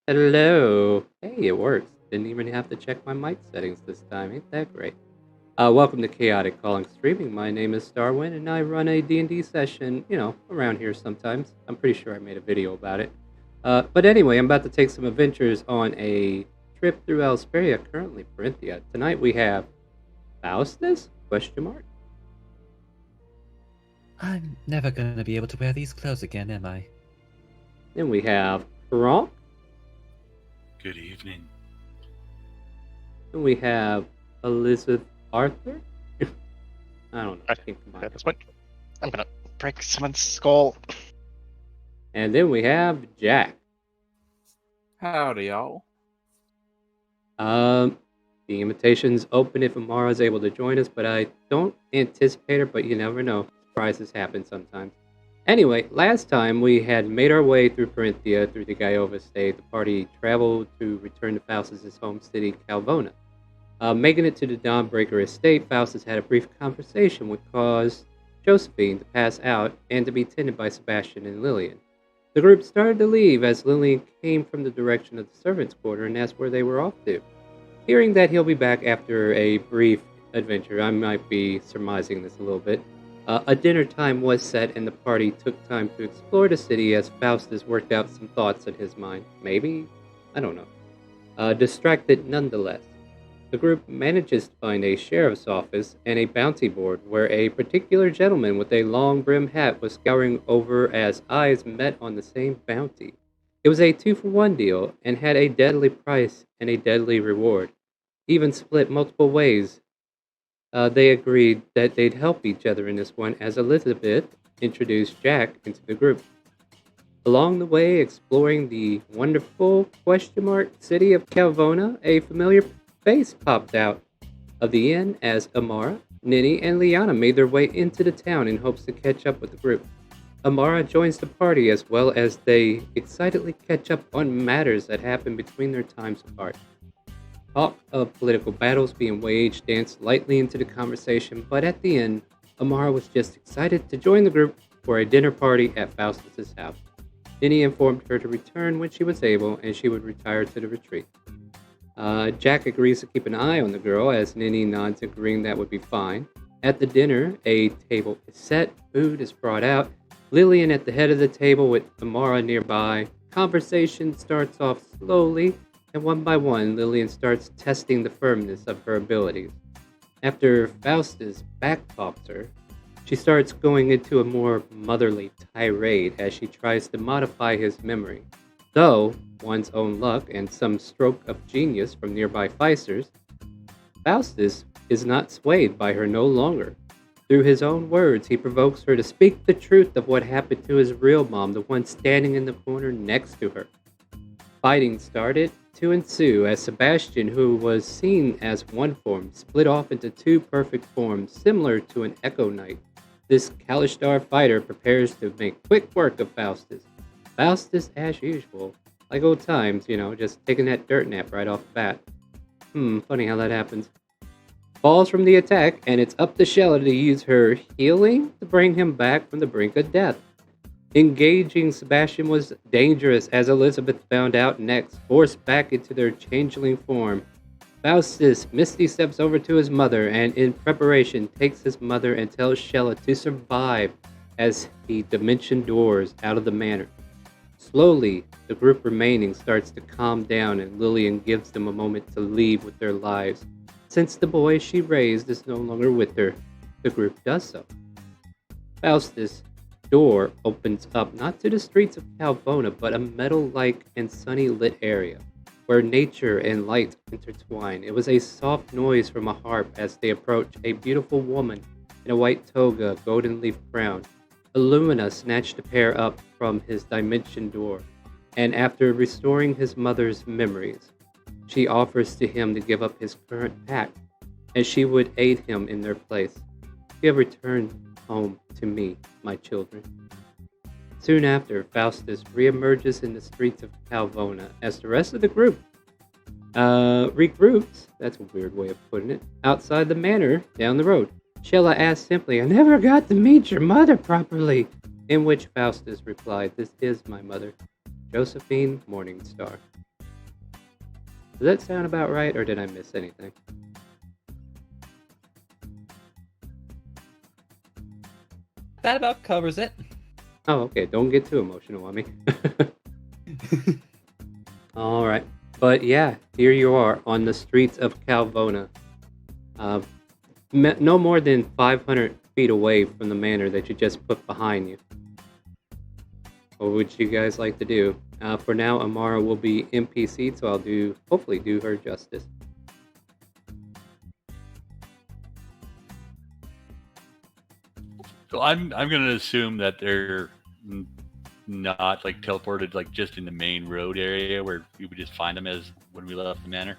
Hello. Hey, it works. Didn't even have to check my mic settings this time. Ain't that great? Welcome to Chaotic Calling Streaming. My name is Starwind, and I run a D&D session, around here sometimes. I'm pretty sure I made a video about it. But anyway, I'm about to take some adventures on a trip through Elsparia, currently Corinthia. Tonight we have Faustus? Question mark. I'm never gonna be able to wear these clothes again, am I? Then we have Kronk. Good evening. And we have Elizabeth Arthur. I don't know. I can't combine At this point, I'm gonna break someone's skull. And then we have Jack. Howdy, y'all. The invitation's open if Amara's able to join us, but I don't anticipate her, but you never know. Surprises happen sometimes. Anyway, last time we had made our way through Corinthia, through the Gaiova state. The party traveled to return to Faustus' home city, Calvona. Making it to the Dawnbreaker estate, Faustus had a brief conversation which caused Josephine to pass out and to be tended by Sebastian and Lillian. The group started to leave as Lillian came from the direction of the servants' quarter and asked where they were off to. Hearing that he'll be back after a brief adventure, I might be surmising this a little bit. A dinner time was set and the party took time to explore the city as Faustus worked out some thoughts in his mind. Maybe? I don't know. Distracted nonetheless. The group manages to find a sheriff's office and a bounty board where a particular gentleman with a long brimmed hat was scouring over as eyes met on the same bounty. It was a 2-for-1 deal and had a deadly price and a deadly reward. Even split multiple ways. They agreed that they'd help each other in this one as Elizabeth introduced Jack into the group. Along the way, exploring the wonderful city of Calvona, a familiar face popped out of the inn as Amara, Ninny, and Liana made their way into the town in hopes to catch up with the group. Amara joins the party as well as they excitedly catch up on matters that happen between their times apart. Talk of political battles being waged danced lightly into the conversation, but at the end, Amara was just excited to join the group for a dinner party at Faustus' house. Ninny informed her to return when she was able and she would retire to the retreat. Jack agrees to keep an eye on the girl as Ninny nods, agreeing that would be fine. At the dinner, a table is set, food is brought out, Lillian at the head of the table with Amara nearby. Conversation starts off slowly, and one by one, Lillian starts testing the firmness of her abilities. After Faustus backtalks her, she starts going into a more motherly tirade as she tries to modify his memory. Though, one's own luck and some stroke of genius from nearby Feisters, Faustus is not swayed by her no longer. Through his own words, he provokes her to speak the truth of what happened to his real mom, the one standing in the corner next to her. Fighting started to ensue as Sebastian, who was seen as one form, split off into two perfect forms similar to an Echo Knight. This Kalishtar fighter prepares to make quick work of Faustus. Faustus, as usual, like old times, just taking that dirt nap right off the bat. Funny how that happens. Falls from the attack, and it's up to Shella to use her healing to bring him back from the brink of death. Engaging Sebastian was dangerous as Elizabeth found out next, forced back into their changeling form. Faustus Misty steps over to his mother and in preparation takes his mother and tells Shella to survive as he dimension doors out of the manor. Slowly, the group remaining starts to calm down and Lillian gives them a moment to leave with their lives. Since the boy she raised is no longer with her, the group does so. Faustus' door opens up not to the streets of Calvona, but a meadow-like and sunny lit area, where nature and light intertwine. It was a soft noise from a harp as they approach a beautiful woman in a white toga, golden leaf crown. Illumina snatched the pair up from his dimension door, and after restoring his mother's memories, she offers to him to give up his current pact, and she would aid him in their place. You have returned home to me, my children. Soon after, Faustus reemerges in the streets of Calvona as the rest of the group regroups, that's a weird way of putting it, outside the manor down the road. Shella asks simply, I never got to meet your mother properly, in which Faustus replied, this is my mother, Josephine Morningstar. Does that sound about right, or did I miss anything? That about covers it. Oh, okay. Don't get too emotional on me. All right. But yeah, here you are on the streets of Calvona. Uh, no more than 500 feet away from the manor that you just put behind you. What would you guys like to do? For now, Amara will be NPC, so I'll hopefully do her justice. So I'm gonna assume that they're not like teleported like just in the main road area where we would just find them as when we left the manor.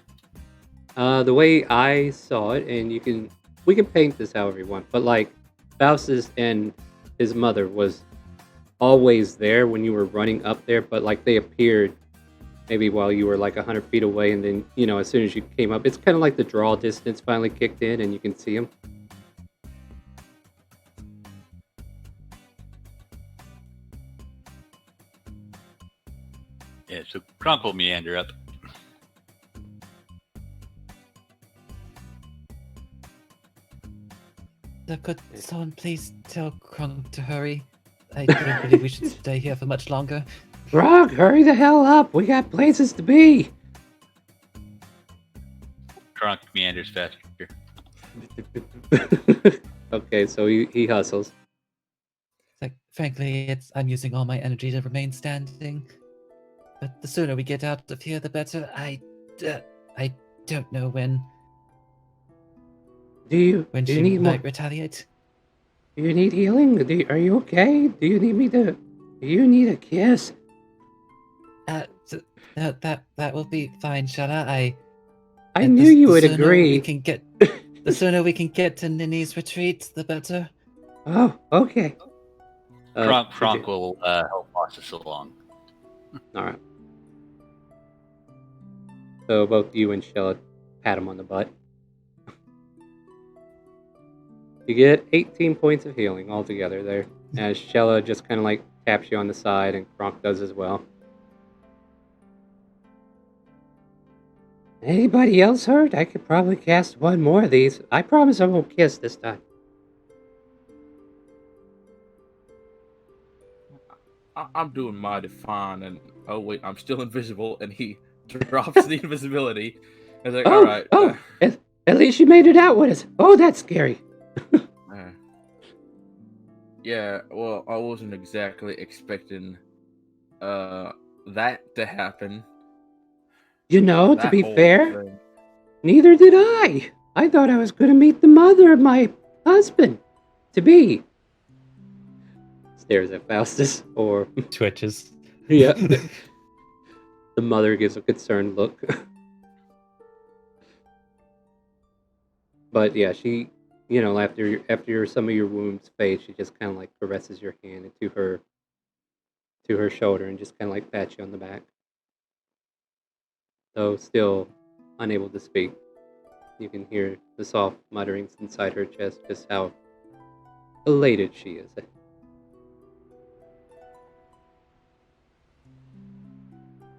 The way I saw it, and we can paint this however you want, but like Faustus and his mother was always there when you were running up there, but like they appeared maybe while you were like 100 feet away, and then as soon as you came up, it's kind of like the draw distance finally kicked in, and you can see them. Yeah, so Kronk will meander up. Could someone please tell Krunk to hurry? I don't believe we should stay here for much longer. Frog, hurry the hell up! We got places to be. Kronk meanders faster. Okay, so he hustles. Like, frankly, I'm using all my energy to remain standing. But the sooner we get out of here, the better. I don't know when Do she you need might more? retaliate. Do you need healing? Are you okay? Do you need a kiss? That will be fine, Shana. I knew you would The agree. sooner we can get to Nini's retreat, the better. Oh, okay. Kronk will help pass us along. All right. So both you and Shella pat him on the butt. You get 18 points of healing altogether there, as Shella just kind of like taps you on the side, and Kronk does as well. Anybody else hurt? I could probably cast one more of these. I promise I won't kiss this time. I'm doing mighty fine, and oh wait, I'm still invisible, and he drops the invisibility. I was like, all right. At least you made it out with us. Oh, that's scary. Yeah, well, I wasn't exactly expecting that to happen. To be fair, neither did I. I thought I was going to meet the mother of my husband to be. Stares at Faustus, or Twitches. yeah. The mother gives a concerned look. But yeah, she, after some of your wounds fade, she just kind of like caresses your hand into her shoulder and just kind of like pats you on the back. Though still unable to speak, you can hear the soft mutterings inside her chest, just how elated she is.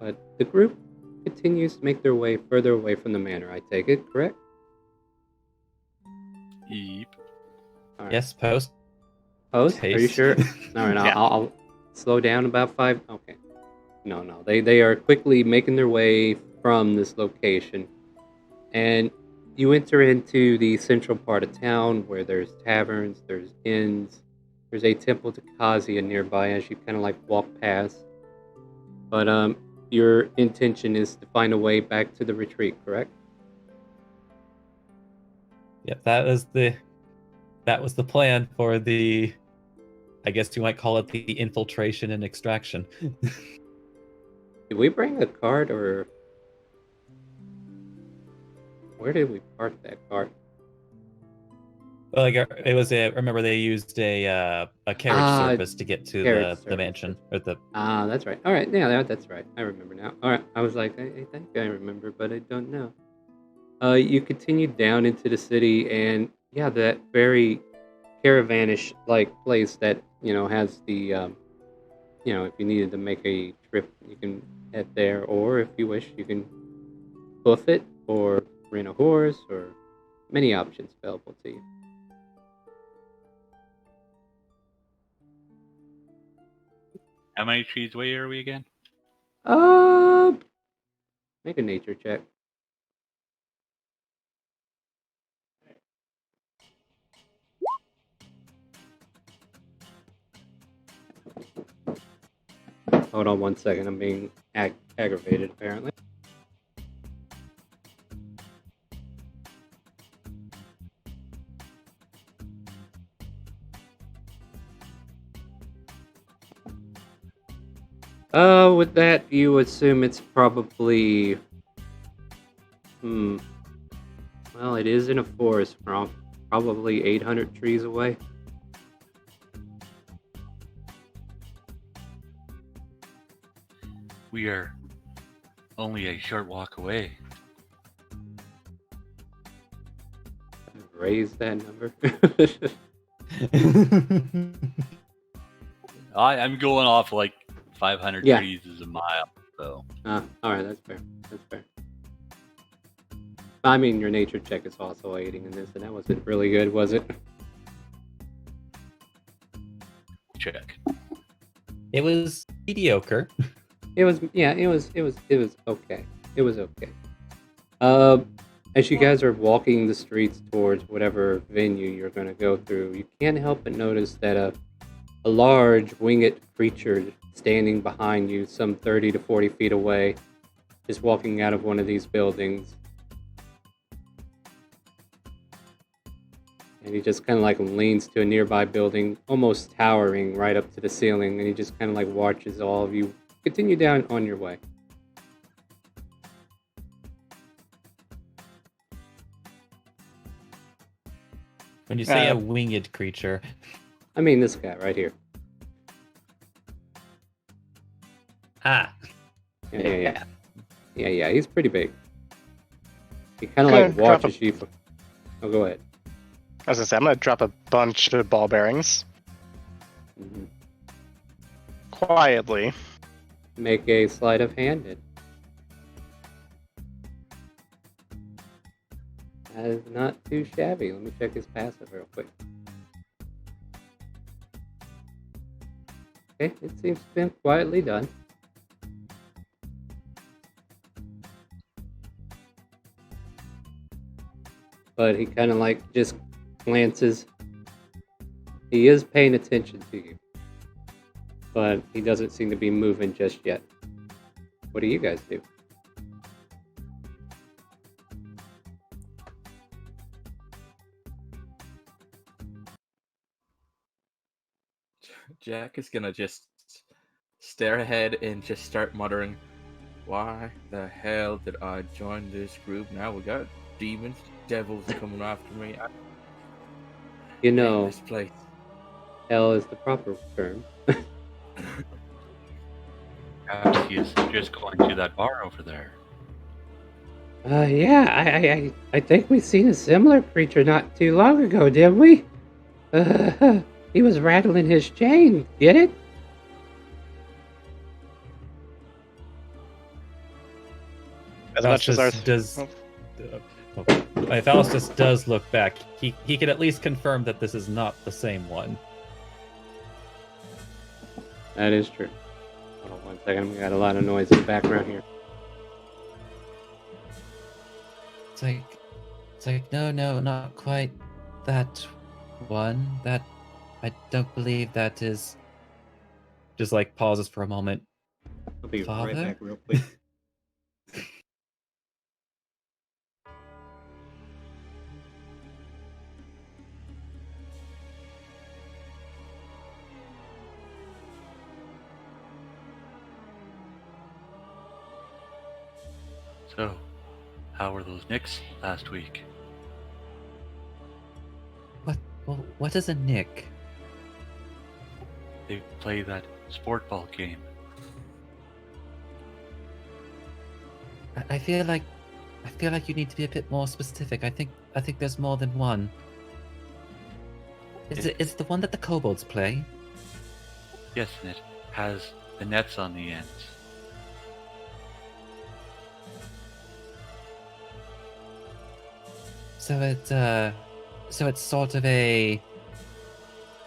But the group continues to make their way further away from the manor, I take it, correct? Yep. All right. Yes, post. Post? Are you Taste. sure? All right, Yeah. I'll slow down about 5. Okay. No. They are quickly making their way from this location. And you enter into the central part of town where there's taverns, there's inns, there's a temple to Kazuya nearby as you kind of like walk past. But your intention is to find a way back to the retreat, correct? Yep, that was the plan for the, I guess you might call it the infiltration and extraction. Did we bring a cart, or where did we park that cart? Well, like it was remember they used a carriage service to get to carriage the mansion or the. That's right. All right, yeah, that's right. I remember now. All right, I was like, I think I remember, but I don't know. You continue down into the city, and yeah, that very caravanish like place that has the if you needed to make a trip, you can head there, or if you wish, you can hoof it or rent a horse or many options available to you. How many trees away are we again? Make a nature check. Hold on 1 second. I'm being aggravated, apparently. With that, you assume it's probably... Well, it is in a forest from probably 800 trees away. We are only a short walk away. Raise that number. I'm going off like 500 Yeah. trees is a mile, so. Alright, that's fair. That's fair. I mean, your nature check is also aiding in this, and that wasn't really good, was it? Check. It was mediocre. It was okay. It was okay. As you guys are walking the streets towards whatever venue you're going to go through, you can't help but notice that a large winged creature standing behind you, some 30 to 40 feet away, is walking out of one of these buildings. And he just kind of like leans to a nearby building, almost towering right up to the ceiling, and he just kind of like watches all of you continue down on your way. When you say a winged creature, I mean this guy right here. Yeah. He's pretty big. He kind of Okay, like watches you. Oh, go ahead. I was gonna say, I'm gonna drop a bunch of ball bearings Mm-hmm. quietly. Make a sleight of hand. That is not too shabby. Let me check his passive real quick. Okay, it seems to have been quietly done. But he kind of like just glances. He is paying attention to you. But he doesn't seem to be moving just yet. What do you guys do? Jack is gonna just stare ahead and just start muttering, "Why the hell did I join this group? Now we got demons, devils coming after me. You I hate know, this place." hell is the proper term. Perhaps he is just going to that bar over there. Yeah, I think we seen a similar creature not too long ago, didn't we? He was rattling his chain, get it? As much as our Faustus does look back. He can at least confirm that this is not the same one. That is true. Hold on 1 second, we got a lot of noise in the background here. It's like no, not quite that one. That I don't believe that is. Just like pauses for a moment. I'll be Father? right back real quick. So, how were those Knicks last week? What is a nick? They play that sport ball game. I feel like you need to be a bit more specific. I think there's more than one. Is it the one that the kobolds play? Yes, and it has the nets on the ends. So it's sort of a.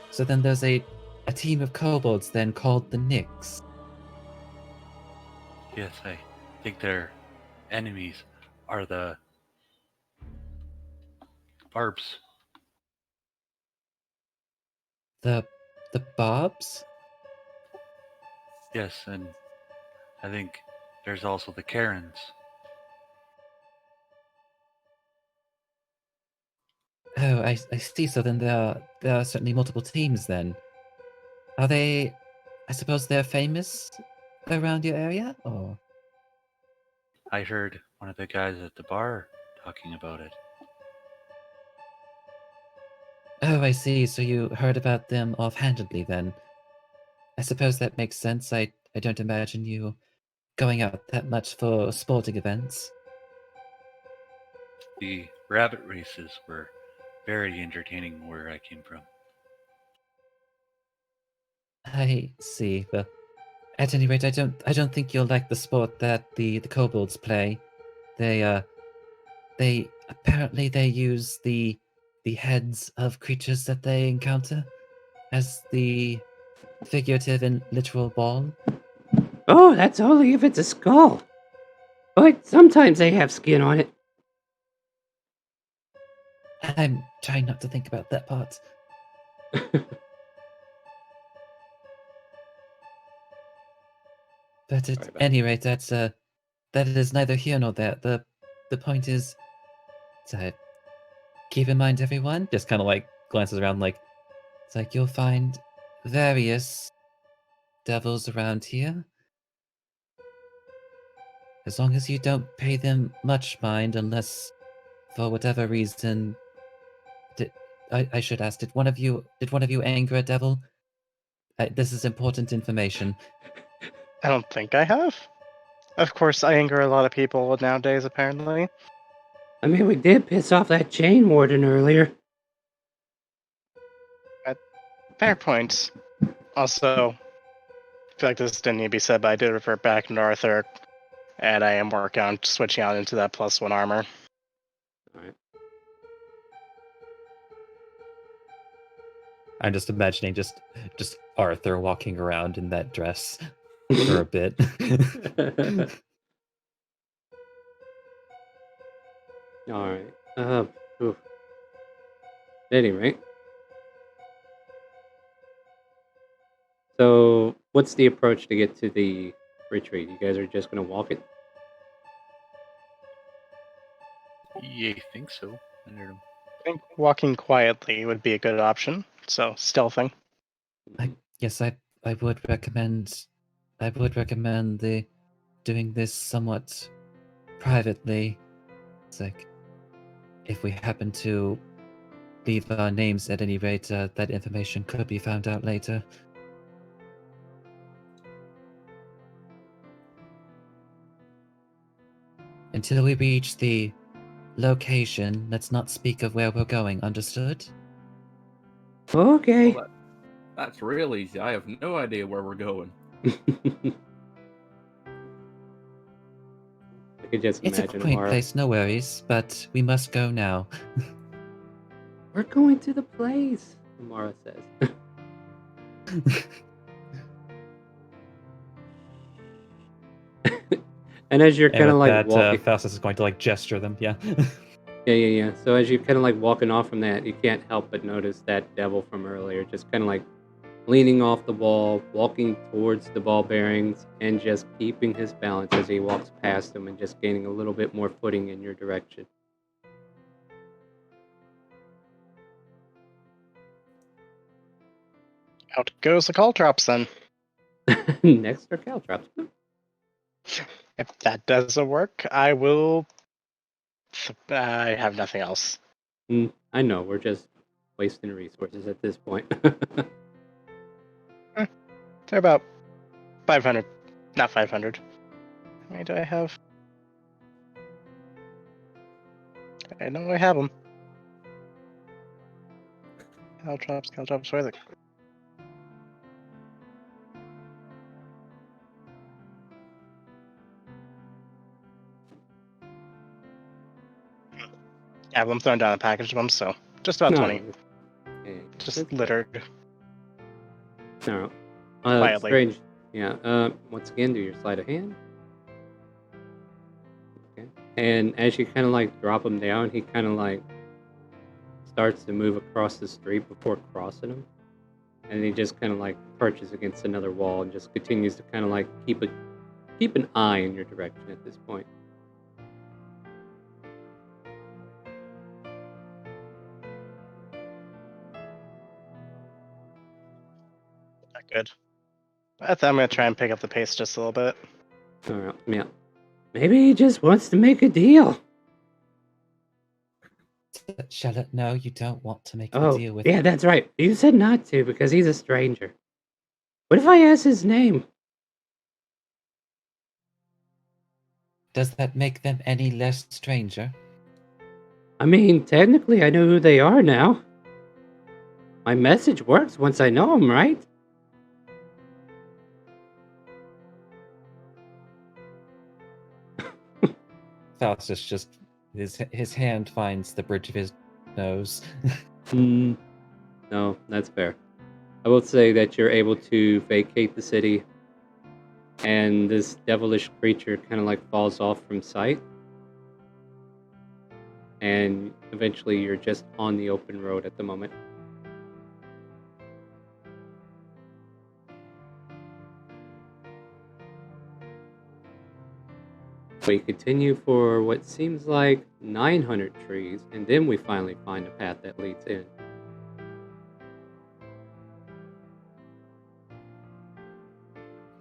So then there's a team of kobolds then called the Nyx. Yes, I think their enemies are the barbs. The Bobs? Yes, and I think there's also the Karens. Oh, I see. So then there are certainly multiple teams then. Are they? I suppose they're famous around your area, or? I heard one of the guys at the bar talking about it. Oh, I see. So you heard about them offhandedly then. I suppose that makes sense. I don't imagine you going out that much for sporting events. The rabbit races were very entertaining where I came from. I see. But at any rate, I don't think you'll like the sport that the kobolds play. They apparently they use the heads of creatures that they encounter as the figurative and literal ball. Oh, that's only if it's a skull. But sometimes they have skin on it. I'm trying not to think about that part. But at Sorry about any rate, that is neither here nor there. The point is to keep in mind, everyone. Just kind of like glances around, like it's like you'll find various devils around here. As long as you don't pay them much mind, unless for whatever reason. I should ask. Did one of you anger a devil? This is important information. I don't think I have. Of course, I anger a lot of people nowadays, apparently. I mean, we did piss off that chain warden earlier. Fair point. Also, I feel like this didn't need to be said, but I did revert back to Arthur, and I am working on switching out into that +1 armor. Alright. I'm just imagining just Arthur walking around in that dress for a bit. Alright. Oof. At any rate. So, what's the approach to get to the retreat? You guys are just gonna walk it? Yeah, I think so. I heard 'em. I think walking quietly would be a good option, so stealthing. Yes, I would recommend the doing this somewhat privately. It's like if we happen to leave our names at any rate, that information could be found out later. Until we reach the location, let's not speak of where we're going, understood? Okay. Well, that's real easy. I have no idea where we're going. I could just It's a imagine quaint Amara. place, no worries, but we must go now. We're going to the place, Amara says. And as you're And kind of with like that, walking, Faustus is going to like gesture them. Yeah. yeah. So as you're kind of like walking off from that, you can't help but notice that devil from earlier, just kind of like leaning off the wall, walking towards the ball bearings, and just keeping his balance as he walks past them, and just gaining a little bit more footing in your direction. Out goes the caltrops then. Next are caltrops. If that doesn't work, I will. I have nothing else. I know we're just wasting resources at this point. They're about 500. Not 500. How many do I have? I know I have them. Caltrops, where are they? Yeah, I'm throwing down a package of them, so just about 20. Okay. Just littered No. quietly. Strange. Yeah. Once again, do your sleight of hand. Okay. And as you kind of like drop him down, he kind of like starts to move across the street before crossing him, and he just kind of like perches against another wall and just continues to kind of like keep an eye in your direction at this point. Not good. I think I'm gonna try and pick up the pace just a little bit. All right. Yeah. Maybe he just wants to make a deal. Charlotte, no, you don't want to make a Oh, deal with yeah, that's right. You said not to because he's a stranger. What if I ask his name? Does that make them any less stranger? I mean, technically, I know who they are now. My message works once I know them, right? Faustus just his hand finds the bridge of his nose. No, that's fair. I will say that you're able to vacate the city, and this devilish creature kind of like falls off from sight. And eventually you're just on the open road at the moment. We continue for what seems like 900 trees, and then we finally find a path that leads in.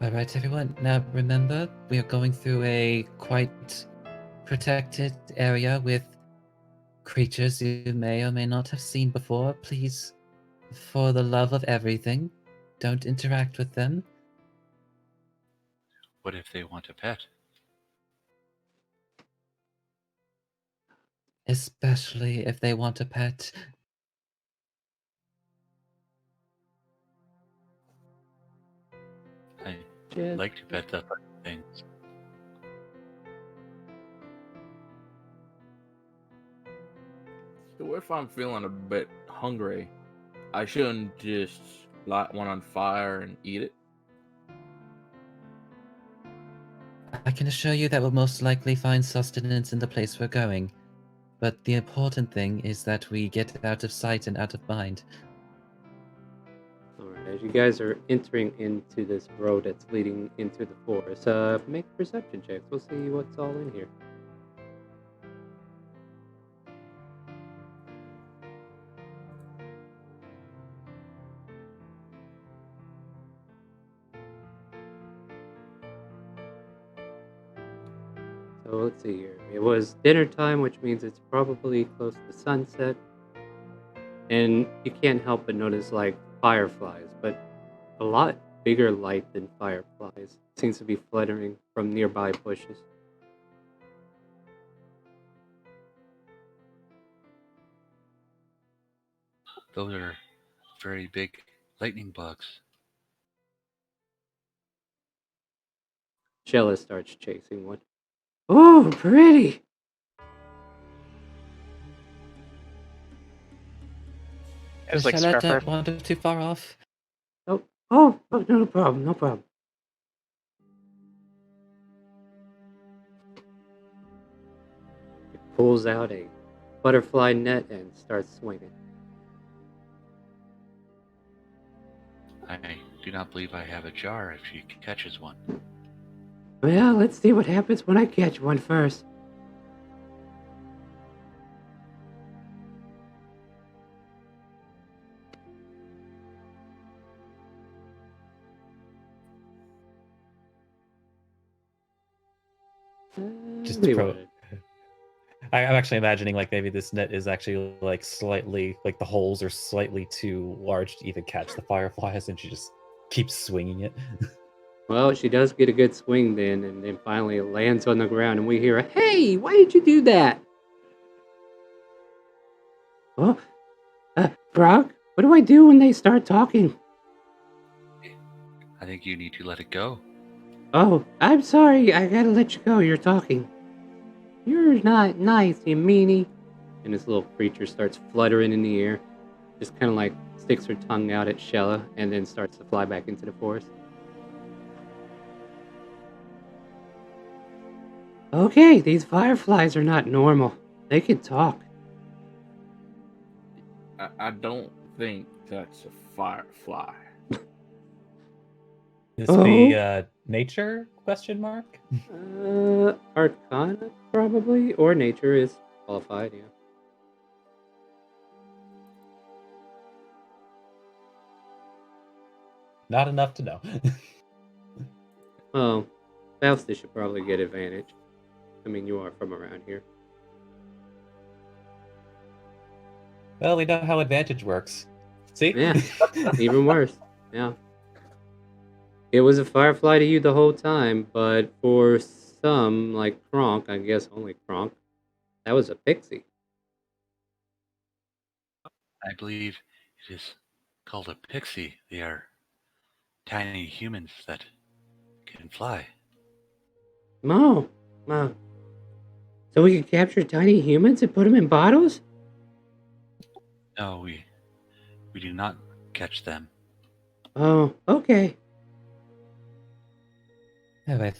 Alright, everyone, now remember, we are going through a quite protected area with creatures you may or may not have seen before. Please, for the love of everything, don't interact with them. What if they want a pet? Especially if they want a pet. I Just like to pet up things. So if I'm feeling a bit hungry, I shouldn't just light one on fire and eat it. I can assure you that we'll most likely find sustenance in the place we're going. But the important thing is that we get out of sight and out of mind. Alright, as you guys are entering into this road that's leading into the forest, make perception checks. We'll see what's all in here. So let's see here. It was dinner time, which means it's probably close to sunset. And you can't help but notice like fireflies, but a lot bigger light than fireflies. Seems to be fluttering from nearby bushes. Those are very big lightning bugs. Shella starts chasing one. Oh, pretty! It's like Charlotte, Scrapper. don't wander too far off. Oh, no problem, no problem. It pulls out a butterfly net and starts swinging. I do not believe I have a jar if she catches one. Well, let's see what happens when I catch one first. Just We pro- wanted- I'm actually imagining like maybe this net is actually like slightly, like the holes are slightly too large to even catch the fireflies, and she just keeps swinging it. Well, she does get a good swing then, and then finally it lands on the ground, and we hear a, "Hey, why did you do that?" Oh, Brock, what do I do when they start talking? I think you need to let it go. Oh, I'm sorry, I gotta let you go, you're talking. You're not nice, you meanie. and this little creature starts fluttering in the air. Just kind of like sticks her tongue out at Shella and then starts to fly back into the forest. Okay, these fireflies are not normal. They can talk. I don't think that's a firefly. This Oh. be nature? Question mark. Arcana probably, or nature is qualified. Yeah. Not enough to know. Well, Faustus should probably get advantage. I mean, you are from around here. Well, we know how advantage works. See? Yeah, even worse. Yeah. It was a firefly to you the whole time, but for some, like Kronk, I guess only Kronk, that was a pixie. I believe it is called a pixie. They are tiny humans that can fly. Mo. So we can capture tiny humans and put them in bottles? No, we do not catch them. Oh, okay. Oh,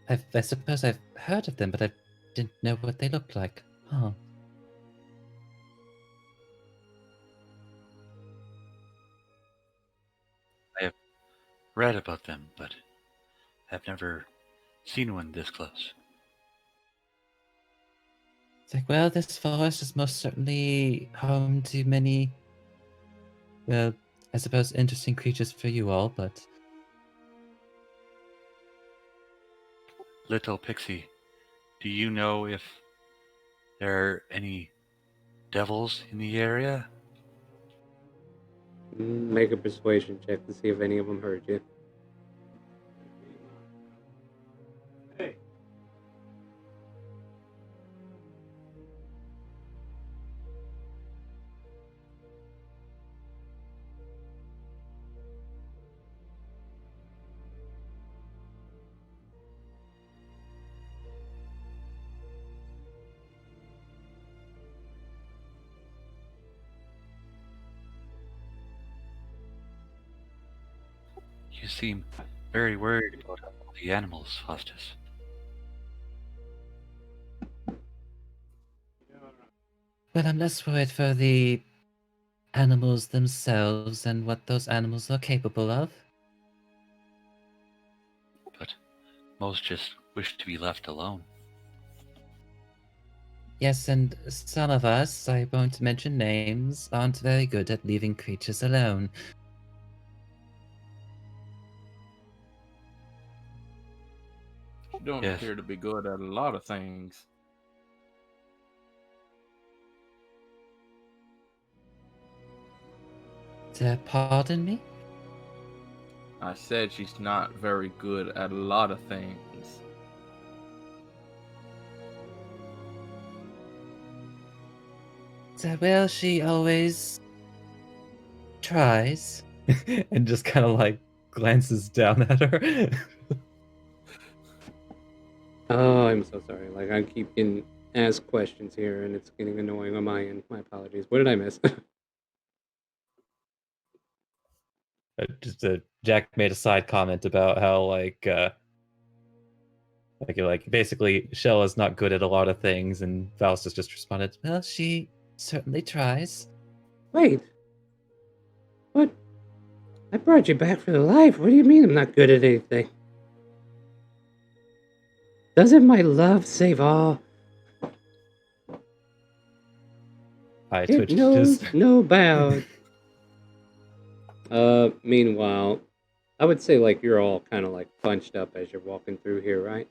I suppose I've heard of them, but I didn't know what they looked like. Huh. I have read about them, but have never seen one this close. It's like, well, this forest is most certainly home to many, well, I suppose interesting creatures for you all, but Little Pixie, do you know if there are any devils in the area? Make a persuasion check to see if any of them heard you. You seem very worried about all the animals, Faustus. well, I'm less worried for the animals themselves and what those animals are capable of. But most just wish to be left alone. Yes, and some of us, I won't mention names, aren't very good at leaving creatures alone. You don't Yes. appear to be good at a lot of things. Pardon me? I said she's not very good at a lot of things. Well, she always tries. And just kind of like glances down at her. Oh, I'm so sorry. Like, I keep getting asked questions here, and it's getting annoying on my end. My apologies. What did I miss? Jack made a side comment about how like basically Shell is not good at a lot of things, and Faustus just responded, "Well, she certainly tries." Wait. What? I brought you back for the life. What do you mean I'm not good at anything? Doesn't my love save all? I It twitched knows just. no bounds. Meanwhile, I would say like you're all kind of like bunched up as you're walking through here, right?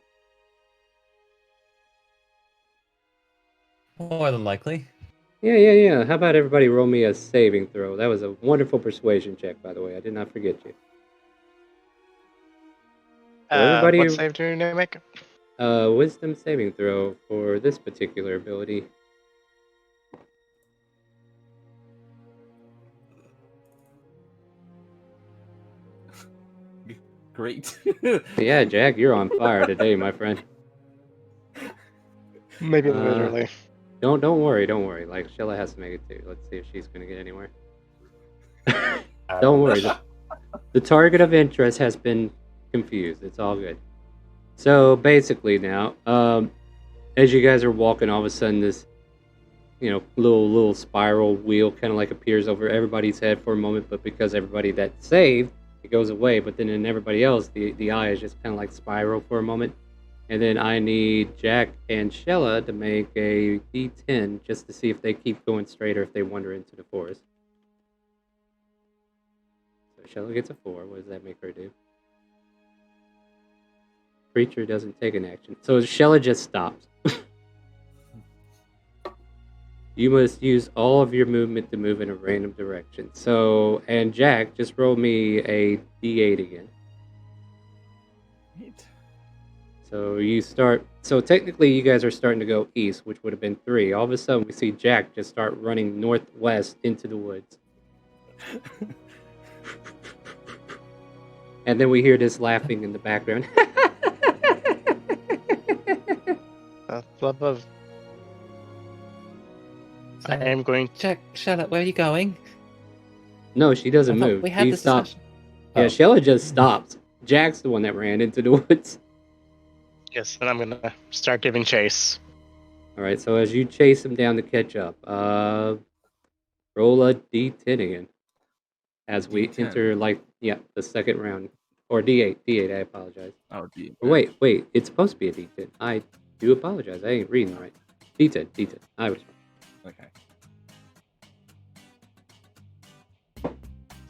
More than likely. Yeah. How about everybody roll me a saving throw? That was a wonderful persuasion check, by the way. I did not forget you. So everybody, What save do you need to make? wisdom saving throw for this particular ability. Great. Yeah, Jack, you're on fire today, my friend. Maybe literally. don't worry. Like Shella has to make it too. Let's see if she's gonna get anywhere. Don't worry. The target of interest has been confused. It's all good. So basically now, as you guys are walking, all of a sudden this, little spiral wheel kind of like appears over everybody's head for a moment, but because everybody that saved, it goes away. But then in everybody else, the eye is just kind of like spiral for a moment. And then I need Jack and Shella to make a D10 just to see if they keep going straight or if they wander into the forest. So Shella gets a 4. What does that make her do? Creature doesn't take an action. So Shella just stops. You must use all of your movement to move in a random direction. So, and Jack, just roll me a D8 again. Neat. So you start. So technically, you guys are starting to go east, which would have been 3. All of a sudden, we see Jack just start running northwest into the woods, and then we hear this laughing in the background. Love of. So, I am going. Jack, Charlotte, where are you going? No, she doesn't I thought move. we had She this stops. discussion. Yeah, Oh. Shella just stops. Jack's the one that ran into the woods. Yes, and I'm gonna start giving chase. All right, so as you chase him down to catch up, roll a D10 again. As we D10. enter, the second round. Or D8. D8, I apologize. Oh, dear. Or wait, it's supposed to be a D10. I do apologize. I ain't reading right. D10. I was wrong. Okay.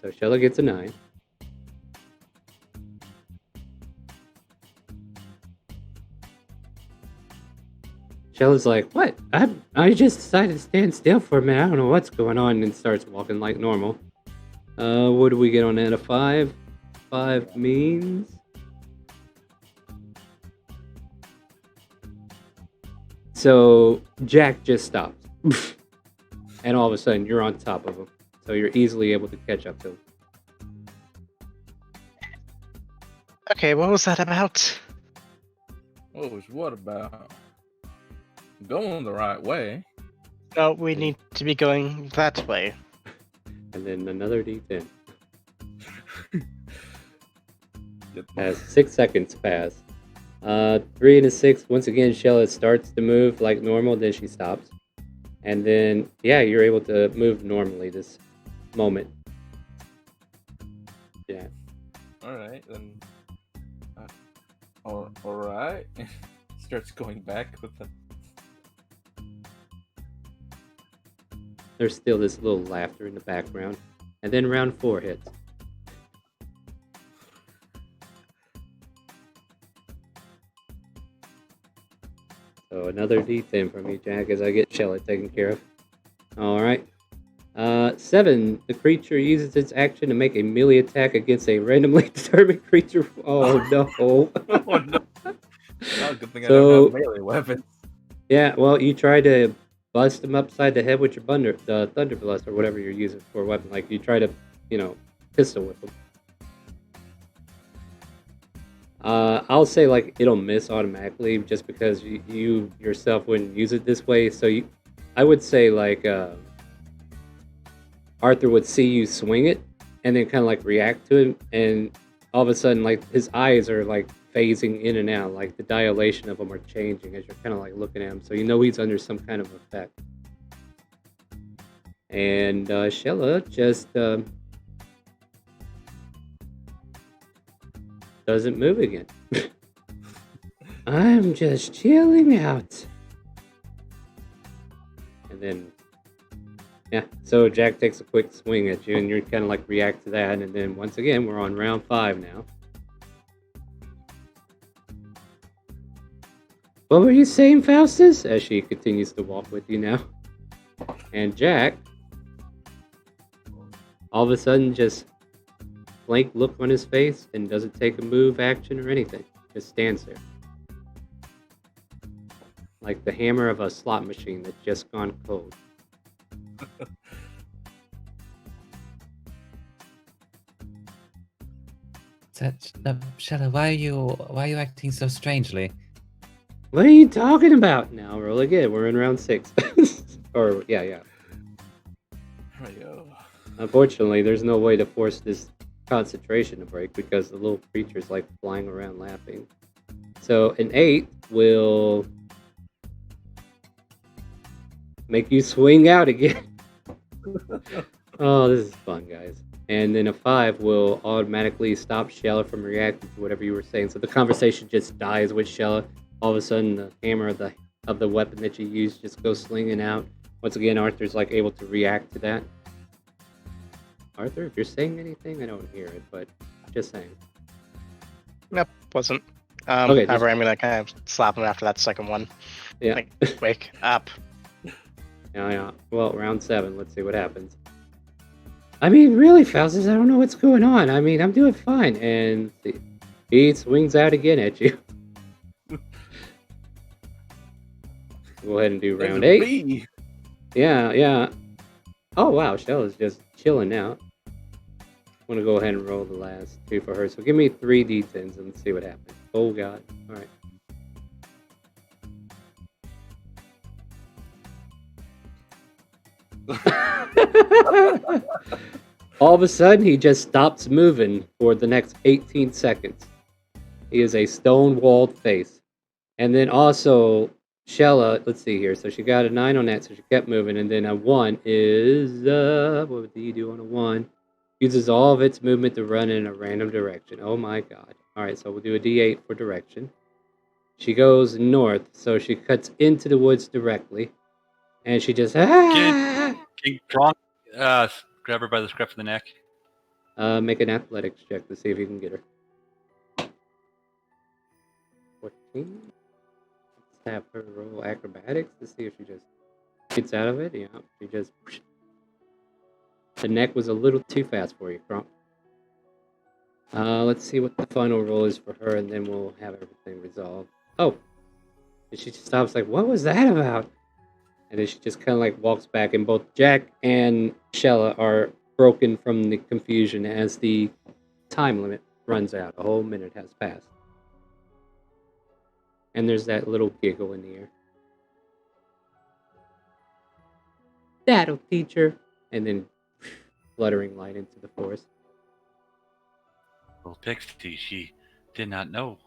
So Shella gets a 9. Shella's like, what? I just decided to stand still for a minute. I don't know what's going on, and starts walking like normal. What do we get on that? A 5? 5 means... So Jack just stops. And all of a sudden, you're on top of him. So you're easily able to catch up to him. Okay, what was that about? What was what about? Going the right way. No, we need to be going that way. And then another D10. Yep. As 6 seconds pass. 3 and a 6. Once again, Shella starts to move like normal, then she stops. And then, you're able to move normally this moment. Yeah. All right, then. All right. Starts going back with the. There's still this little laughter in the background. And then round 4 hits. So another D10 from you, Jack, as I get Shella taken care of. Alright. 7. The creature uses its action to make a melee attack against a randomly determined creature. Oh no. Oh no! Oh, good thing I So- don't have melee weapons. Yeah, well, you try to bust him upside the head with your thunder blast or whatever you're using for a weapon. Like you try to, pistol whip him. I'll say like it'll miss automatically just because you yourself wouldn't use it this way. So I would say like Arthur would see you swing it and then kind of like react to it, and all of a sudden like his eyes are like phasing in and out, like the dilation of them are changing as you're kind of like looking at him. So he's under some kind of effect. And Shella just doesn't move again. I'm just chilling out. And then, so Jack takes a quick swing at you, and you kind of like react to that. And then once again, we're on round 5 now. What were you saying, Faustus? As she continues to walk with you now. And Jack, all of a sudden, just blank look on his face and doesn't take a move, action, or anything. Just stands there. Like the hammer of a slot machine that's just gone cold. Shadow, why are you acting so strangely? What are you talking about? Now roll again. We're in round 6. Or yeah. Yo. Unfortunately, there's no way to force this concentration to break because the little creature's like flying around laughing. So an 8 will make you swing out again. Oh, this is fun, guys. And then a 5 will automatically stop Shella from reacting to whatever you were saying. So the conversation just dies with Shella. All of a sudden, the hammer of the weapon that you used just goes slinging out. Once again, Arthur's like able to react to that. Arthur, if you're saying anything, I don't hear it, but just saying. Nope, wasn't. Okay, However, I'm gonna kind of slap him after that second one. Yeah. Like, wake up. Yeah. Well, round 7. Let's see what happens. I mean, really, Faustus, I don't know what's going on. I mean, I'm doing fine. And he swings out again at you. Go ahead and do round There's a 8. bee. Yeah. Oh, wow. Shella's just chilling out. I'm going to go ahead and roll the last 2 for her. So give me 3 d10s and see what happens. Oh, God. All right. All of a sudden, he just stops moving for the next 18 seconds. He is a stone-walled face. And then also, Shella, let's see here. So she got a 9 on that, so she kept moving. And then a 1 is, what do you do on a 1? Uses all of its movement to run in a random direction. Oh my god. Alright, so we'll do a d8 for direction. She goes north, so she cuts into the woods directly. And she just, King Kronk, grab her by the scruff of the neck. make an athletics check to see if you can get her. 14. Let's have her roll acrobatics to see if she just gets out of it. Yeah, she just. The neck was a little too fast for you, Kronk. Let's see what the final roll is for her, and then we'll have everything resolved. Oh! And she just stops like, what was that about? And then she just kind of like walks back, and both Jack and Shella are broken from the confusion as the time limit runs out. A whole minute has passed. And there's that little giggle in the air. That'll teach her. And then fluttering light into the forest. Well, Pixie, she did not know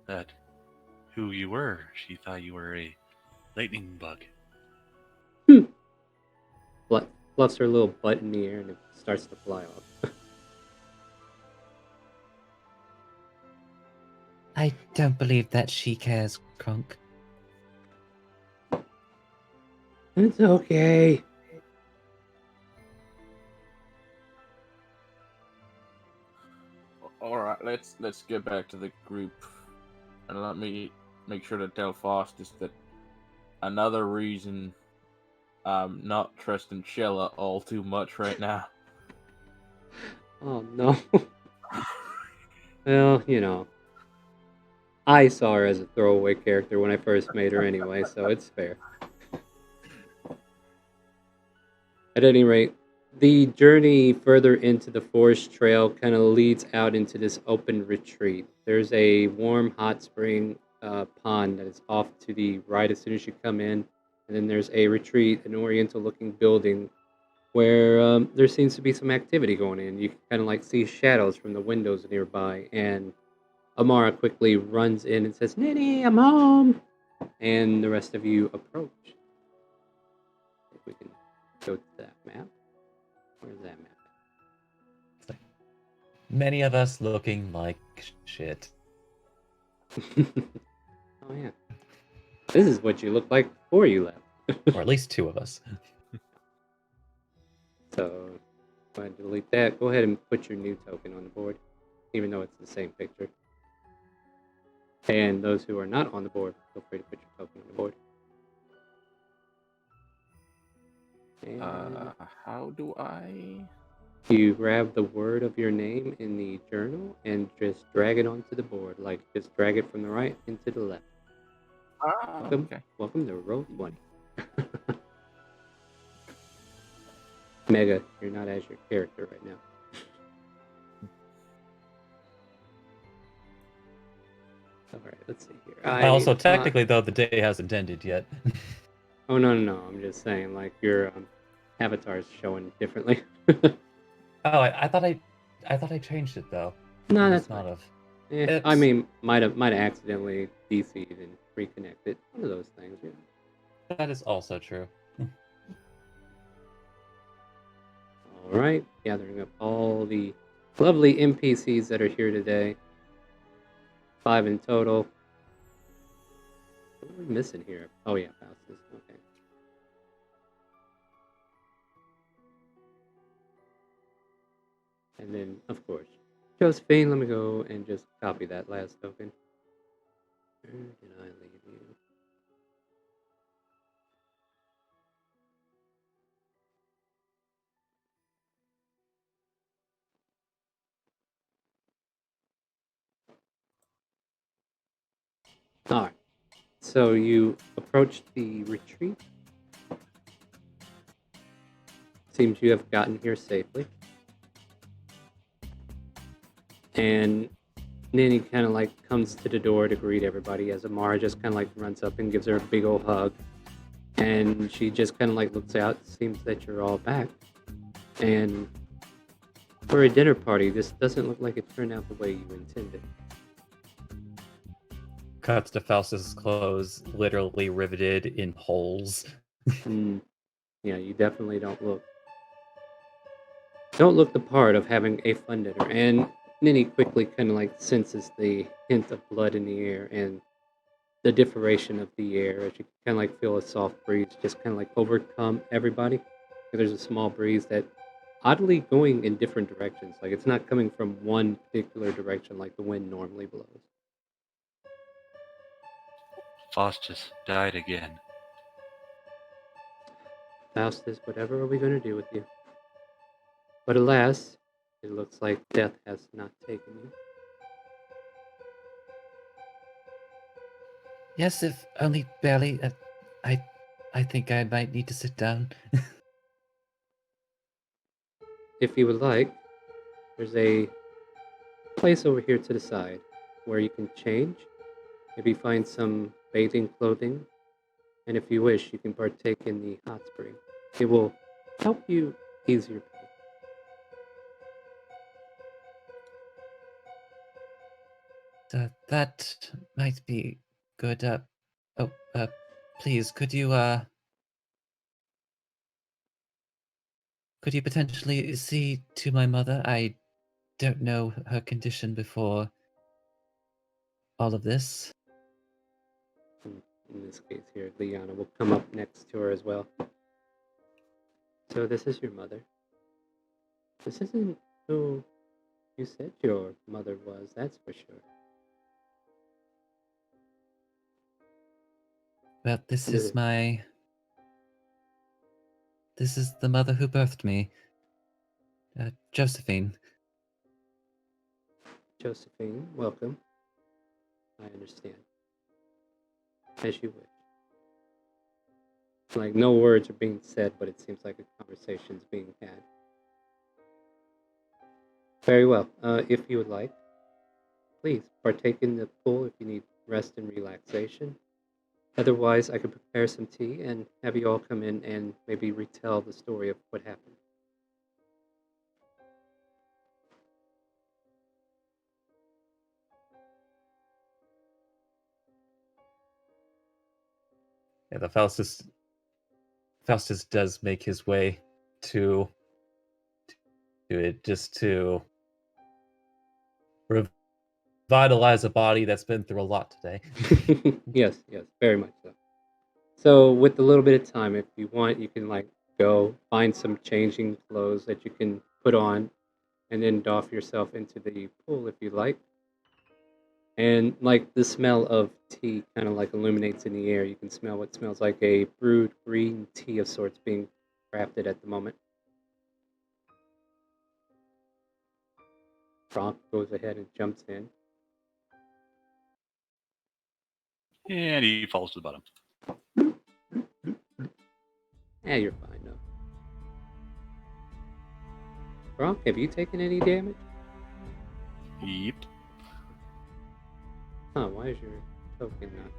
that who you were. She thought you were a lightning bug. Fluffs her little butt in the air and it starts to fly off. I don't believe that she cares, Kronk. It's okay. All right, let's get back to the group, and let me make sure to tell Faustus that another reason I'm not trusting Shella all too much right now. Oh no. Well, you know. I saw her as a throwaway character when I first made her anyway, so it's fair. At any rate, the journey further into the forest trail kind of leads out into this open retreat. There's a warm hot spring pond that is off to the right as soon as you come in. And then there's a retreat, an oriental looking building where there seems to be some activity going on. You can kind of like see shadows from the windows nearby. And Amara quickly runs in and says, Nitty, I'm home. And the rest of you approach. If we can go to that map. Where's that map? Many of us looking like shit. Oh, yeah. This is what you looked like before you left. Or at least 2 of us. So, go ahead and delete that. Go ahead and put your new token on the board, even though it's the same picture. And those who are not on the board, feel free to put your token on the board. And How do I? you grab the word of your name in the journal and just drag it onto the board. Like, just drag it from the right into the left. Okay. Welcome to Roll20. Mega, you're not as your character right now. All right, let's see here. Also, technically, though, the day hasn't ended yet. Oh no! I'm just saying, like your avatar is showing differently. Oh, I thought I changed it though. No, I that's must not fine. have. Yeah, I mean, might have accidentally DC'd and reconnected. One of those things, yeah. That is also true. All right, gathering up all the lovely NPCs that are here today. 5 in total. What are we missing here? Oh yeah, Faustus. Okay. And then, of course, Josephine. Let me go and just copy that last token. Where did I leave you? All right. So you approached the retreat. Seems you have gotten here safely. And Nanny kind of like comes to the door to greet everybody as Amara just kind of like runs up and gives her a big old hug. And she just kind of like looks out. Seems that you're all back. And for a dinner party, this doesn't look like it turned out the way you intended. Cuts to Faustus's clothes, literally riveted in holes. Yeah, you definitely don't look the part of having a fun dinner. And Ninny quickly kind of like senses the hint of blood in the air and the differation of the air as you kind of like feel a soft breeze just kind of like overcome everybody. There's a small breeze that oddly going in different directions. Like it's not coming from one particular direction like the wind normally blows. Faustus died again. Faustus, whatever are we going to do with you? But alas, it looks like death has not taken you. Yes, if only barely. I think I might need to sit down. If you would like, there's a place over here to the side where you can change, maybe find some bathing clothing, and if you wish, you can partake in the hot spring. It will help you ease your pain. That might be good. Please, could you potentially see to my mother? I don't know her condition before all of this. In this case here, Liana will come up next to her as well. So this is your mother. This isn't who you said your mother was, that's for sure. Well, this is the mother who birthed me, Josephine. Josephine, welcome. I understand. As you wish. Like, no words are being said, but it seems like a conversation's being had. Very well. If you would like, please partake in the pool if you need rest and relaxation. Otherwise, I could prepare some tea and have you all come in and maybe retell the story of what happened. Yeah, the Faustus does make his way to it just to revitalize a body that's been through a lot today. Yes, very much so. So with a little bit of time, if you want, you can like go find some changing clothes that you can put on and then doff yourself into the pool if you like. And like the smell of tea kind of like illuminates in the air. You can smell what smells like a brewed green tea of sorts being crafted at the moment. Frank goes ahead and jumps in. And he falls to the bottom. You're fine, no. Frank, have you taken any damage? Yep. Huh, why is your token not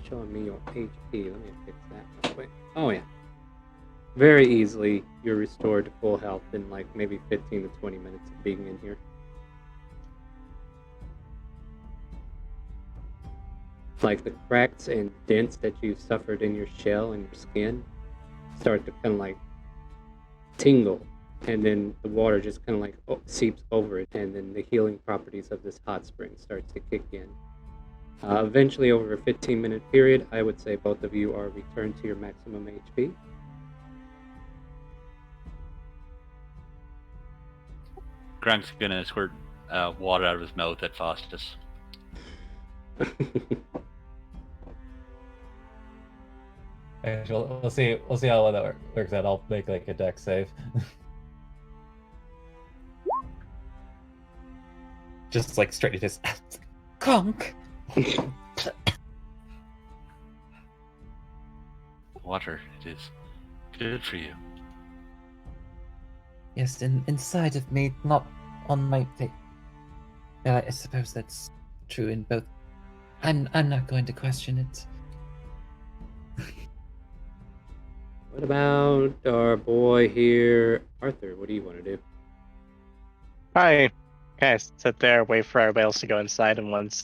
showing me your HP? Let me fix that real quick. Oh yeah. Very easily, you're restored to full health in like maybe 15 to 20 minutes of being in here. Like the cracks and dents that you've suffered in your shell and your skin start to kind of like tingle, and then the water just kind of like seeps over it, and then the healing properties of this hot spring starts to kick in. Eventually, over a 15-minute period, I would say both of you are returned to your maximum HP. Grunk's gonna squirt water out of his mouth at Faustus. Actually, we'll see how well that works out. I'll make like a deck save. Just like straight to his conk. Water, it is good for you. Yes, inside of me, not on my face. I suppose that's true in both. I'm not going to question it. What about our boy here, Arthur? What do you want to do? Hi. Okay, sit there, wait for everybody else to go inside, and once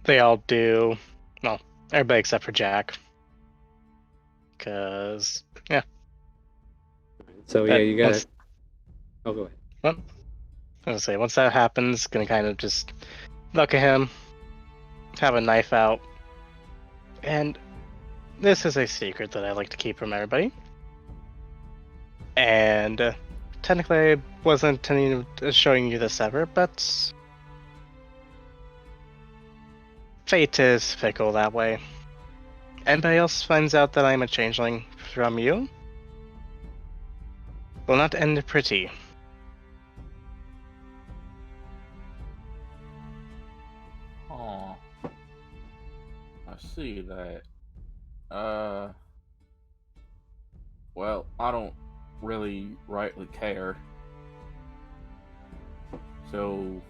they all do, well, everybody except for Jack. Because, yeah. So yeah, you got it. Oh, go ahead. Well, I was gonna say, once that happens, gonna kind of just look at him, have a knife out, and this is a secret that I like to keep from everybody. And technically, I wasn't intending showing you this ever, but fate is fickle that way. Anybody else finds out that I'm a changeling from you, will not end pretty. Oh, I see that. Well, I don't really rightly care. So,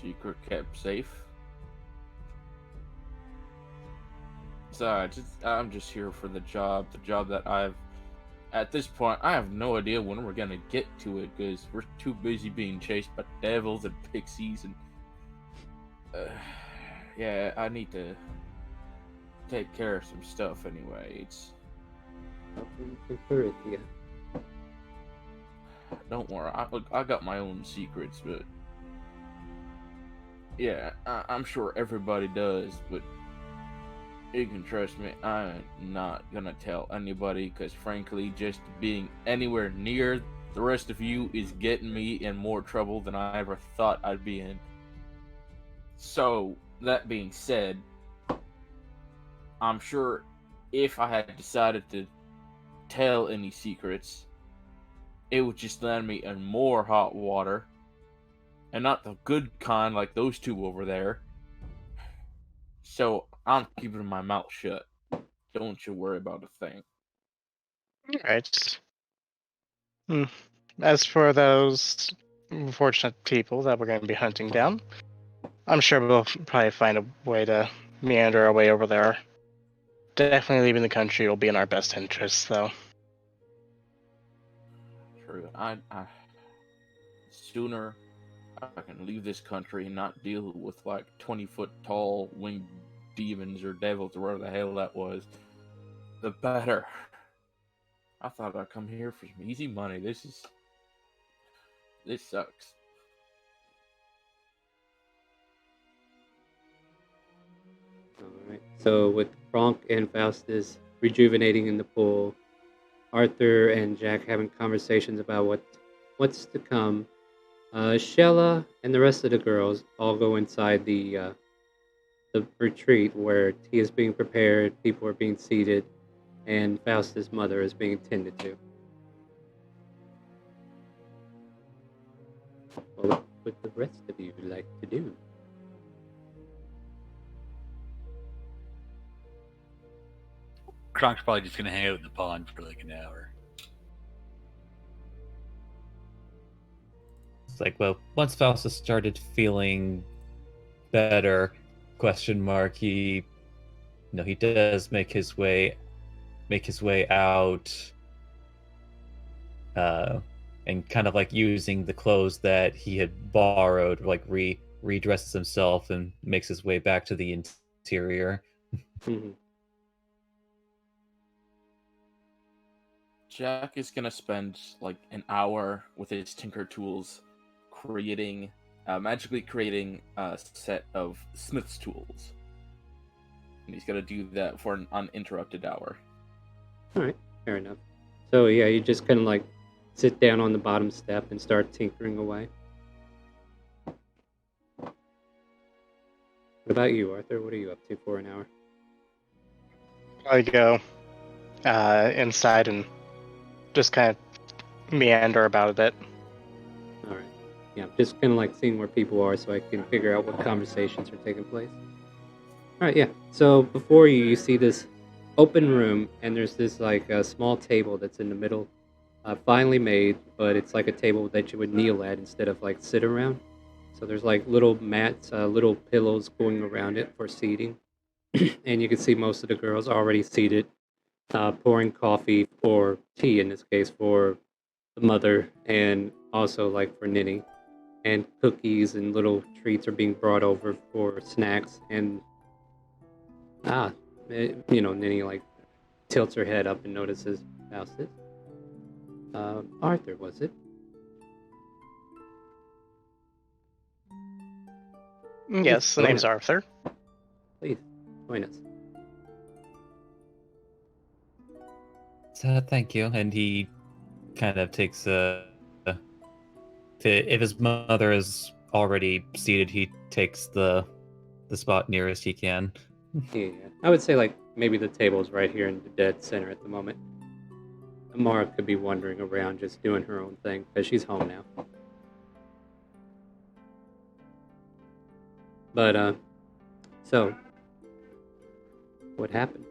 secret kept safe. Besides, I'm just here for the job that at this point, I have no idea when we're gonna get to it, because we're too busy being chased by devils and pixies, and yeah, I need to take care of some stuff anyway. Don't worry, I got my own secrets, but yeah, I'm sure everybody does, but you can trust me, I'm not gonna tell anybody, because frankly, just being anywhere near the rest of you is getting me in more trouble than I ever thought I'd be in. So, that being said, I'm sure if I had decided to tell any secrets, it would just land me in more hot water, and not the good kind like those two over there. So I'm keeping my mouth shut. Don't you worry about a thing. Alright. As for those unfortunate people that we're going to be hunting down, I'm sure we'll probably find a way to meander our way over there. Definitely leaving the country will be in our best interest, though. True. I sooner I can leave this country and not deal with like 20-foot tall winged demons or devils or whatever the hell that was, the better. I thought I'd come here for some easy money. This sucks. Alright, so with Kronk and Faustus rejuvenating in the pool, Arthur and Jack having conversations about what's to come, Shella and the rest of the girls all go inside the retreat where tea is being prepared, people are being seated, and Faustus' mother is being tended to. Well, what would the rest of you like to do? Kronk's probably just gonna hang out in the pond for like an hour. It's like, well, once Faustus started feeling better, he he does make his way out, and kind of like using the clothes that he had borrowed, like redresses himself and makes his way back to the interior. Mhm. Jack is gonna spend like an hour with his tinker tools, magically creating a set of smith's tools, and he's gonna do that for an uninterrupted hour. All right, fair enough. So yeah, you just kind of like sit down on the bottom step and start tinkering away. What about you, Arthur? What are you up to for an hour? I go inside and just kind of meander about a bit. All right. Yeah, just kind of like seeing where people are so I can figure out what conversations are taking place. All right, yeah. So before you see this open room, and there's this like a small table that's in the middle, finely made, but it's like a table that you would kneel at instead of like sit around. So there's like little mats, little pillows going around it for seating, and you can see most of the girls already seated, pouring coffee or tea in this case for the mother, and also like for Ninny. And cookies and little treats are being brought over for snacks. And Ninny like tilts her head up and notices Faustus. Arthur, was it? Yes, the join name's us. Arthur. Please join us. So thank you. And he kind of takes if his mother is already seated, he takes the spot nearest he can. Yeah, I would say like maybe the table's right here in the dead center at the moment. Amara could be wandering around just doing her own thing because she's home now. But so what happened?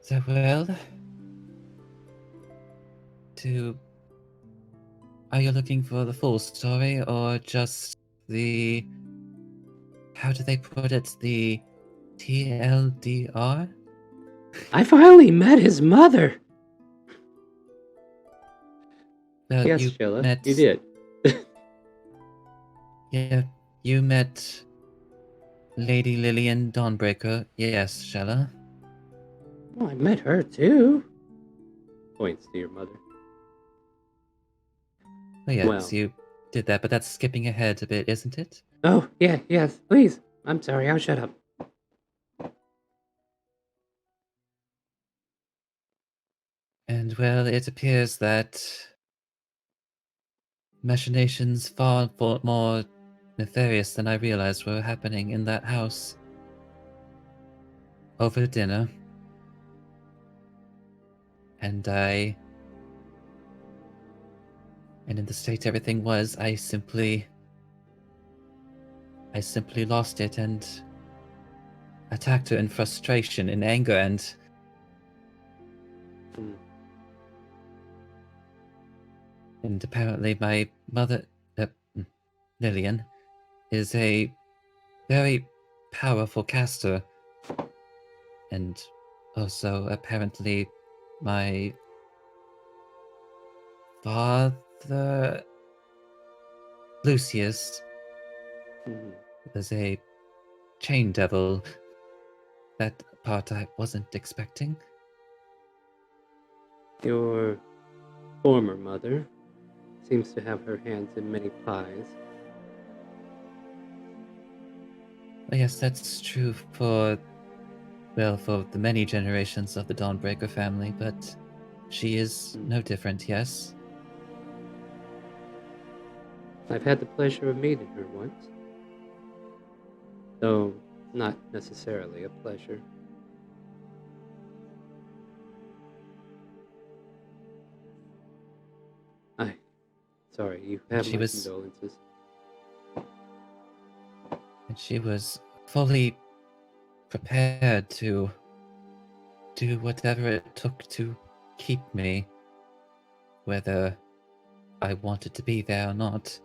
So well, are you looking for the full story or just the, how do they put it, the TLDR? I finally met his mother. Well, Yes, you Sheila, met, you did. yeah, you met Lady Lillian Dawnbreaker. Yes, Shella. Well, I met her too. Points to your mother. Oh yes, Well. you did that, but that's skipping ahead a bit, isn't it? Oh, yeah, yes, please. I'm sorry, I'll shut up. And well, it appears that machinations far more nefarious than I realized were happening in that house. Over dinner. And in the state everything was, I simply lost it and attacked her in frustration, in anger, and Hmm. apparently my mother, Lillian, is a very powerful caster, and also apparently my father, Lucius, Mhm. was a chain devil. That part I wasn't expecting. Your former mother seems to have her hands in many pies. Well, yes, that's true for the many generations of the Dawnbreaker family, but she is no different, yes? I've had the pleasure of meeting her once, though not necessarily a pleasure. Sorry, you have she my was- condolences. And she was fully prepared to do whatever it took to keep me. whether I wanted to be there or not.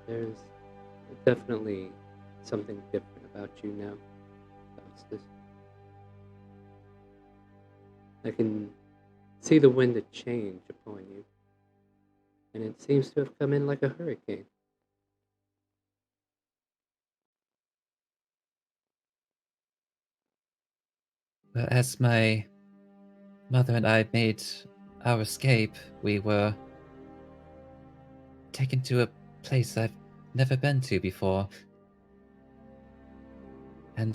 There's definitely something different about you now, Faustus. I can see the wind of change upon you, and it seems to have come in like a hurricane. But as my mother and I made our escape, we were taken to a place I've never been to before. And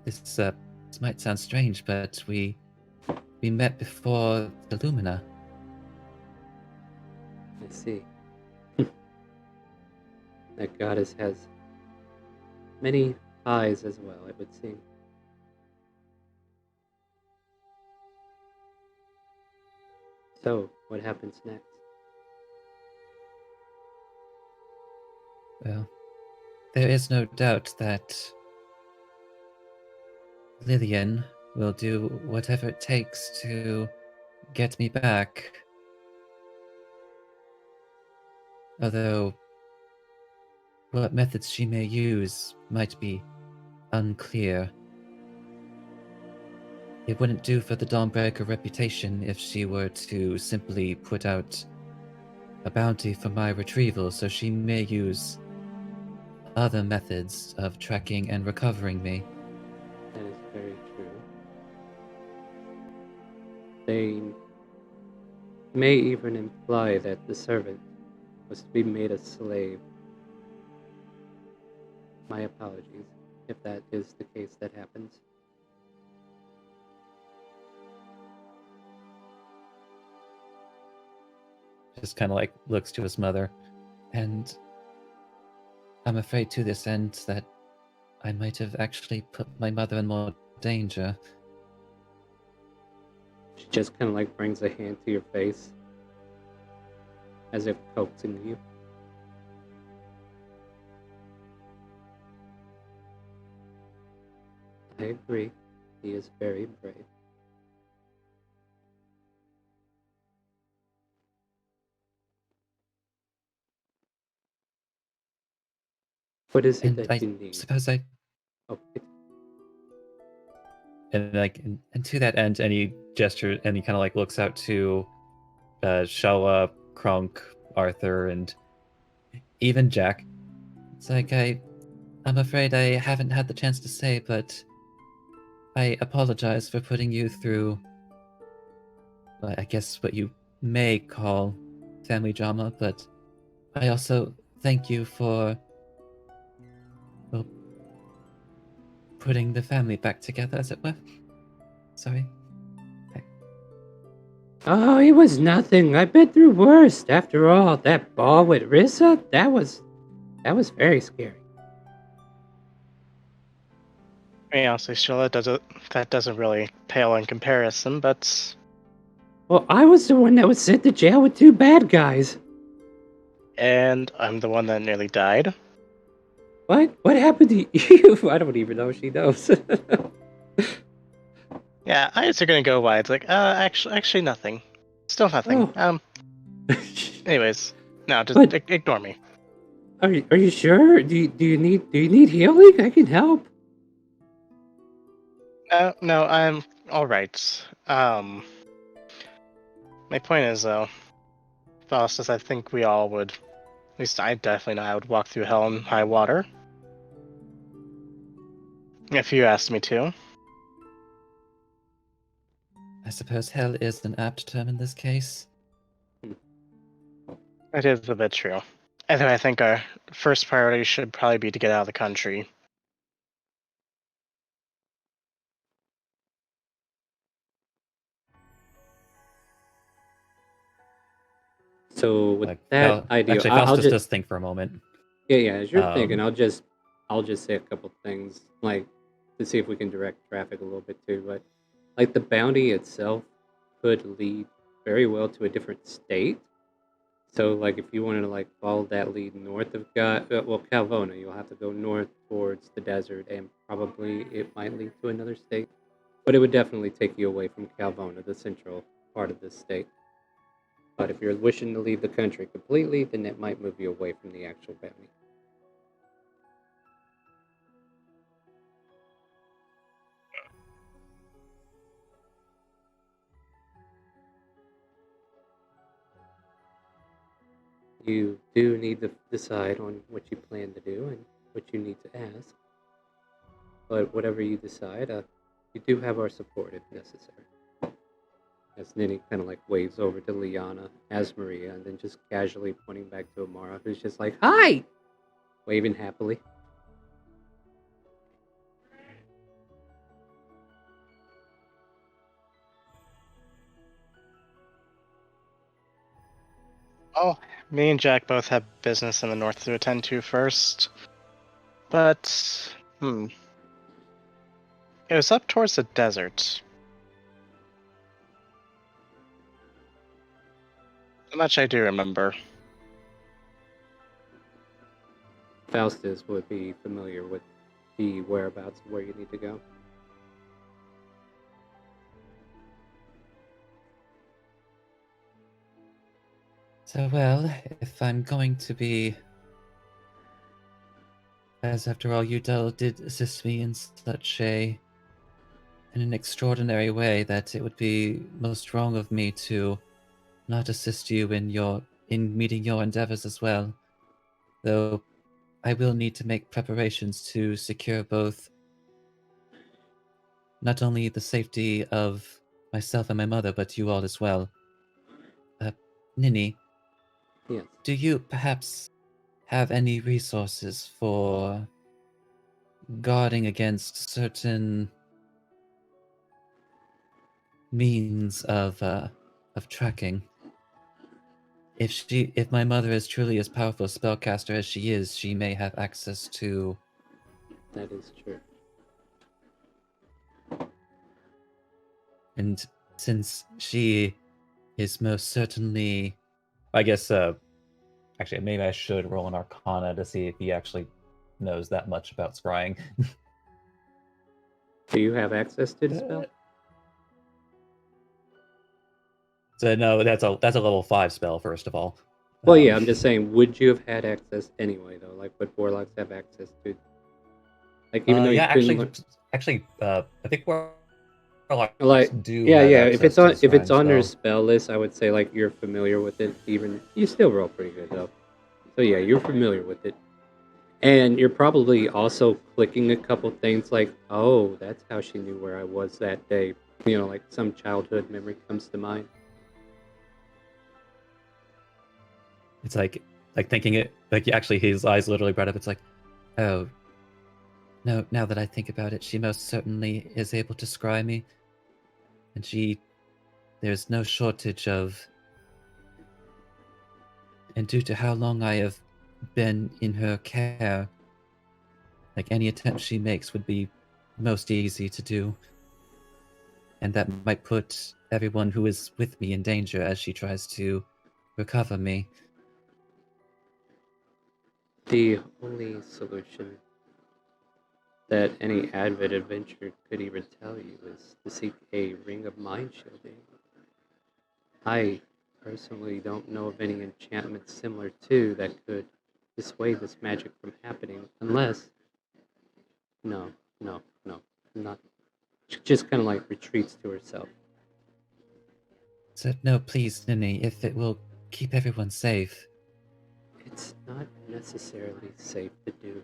this might sound strange, but we met before the Lumina. I see. That goddess has many eyes as well, it would seem. So, what happens next? Well, there is no doubt that Lillian will do whatever it takes to get me back. Although, what methods she may use might be unclear. It wouldn't do for the Dawnbreaker reputation if she were to simply put out a bounty for my retrieval, so she may use other methods of tracking and recovering me. That is very true. They may even imply that the servant was to be made a slave. My apologies if that is the case that happens. Just kind of like looks to his mother, and I'm afraid to this end that I might have actually put my mother in more danger. She just kind of like brings a hand to your face, as if coaxing you. I agree. He is very brave. What is it And that I you need? suppose I Oh, and like and to that end, any gesture, and he kind of like looks out to Shella, Kronk, Arthur, and even Jack. It's like I'm afraid I haven't had the chance to say, but I apologize for putting you through, well, I guess what you may call family drama, but I also thank you for, well, putting the family back together, as it were. Sorry. Oh, it was nothing. I've been through worse. After all, that ball with Rissa, that was very scary. I mean, honestly, Sheila, that doesn't really pale in comparison, but Well, I was the one that was sent to jail with two bad guys. and I'm the one that nearly died. What? What happened to you? I don't even know if she knows. Yeah, eyes are gonna go wide. It's like, actually nothing. Still nothing. Oh. Anyways, no, just But- ignore me. Are you sure? Do you need healing? I can help. No, I'm all right. My point is though, Faustus, I think we all would. At least I definitely know I would walk through hell in high water. If you asked me to. I suppose hell is an apt term in this case. It is a bit true. Anyway, I think our first priority should probably be to get out of the country. So with Like, that idea, actually, I'll Faustus just does think for a moment. yeah. As you're thinking, Um, I'll just say a couple things like to see if we can direct traffic a little bit too. But like the bounty itself could lead very well to a different state. So, like, if you wanted to like follow that lead north of Calvona, you'll have to go north towards the desert, and probably it might lead to another state. But it would definitely take you away from Calvona, the central part of the state. But if you're wishing to leave the country completely, then it might move you away from the actual bounty. You do need to decide on what you plan to do and what you need to ask. But whatever you decide, you do have our support if necessary. As Nini kind of like waves over to Liana as Maria, and then just casually pointing back to Amara, who's just like, "Hi!" Waving happily. Oh, me and Jack both have business in the north to attend to first. But, it was up towards the desert. How much I do remember. Faustus would be familiar with the whereabouts of where you need to go. So, well, if I'm going to be... As after all, Udell did assist me in an extraordinary way, that it would be most wrong of me to not assist you in meeting your endeavors as well. Though I will need to make preparations to secure both not only the safety of myself and my mother, but you all as well. Nini, Yes. do you perhaps have any resources for guarding against certain means of tracking? If my mother is truly as powerful a spellcaster as she is, she may have access to... That is true. And since she is most certainly... I guess, actually, maybe I should roll an Arcana to see if he actually knows that much about scrying. Do you have access to the spell? So no, that's a level 5 spell, first of all. Well, yeah, I'm just saying, would you have had access anyway, though? Like, would warlocks have access to? Like, even though you yeah, couldn't actually, I think warlocks like, do yeah, have yeah. If access it's to if it's scrying on your spell. spell list, I would say like you're familiar with it. Even you still roll pretty good though. So yeah, you're familiar with it, and you're probably also clicking a couple things like, oh, that's how she knew where I was that day. You know, like some childhood memory comes to mind. It's like thinking it, like actually his eyes literally bright up. It's like, oh, no, now that I think about it, she most certainly is able to scry me. And there's no shortage of... And due to how long I have been in her care, like any attempt she makes would be most easy to do. And that might put everyone who is with me in danger as she tries to recover me. The only solution that any avid adventurer could even tell you is to seek a ring of mind shielding. I personally don't know of any enchantment similar to that could dissuade this magic from happening, unless no, not. She just kind of like retreats to herself. So no, please, Nini, if it will keep everyone safe. It's not necessarily safe to do.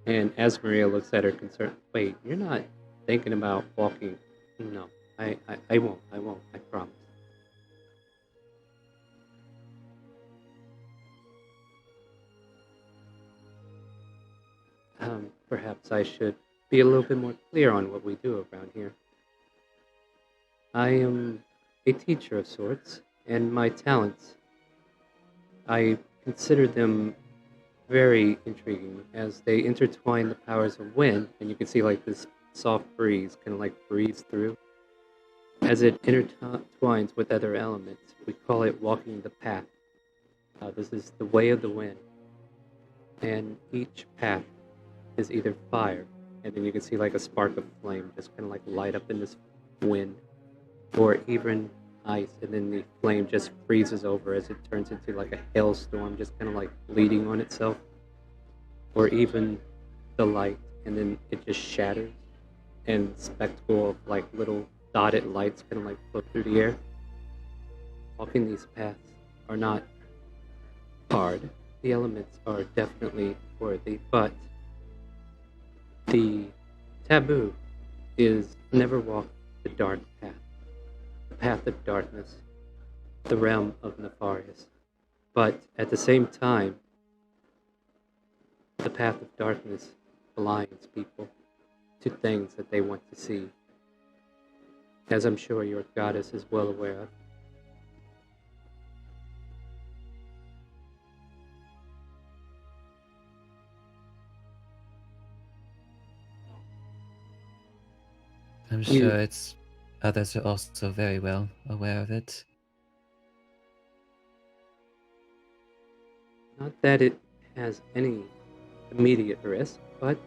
And as Maria looks at her concerned, wait, you're not thinking about walking? No, I won't. I promise. Perhaps I should be a little bit more clear on what we do around here. I am a teacher of sorts, and my talents, I consider them very intriguing as they intertwine the powers of wind, and you can see like this soft breeze kind of like breeze through. as it intertwines with other elements. We call it walking the path. This is the way of the wind, and each path is either fire, and then you can see like a spark of flame just kind of like light up in this wind, or even ice, and then the flame just freezes over as it turns into like a hailstorm, just kind of like bleeding on itself, or even the light, and then it just shatters, and spectacle of like little dotted lights kind of like float through the air. Walking these paths are not hard. The elements are definitely worthy, but the taboo is never walk the dark path, the path of darkness, the realm of nefarious. But at the same time, the path of darkness blinds people to things that they want to see, as I'm sure your goddess is well aware of. I'm You- sure it's others are also very well aware of it. Not that it has any immediate risk, but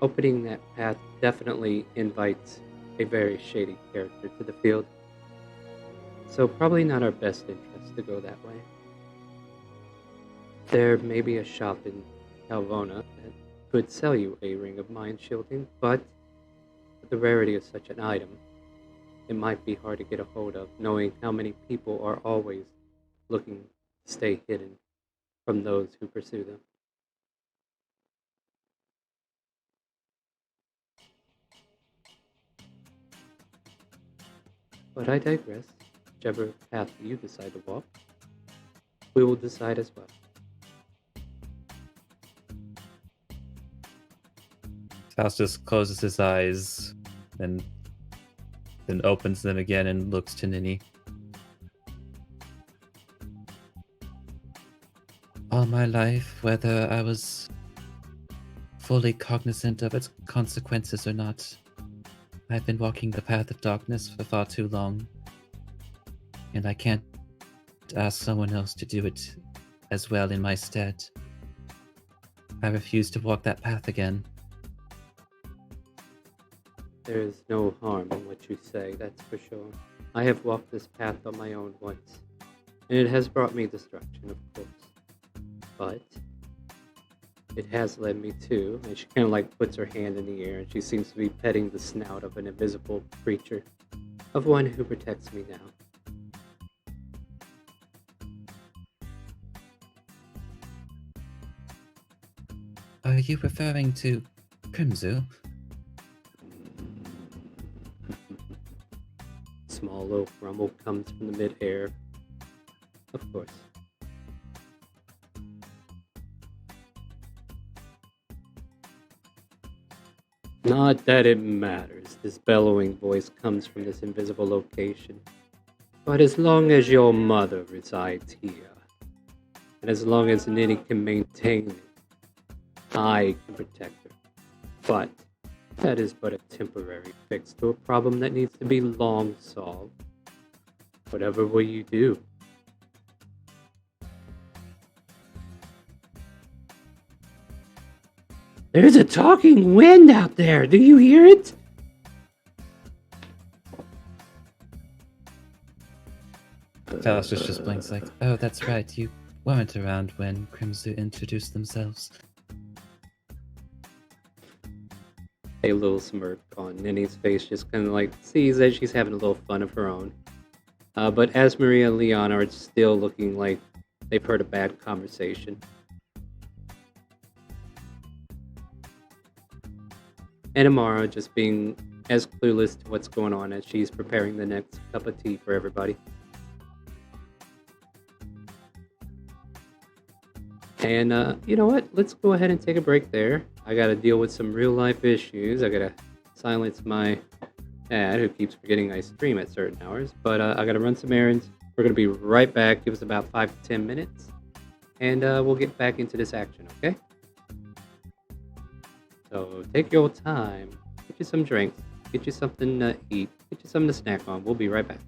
opening that path definitely invites a very shady character to the field. So probably not our best interest to go that way. There may be a shop in Calvona that could sell you a ring of mind shielding, but with the rarity of such an item, it might be hard to get a hold of, knowing how many people are always looking to stay hidden from those who pursue them. But I digress. Whichever path you decide to walk, we will decide as well. Faustus closes his eyes and then opens them again and looks to Nini. All my life, whether I was fully cognizant of its consequences or not, I've been walking the path of darkness for far too long, and I can't ask someone else to do it as well in my stead. I refuse to walk that path again. There is no harm in what you say, that's for sure. I have walked this path on my own once, and it has brought me destruction, of course. But it has led me to, and she kind of like puts her hand in the air, and she seems to be petting the snout of an invisible creature, of one who protects me now. Are you referring to Crimzu? Small little rumble comes from the mid-air. Of course. Not that it matters. This bellowing voice comes from this invisible location. But as long as your mother resides here, and as long as Nini can maintain it, I can protect her. But that is but a temporary fix to a problem that needs to be long solved. Whatever will you do? There's a talking wind out there. Do you hear it? Faustus just blinks like, oh, that's right, you weren't around when Crimzu introduced themselves. A little smirk on Nini's face, just kind of like sees that she's having a little fun of her own. But as Maria and Leon are still looking like they've heard a bad conversation. And Amara just being as clueless to what's going on as she's preparing the next cup of tea for everybody. And you know what? Let's go ahead and take a break there. I gotta deal with some real life issues. I gotta silence my dad, who keeps forgetting I stream at certain hours. But I gotta run some errands. We're gonna be right back. Give us about 5 to 10 minutes. And we'll get back into this action, okay? So take your time. Get you some drinks. get you something to eat, get you something to snack on. We'll be right back.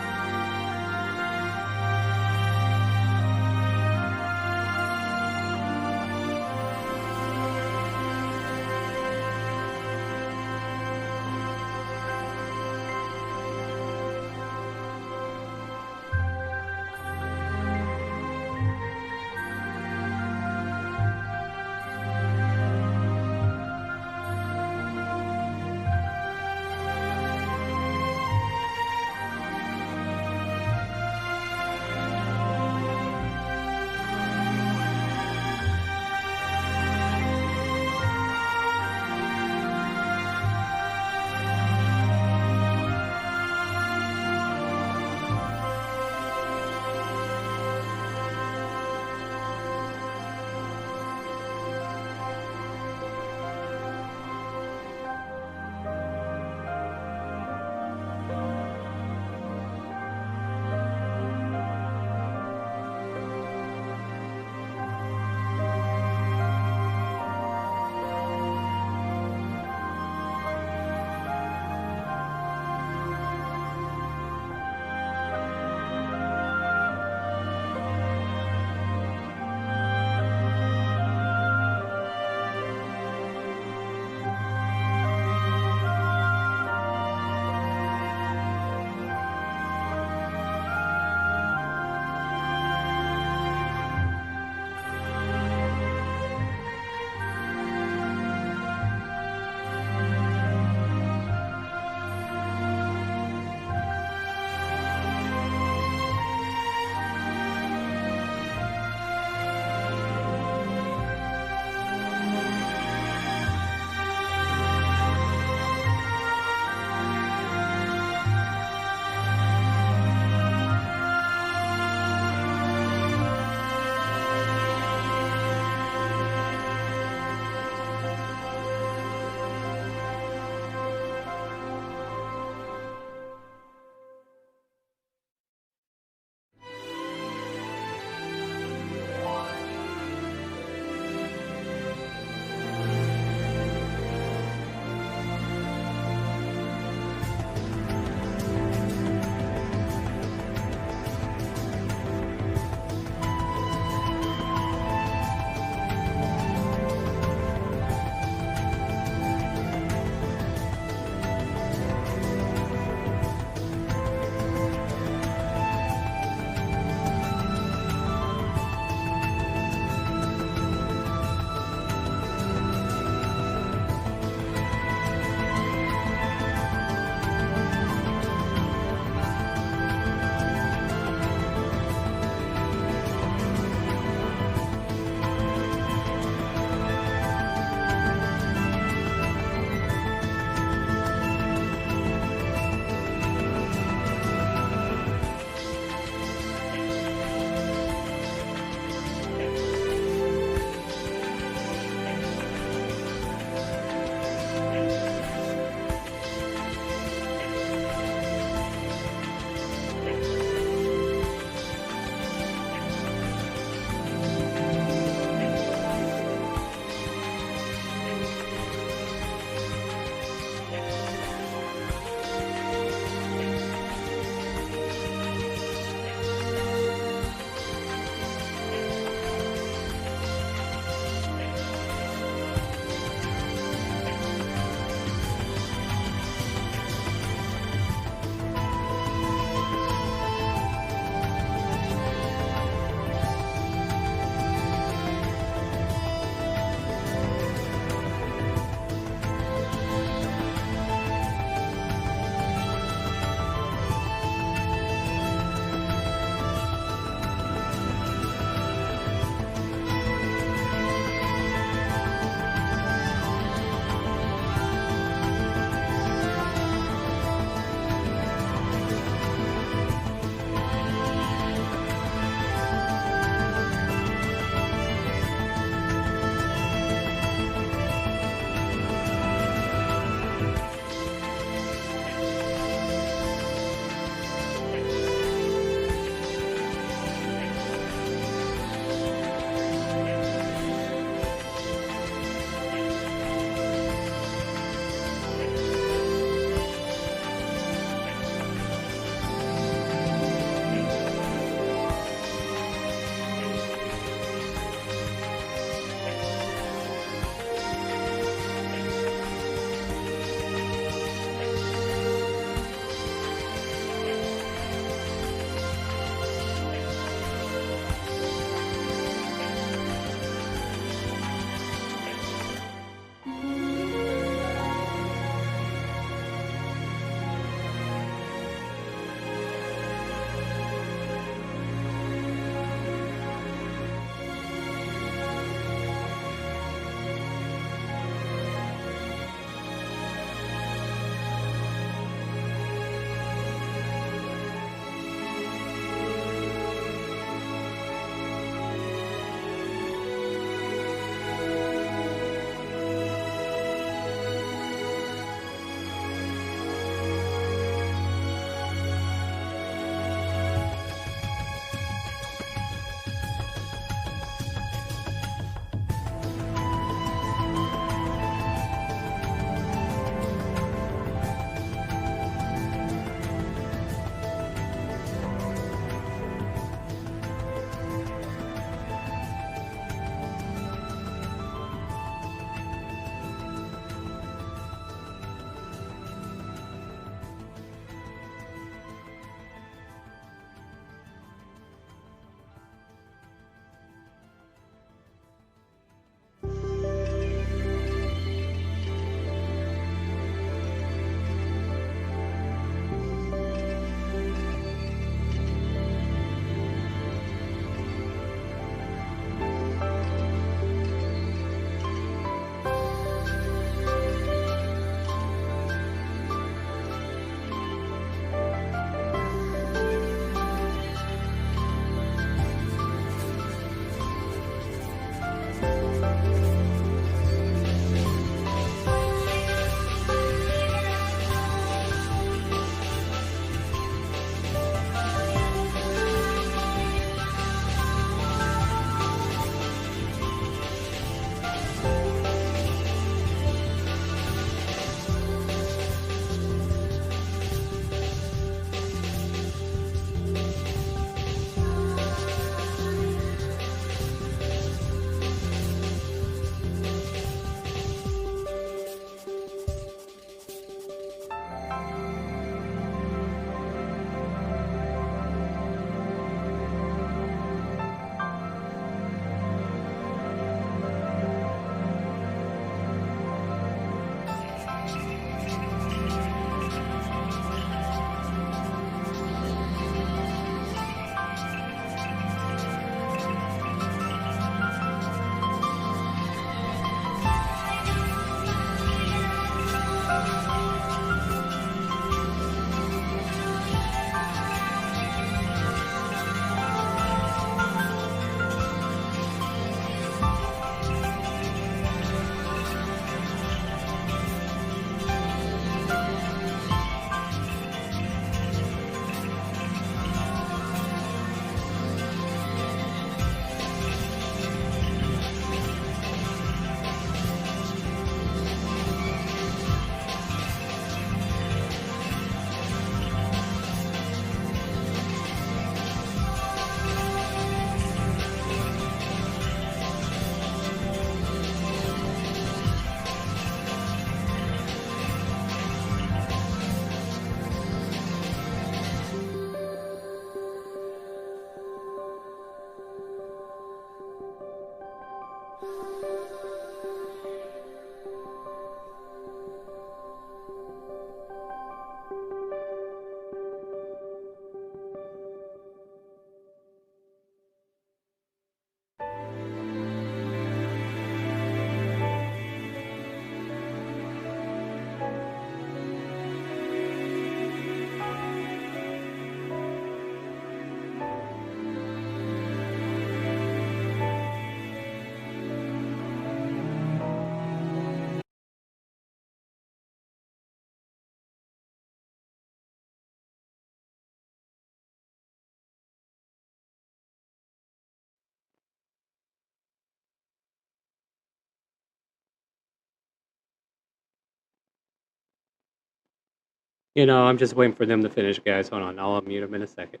I'm just waiting for them to finish, guys. Hold on, I'll unmute them in a second.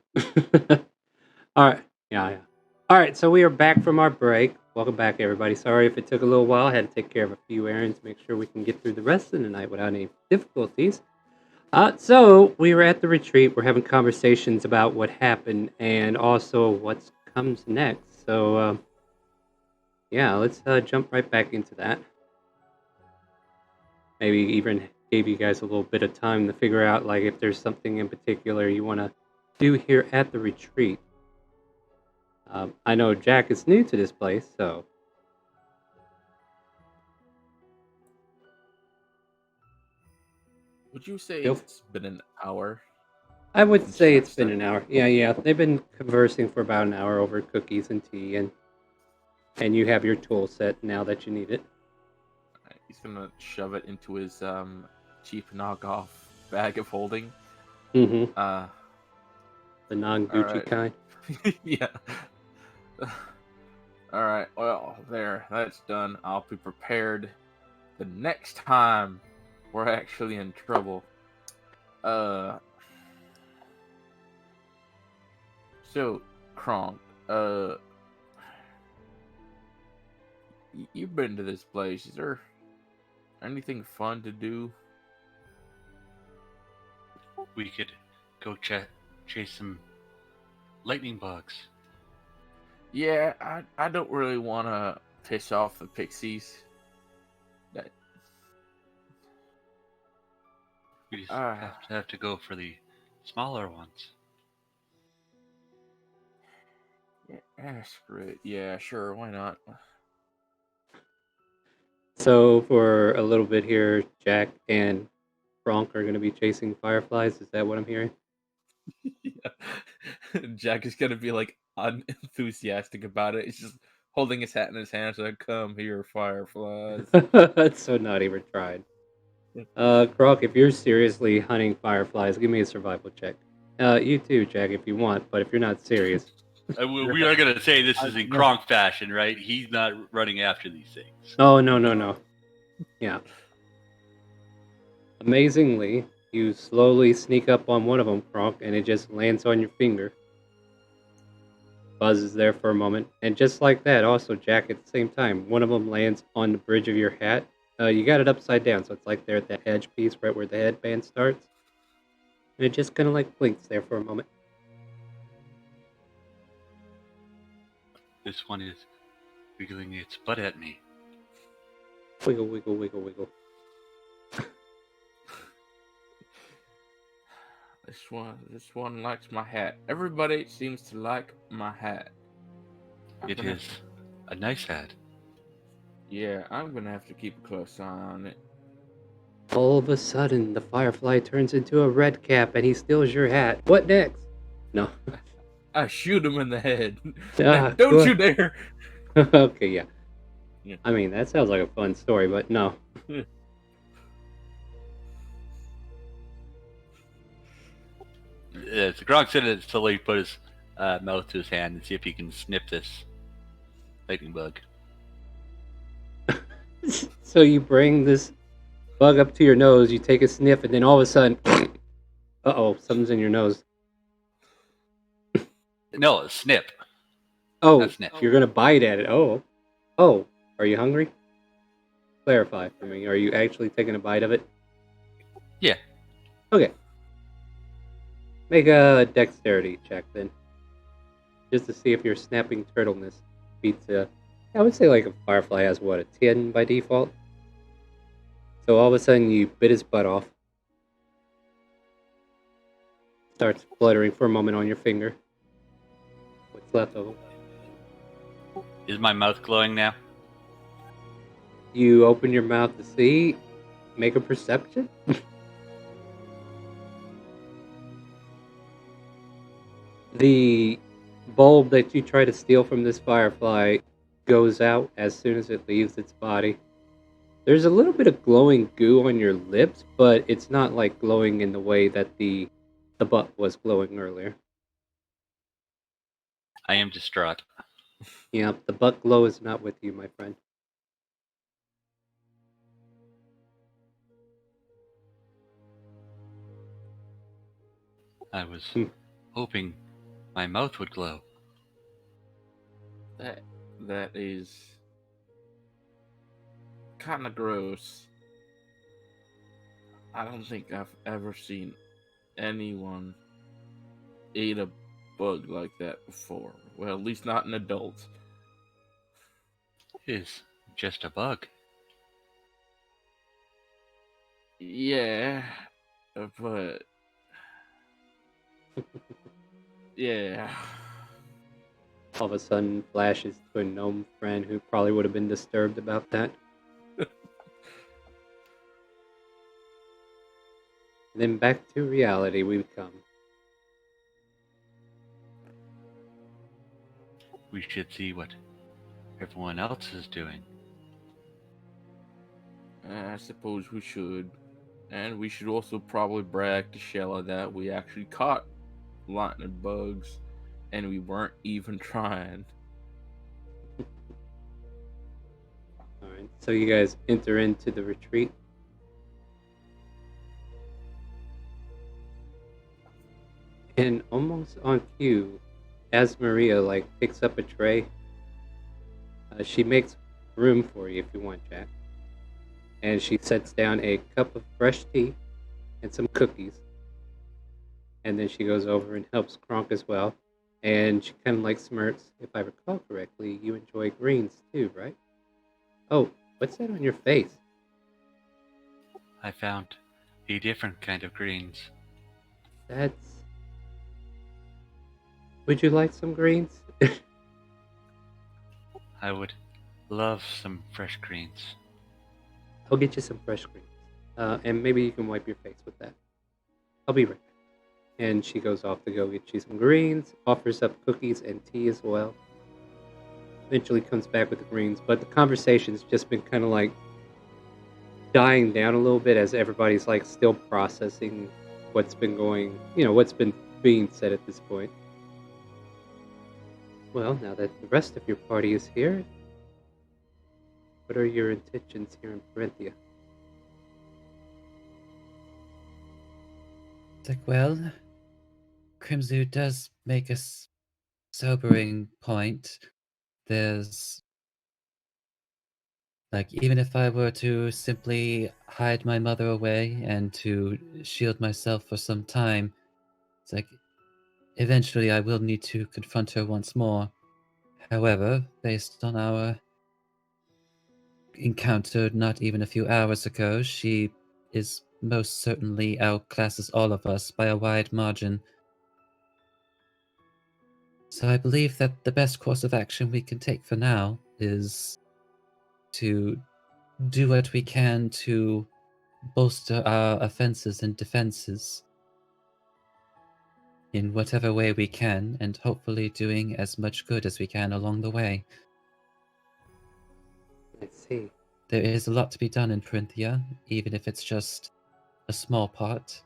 All right, yeah. All right, so we are back from our break. Welcome back, everybody. Sorry if it took a little while. I had to take care of a few errands, make sure we can get through the rest of the night without any difficulties. So we were at the retreat. We're having conversations about what happened and also what comes next. So, yeah, let's jump right back into that. Maybe even gave you guys a little bit of time to figure out, like, if there's something in particular you want to do here at the retreat. I know Jack is new to this place, so Would you say Yep. it's been an hour? I would Since say Jack it's been an started? hour. Yeah. They've been conversing for about an hour over cookies and tea, and you have your tool set now that you need it. Alright, he's gonna shove it into his cheap knockoff bag of holding. Mm-hmm. Uh, The non-Gucci Alright. kind. yeah. Alright, well, there, that's done. I'll be prepared the next time we're actually in trouble. So, Kronk, you've been to this place. Is there anything fun to do? We could go chase some lightning bugs. Yeah, I don't really want to piss off the pixies. We just have to go for the smaller ones. Yeah, screw it. Yeah, sure, why not? So for a little bit here, Jack and Bronk are going to be chasing fireflies. Is that what I'm hearing? Yeah. Jack is gonna be like unenthusiastic about it. He's just holding his hat in his hands like, "Come here, fireflies." That's so not even tried. Bronk, if you're seriously hunting fireflies, give me a survival check. You too, Jack, if you want, but if you're not serious. We are going to say this is in Kronk fashion, right? He's not running after these things. Oh, no. Yeah. Amazingly, you slowly sneak up on one of them, Kronk, and it just lands on your finger. Buzzes there for a moment, and just like that, also, Jack, at the same time, one of them lands on the bridge of your hat. You got it upside down, so it's like there at the edge piece, right where the headband starts. And it just kind of like blinks there for a moment. This one is wiggling its butt at me. Wiggle, wiggle, wiggle, wiggle. This one likes my hat. Everybody seems to like my hat. It is a nice hat. Yeah, I'm gonna have to keep a close eye on it. All of a sudden, the firefly turns into a red cap and he steals your hat. What next? No. I shoot him in the head. Ah, Don't good. you dare! Okay, yeah. Yeah. I mean, that sounds like a fun story, but no. So Kronk said it slowly put his mouth to his hand and see if he can snip this lightning bug. So you bring this bug up to your nose, you take a sniff, and then all of a sudden, uh-oh, something's in your nose. No, a snip. Oh, Not sniff. you're gonna bite at it. Oh, are you hungry? Clarify for me. Are you actually taking a bite of it? Yeah. Okay. Make a dexterity check then, just to see if your snapping turtleness beats I would say like a firefly has what, a 10 by default. So all of a sudden you bit his butt off. Starts fluttering for a moment on your finger. What's left of him? Is my mouth glowing now? You open your mouth to see. Make a perception. The bulb that you try to steal from this firefly goes out as soon as it leaves its body. There's a little bit of glowing goo on your lips, but it's not like glowing in the way that the butt was glowing earlier. I am distraught. Yeah, the butt glow is not with you, my friend. I was Hmm. hoping my mouth would glow. That is kind of gross. I don't think I've ever seen anyone eat a bug like that before. Well, at least not an adult. It is just a bug. Yeah, but yeah. All of a sudden flashes to a gnome friend who probably would have been disturbed about that. Then back to reality we come. We should see what everyone else is doing. I suppose we should. And we should also probably brag to Shella that we actually caught lightning bugs and we weren't even trying. Alright, so you guys enter into the retreat. And almost on cue, as Maria picks up a tray, she makes room for you if you want, Jack. And she sets down a cup of fresh tea and some cookies. And then she goes over and helps Kronk as well. And she kind of smirks. If I recall correctly, you enjoy greens too, right? Oh, what's that on your face? I found a different kind of greens. That's... Would you like some greens? I would love some fresh greens. I'll get you some fresh greens. And maybe you can wipe your face with that. I'll be right back. And she goes off to go get you some greens, offers up cookies and tea as well. Eventually comes back with the greens, but the conversation's just been kind of dying down a little bit as everybody's still processing what's been going, what's been being said at this point. Well, now that the rest of your party is here, what are your intentions here in Parenthia? It's like, well, Crimzu does make a sobering point. There's even if I were to simply hide my mother away and to shield myself for some time, it's eventually I will need to confront her once more. However, based on our encounter not even a few hours ago, she is most certainly outclasses all of us by a wide margin. So I believe that the best course of action we can take for now is to do what we can to bolster our offenses and defenses in whatever way we can, and hopefully doing as much good as we can along the way. I see. There is a lot to be done in Printhia, even if it's just a small part.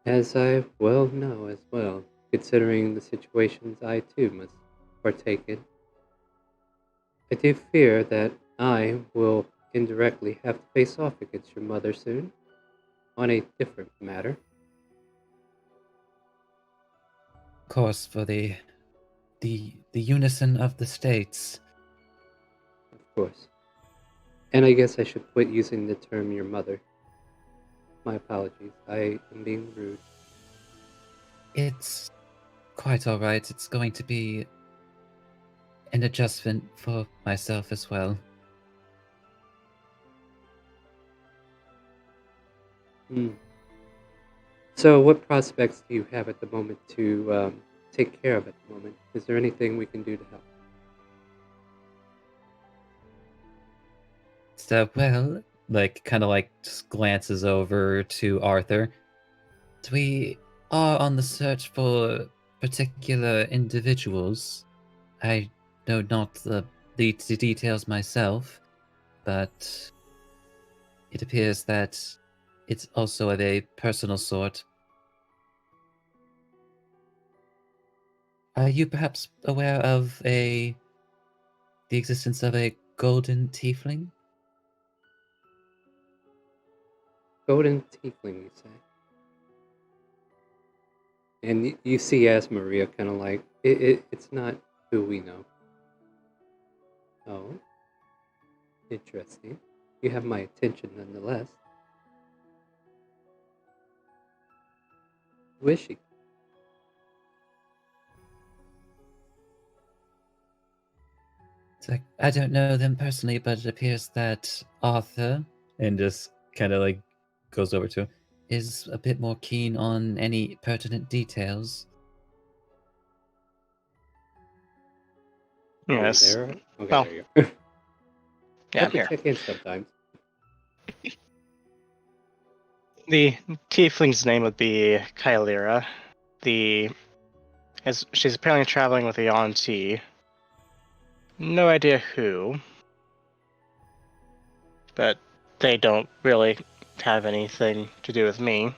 As I well know as well, considering the situations I too must partake in. I do fear that I will indirectly have to face off against your mother soon, on a different matter. Of course, for the unison of the states. Of course. And I guess I should quit using the term your mother. My apologies. I am being rude. It's quite alright. It's going to be an adjustment for myself as well. So, what prospects do you have at the moment to take care of at the moment? Is there anything we can do to help? So, well, just glances over to Arthur. We are on the search for particular individuals. I know not the details myself, but it appears that it's also of a personal sort. Are you perhaps aware of the existence of a golden tiefling? Golden tiefling, you say? And you see as Maria kind of like, it's not who we know. Oh, interesting. You have my attention nonetheless. Who is she? It's like, I don't know them personally, but it appears that Arthur, and just kind of like goes over to him, is a bit more keen on any pertinent details. Oh, you Yes. there? Okay, Well, there you go. yeah, Have I'm to here. check in sometimes. The tiefling's name would be Kylira. She's apparently traveling with a Yuan-Ti. No idea who, but they don't really have anything to do with me.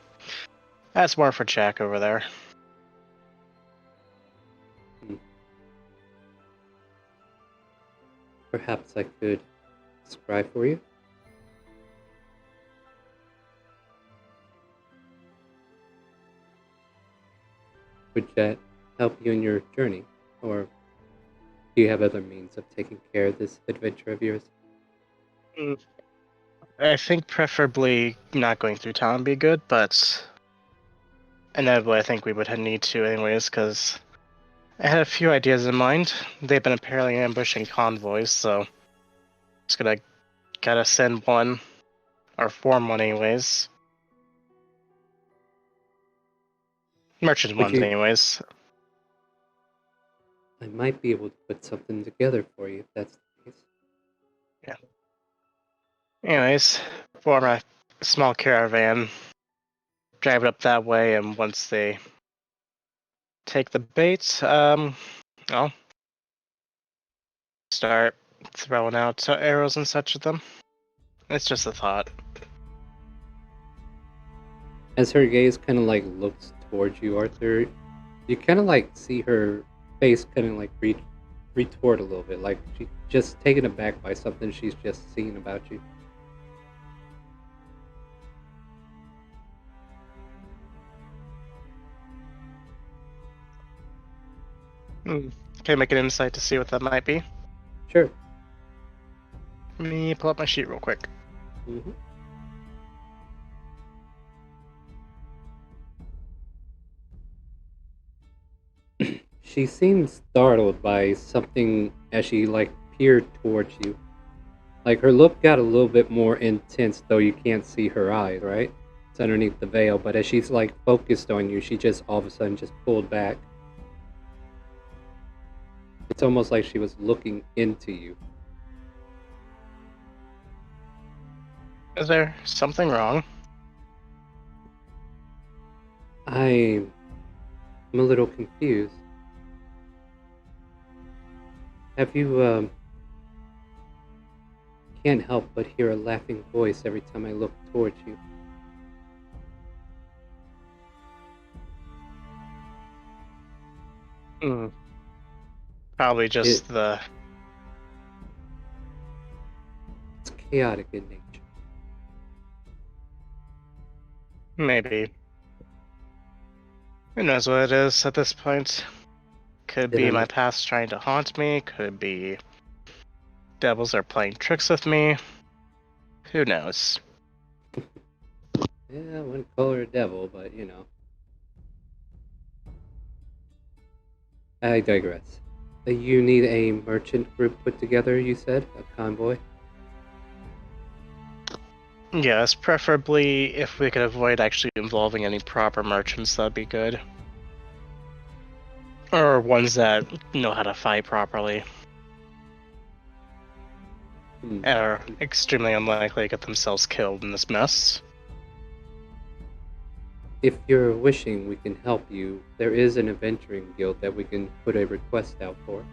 That's more for Jack over there. Perhaps I could scribe for you. Would that help you in your journey? Or do you have other means of taking care of this adventure of yours? I think preferably not going through town would be good, but inevitably I think we would need to anyways, because I had a few ideas in mind. They've been apparently ambushing convoys, so just gotta send one, or form one anyways. Merchant Would ones you- anyways. I might be able to put something together for you if that's the case. Anyways, form a small caravan, drive it up that way, and once they take the bait, I'll start throwing out arrows and such at them. It's just a thought. As her gaze kind of like looks towards you, Arthur, you kind of like see her face kind of like retort a little bit, like she's just taken aback by something she's just seen about you. Can I make an insight to see what that might be? Sure. Let me pull up my sheet real quick. Mm-hmm. She seems startled by something as she like peered towards you. Like her look got a little bit more intense, though you can't see her eyes, right? It's underneath the veil, but as she's like focused on you, she just all of a sudden just pulled back. It's almost like she was looking into you. Is there something wrong? I'm a little confused. Have you, can't help but hear a laughing voice every time I look towards you. Probably just the... It's chaotic in nature. Maybe. Who knows what it is at this point? Could Did be I my mi- past trying to haunt me, could be devils are playing tricks with me. Who knows? Yeah, I wouldn't call her a devil, but you know. I digress. You need a merchant group put together, you said? A convoy? Yes, preferably if we could avoid actually involving any proper merchants, that'd be good. Or ones that know how to fight properly. Are extremely unlikely to get themselves killed in this mess. If you're wishing we can help you, there is an adventuring guild that we can put a request out for.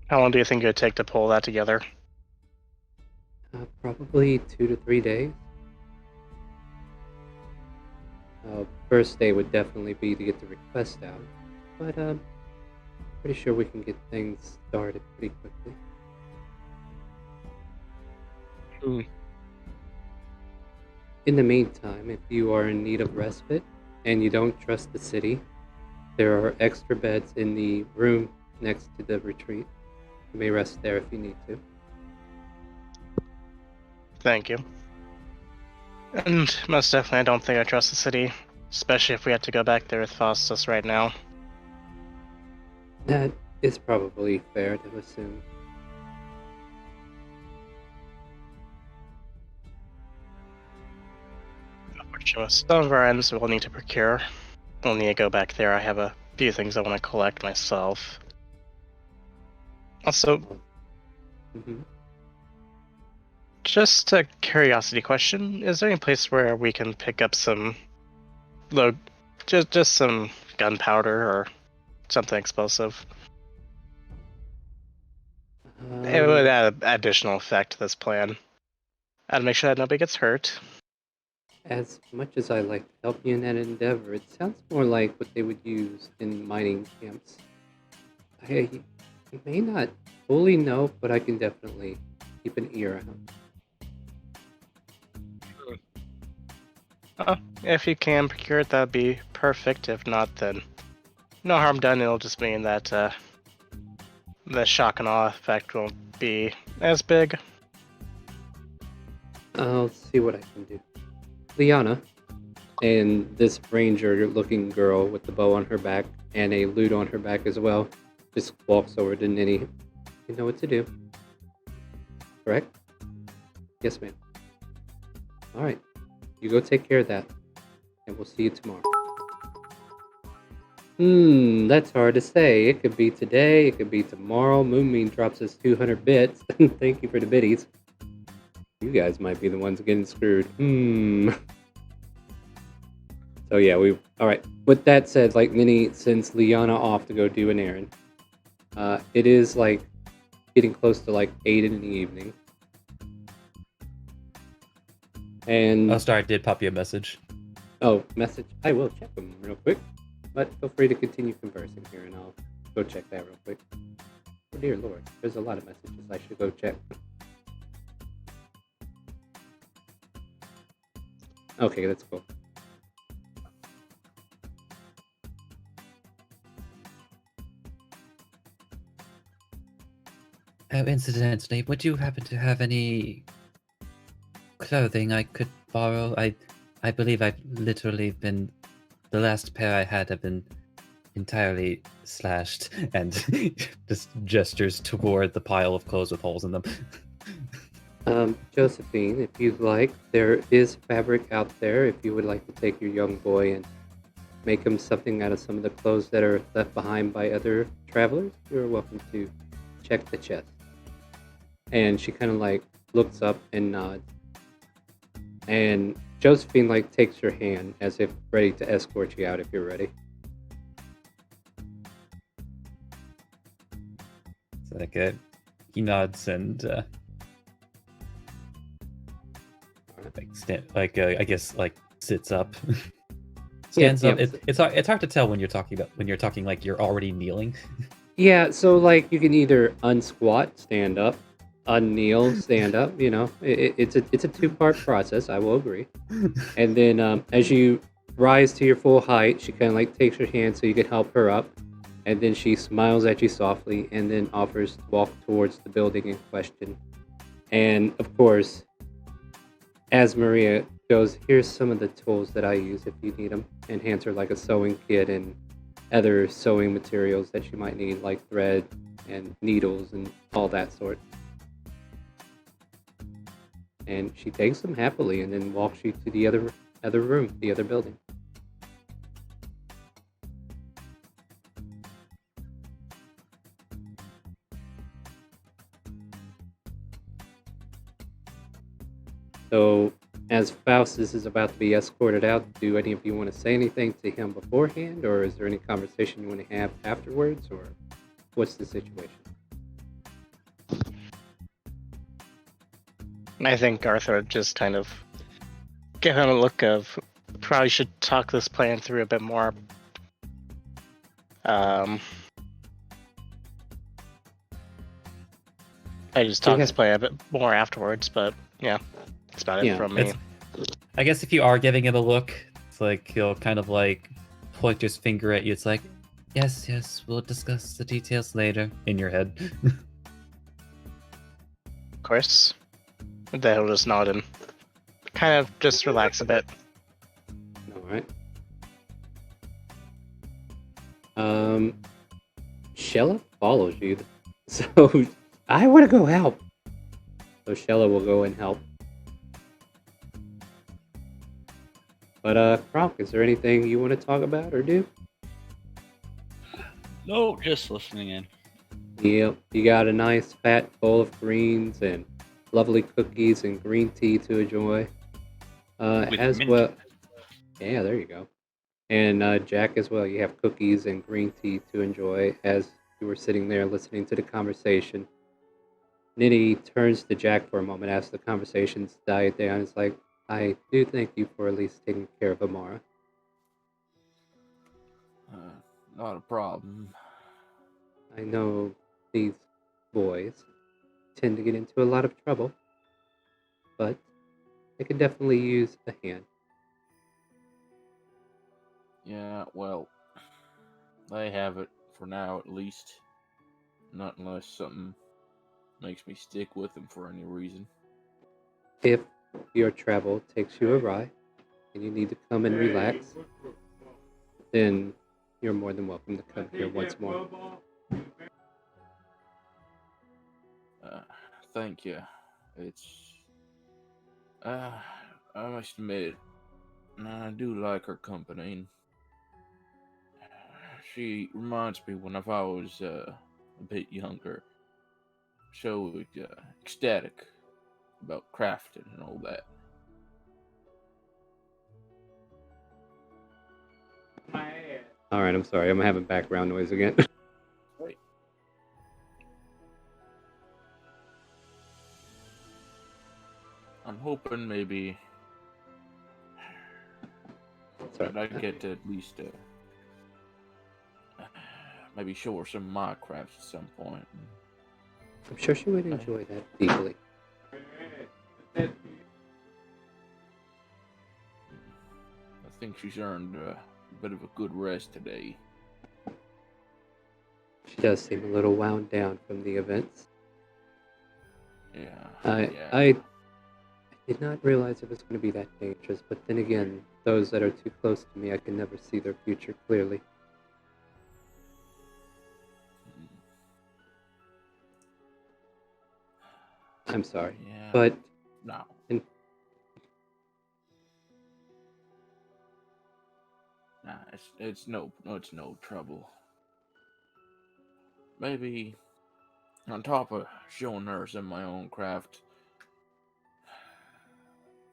How long do you think it would take to pull that together? Probably 2 to 3 days. First day would definitely be to get the request out, but pretty sure we can get things started pretty quickly. In the meantime, if you are in need of respite and you don't trust the city, there are extra beds in the room next to the retreat. You may rest there if you need to. Thank you. And most definitely, I don't think I trust the city, especially if we had to go back there with Faustus right now. That is probably fair to assume. Unfortunately, some of our items we'll need to procure. We'll need to go back there. I have a few things I want to collect myself. Also, Mm-hmm. just a curiosity question: is there any place where we can pick up some just some gunpowder or something explosive? It would add an additional effect to this plan. I'd make sure that nobody gets hurt. As much as I like to help you in that endeavor, it sounds more like what they would use in mining camps. I may not fully know, but I can definitely keep an ear out. If you can procure it, that'd be perfect. If not, then no harm done. It'll just mean that the shock and awe effect won't be as big. I'll see what I can do. Liana and this ranger-looking girl with the bow on her back and a lute on her back as well just walks over to Ninny. You know what to do. Correct? Yes, ma'am. All right. You go take care of that, and we'll see you tomorrow. That's hard to say. It could be today, it could be tomorrow. Moonbeam drops us 200 bits. Thank you for the biddies. You guys might be the ones getting screwed. So yeah, alright. With that said, like, Ninny sends Liana off to go do an errand. It is like getting close to like 8 in the evening. And I did pop you a message. oh, message. I will check them real quick. But feel free to continue conversing here and I'll go check that real quick. Oh dear lord, there's a lot of messages I should go check. Okay, that's cool. Incidentally, would you happen to have any clothing I could borrow? I believe I've literally been... The last pair I had have been entirely slashed, and just gestures toward the pile of clothes with holes in them. Josephine, if you'd like, there is fabric out there if you would like to take your young boy and make him something out of some of the clothes that are left behind by other travelers. You're welcome to check the chest. And she kind of like looks up and nods. And Josephine like takes your hand as if ready to escort you out if you're ready. It's like he nods and I guess like sits up. Stands up. It's hard to tell when you're talking like you're already kneeling. Yeah, so like you can either unsquat, stand up, unkneel, stand up. You know, it's a two-part process. I will agree. And then as you rise to your full height, she kind of like takes your hand so you can help her up, and then she smiles at you softly, and then offers to walk towards the building in question. And of course, as Maria goes, here's some of the tools that I use if you need them, and hands her like a sewing kit and other sewing materials that you might need, like thread and needles and all that sort. And she takes them happily and then walks you to the other room, the other building. So, as Faustus is about to be escorted out, do any of you want to say anything to him beforehand, or is there any conversation you want to have afterwards, or what's the situation? I think Arthur just kind of give him a look of probably should talk this plan through a bit more. I just talk this plan a bit more afterwards, but yeah, that's about it from me. I guess if you are giving it a look, it's like he'll kind of like point his finger at you. It's like, yes, we'll discuss the details later in your head. Of course. Then he'll just nod and kind of just relax a bit. Alright. Shella follows you. So I want to go help. So Shella will go and help. But Kronk, is there anything you want to talk about or do? No, just listening in. Yep, you got a nice fat bowl of greens and lovely cookies and green tea to enjoy. With As mint. well, yeah, there you go. And Jack as well, you have cookies and green tea to enjoy as you were sitting there listening to the conversation. Nitty turns to Jack for a moment as the conversation's died down. It's like, I do thank you for at least taking care of Amara. Not a problem. I know these boys tend to get into a lot of trouble, but I could definitely use a hand. Yeah, well, they have it for now at least. Not unless something makes me stick with them for any reason. If your travel takes you awry and you need to come and relax, then you're more than welcome to come here once more. Thank you. It's... I must admit, I do like her company. She reminds me when I was a bit younger. So ecstatic about crafting and all that. Alright, I'm sorry, I'm having background noise again. Right. I'm hoping maybe Sorry. that I get to at least maybe show her some of my crafts at some point. I'm sure she would enjoy that deeply. I think she's earned a bit of a good rest today. She does seem a little wound down from the events. Yeah. I did not realize it was going to be that dangerous, but then again, those that are too close to me, I can never see their future clearly. I'm sorry, Yeah. but No. Nah, it's no trouble. Maybe on top of showing her some of my own craft,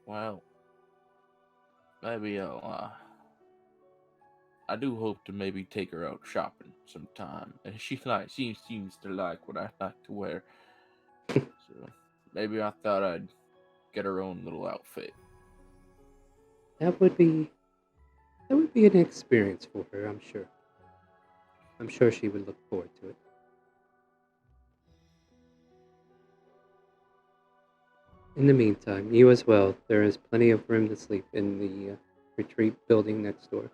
well, maybe I do hope to maybe take her out shopping sometime. And she seems to like what I like to wear. So maybe I thought I'd get her own little outfit. that would be an experience for her, I'm sure. I'm sure she would look forward to it. In the meantime, you as well, there is plenty of room to sleep in the retreat building next door.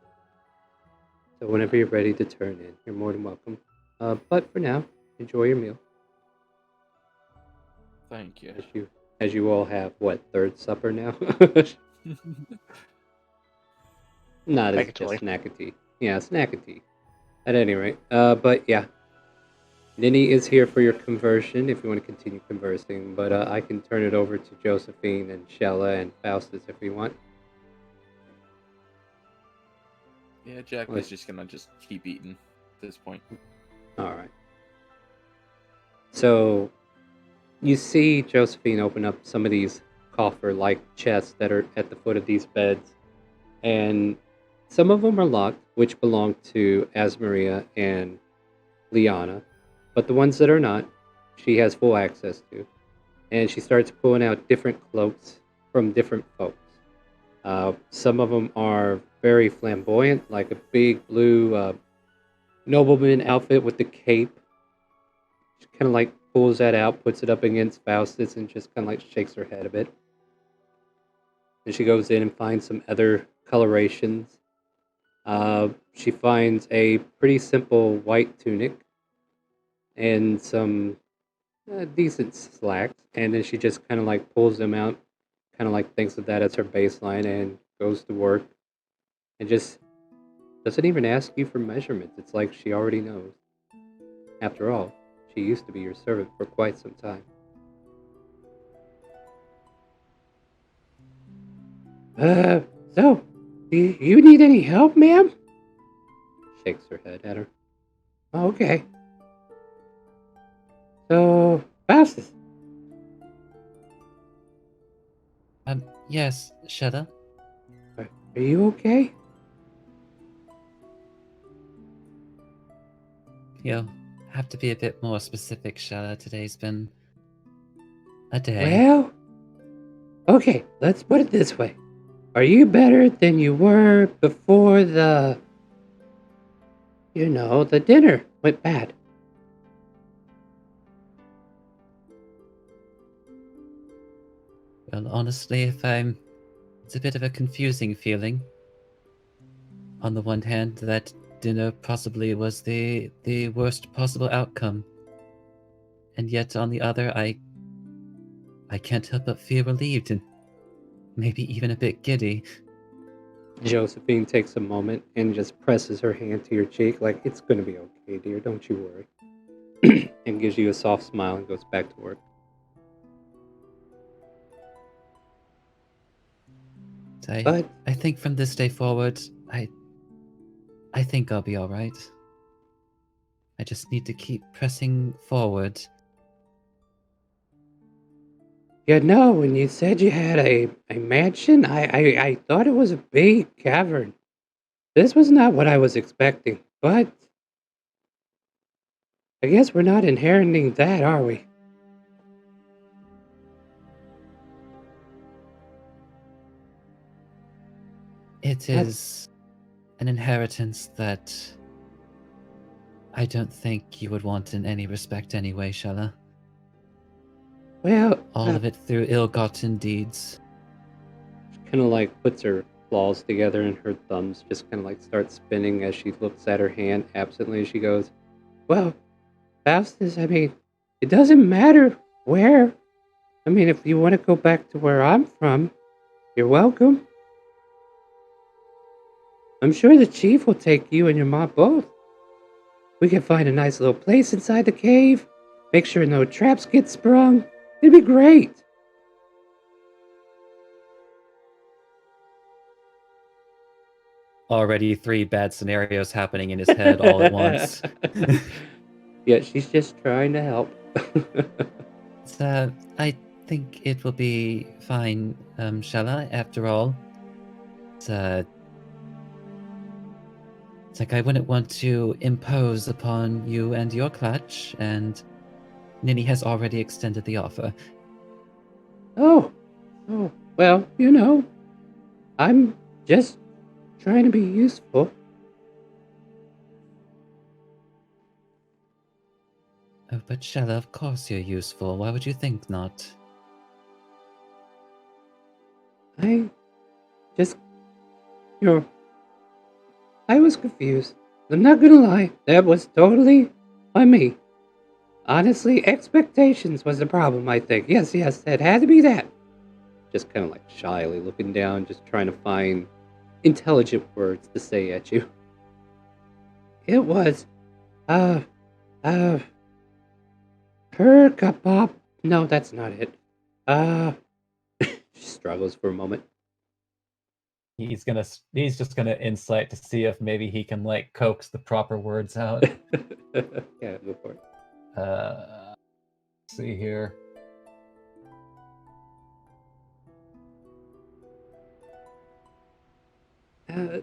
So whenever you're ready to turn in, you're more than welcome. But for now, enjoy your meal. Thank you. As you all have, what, third supper now? Not as just Effectively. snackety. Yeah, snackety. At any rate. But yeah. Ninny is here for your conversion if you want to continue conversing, but I can turn it over to Josephine and Shella and Faustus if you want. Yeah, Jack is just gonna keep eating at this point. Alright. So, you see Josephine open up some of these coffer-like chests that are at the foot of these beds, and some of them are locked, which belong to Asmaria and Liana, but the ones that are not, she has full access to. And she starts pulling out different cloaks from different folks. Some of them are very flamboyant, like a big blue nobleman outfit with the cape. She kind of like pulls that out, puts it up against Faustus, and just kind of like shakes her head a bit. and she goes in and finds some other colorations. She finds a pretty simple white tunic and some decent slacks, and then she just kind of like pulls them out, kind of like thinks of that as her baseline, and goes to work, and just doesn't even ask you for measurements. It's like she already knows. After all, she used to be your servant for quite some time. So, do you need any help, ma'am? Shakes her head at her. Okay. So, Faustus. Yes, Shella. Are you okay? You'll have to be a bit more specific, Shella. Today's been a day. Well, okay, let's put it this way. Are you better than you were before the dinner went bad? Well, honestly, it's a bit of a confusing feeling. On the one hand, that dinner possibly was the worst possible outcome. And yet, on the other, I can't help but feel relieved and maybe even a bit giddy. Josephine takes a moment and just presses her hand to your cheek like, it's gonna be okay, dear, don't you worry. And gives you a soft smile and goes back to work. I think from this day forward, I think I'll be alright. I just need to keep pressing forward. When you said you had a mansion, I thought it was a big cavern. This was not what I was expecting, but I guess we're not inheriting that, are we? It is an inheritance that I don't think you would want in any respect anyway, Shella. Well, all of it through ill-gotten deeds. She kind of like puts her claws together and her thumbs just kind of like start spinning as she looks at her hand absently. She goes, well, Faustus, I mean, it doesn't matter where. I mean, if you want to go back to where I'm from, you're welcome. I'm sure the chief will take you and your mom both. We can find a nice little place inside the cave, make sure no traps get sprung. It'd be great. Already 3 bad scenarios happening in his head all at once. Yeah, she's just trying to help. I think it will be fine, Shella, after all. It's like I wouldn't want to impose upon you and your clutch, and Ninny has already extended the offer. Oh, well, I'm just trying to be useful. Oh, but Shella, of course you're useful. Why would you think not? I was confused. I'm not gonna lie, that was totally on me. Honestly, expectations was the problem, I think. Yes, it had to be that. Just kind of like shyly looking down, just trying to find intelligent words to say at you. It was, her kapop. No, that's not it. She struggles for a moment. He's just gonna insight to see if maybe he can like coax the proper words out. Yeah, go for it. Let's see here. Probably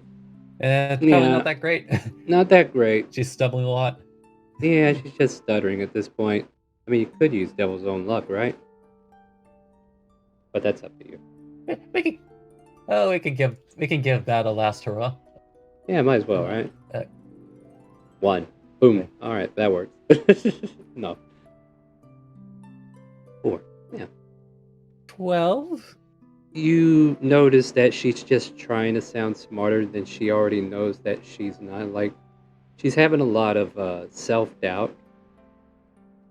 not that great. Not that great. She's stumbling a lot. Yeah, she's just stuttering at this point. I mean, you could use Devil's Own Luck, right? But that's up to you. We can give that a last hurrah. Yeah, might as well, right? 1. Boom. Okay. All right, that works. No. 4. Yeah. 12. You notice that she's just trying to sound smarter than she already knows that she's not. Like, she's having a lot of self-doubt,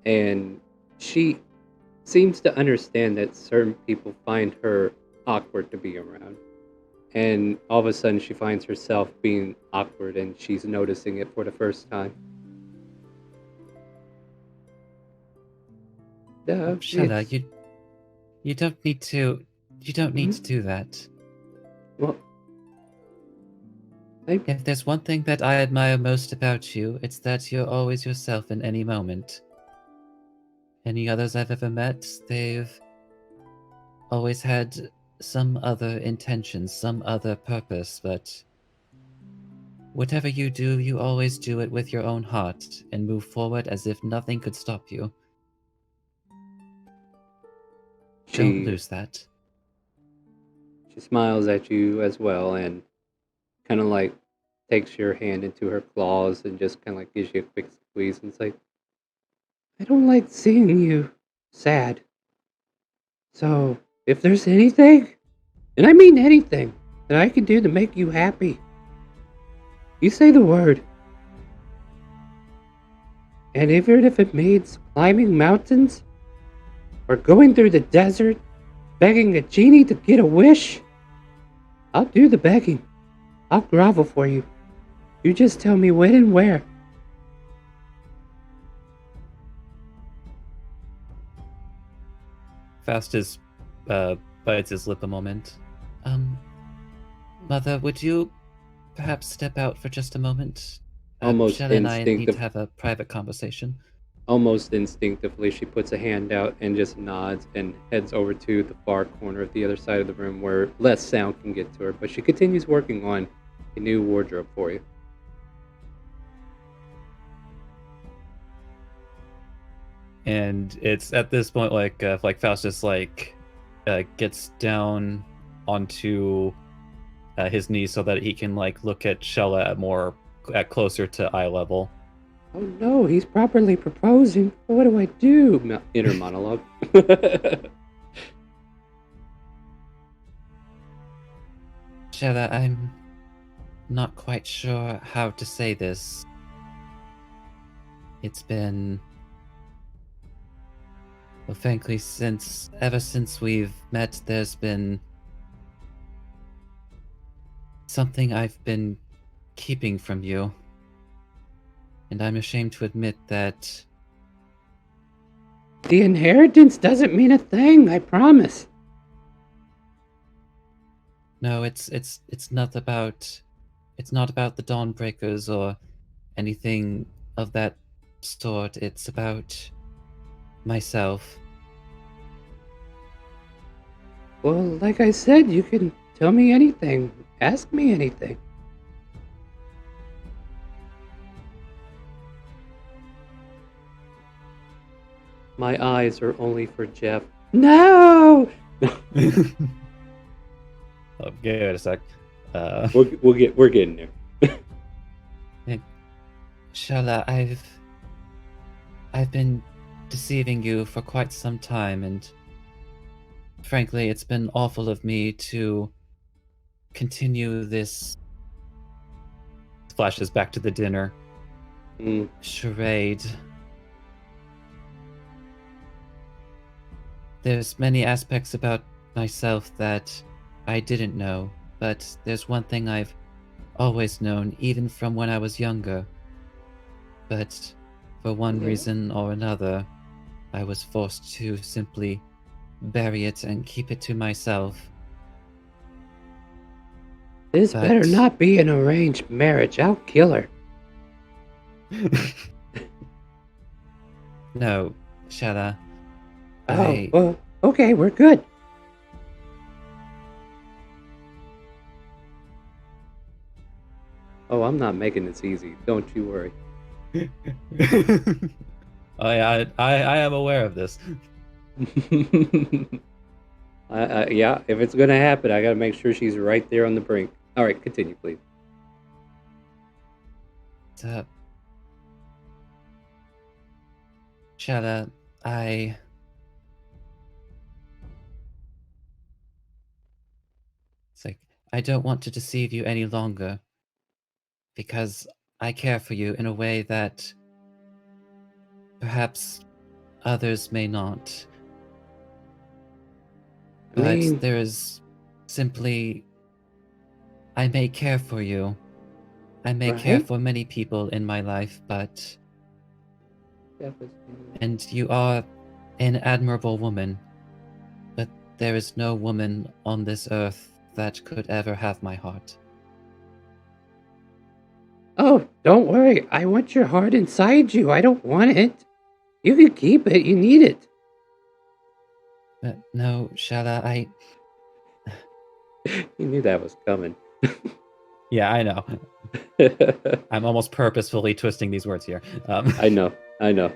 and she seems to understand that certain people find her awkward to be around. And all of a sudden, she finds herself being awkward, and she's noticing it for the first time. Shella, It's, you don't need to Mhm. do that. Well, I, If there's one thing that I admire most about you, it's that you're always yourself in any moment. Any others I've ever met, they've always had some other intention, some other purpose, but whatever you do, you always do it with your own heart and move forward as if nothing could stop you. Don't she lose that. she smiles at you as well, and kind of like takes your hand into her claws and just kind of like gives you a quick squeeze and it's like, I don't like seeing you sad. So if there's anything, and I mean anything, that I can do to make you happy, you say the word. And even if it means climbing mountains or going through the desert, begging a genie to get a wish, I'll do the begging. I'll grovel for you. You just tell me when and where. Faustus bites his lip a moment. Mother, would you perhaps step out for just a moment? Almost Shella and I need to instinctive, have a private conversation. Almost instinctively, she puts a hand out and just nods and heads over to the far corner of the other side of the room where less sound can get to her. But she continues working on a new wardrobe for you. And it's at this point like Faustus gets down onto his knees so that he can like look at Shella at closer to eye level. Oh no, he's properly proposing. What do I do? Inner monologue. Shella, I'm not quite sure how to say this. It's been, well, frankly, ever since we've met, there's been something I've been keeping from you. And I'm ashamed to admit that The inheritance doesn't mean a thing, I promise. no, it's not about the Dawnbreakers or anything of that sort. It's about myself. Well, like I said, you can tell me anything. Ask me anything. My eyes are only for Jeff. No! Oh, give it a sec. We're getting there. Shala, I've been deceiving you for quite some time, and frankly, it's been awful of me to continue this. Flashes back to the dinner. Charade. There's many aspects about myself that I didn't know, but there's one thing I've always known, even from when I was younger. But for one reason or another, I was forced to simply bury it and keep it to myself. This better not be an arranged marriage. I'll kill her. No, Shala. Well, okay, we're good. Oh, I'm not making this easy. Don't you worry. I am aware of this. Yeah, if it's gonna happen, I gotta make sure she's right there on the brink. All right, continue, please. Shala, I don't want to deceive you any longer, because I care for you in a way that perhaps others may not. I But mean, there is simply... I may care for you. I may care right? for many people in my life, but... Definitely. And you are an admirable woman. But there is no woman on this earth that could ever have my heart. Oh, don't worry. I want your heart inside you. I don't want it. You can keep it. You need it. But no, Shala, I... You knew that was coming. Yeah, I know. I'm almost purposefully twisting these words here. I know. Alright,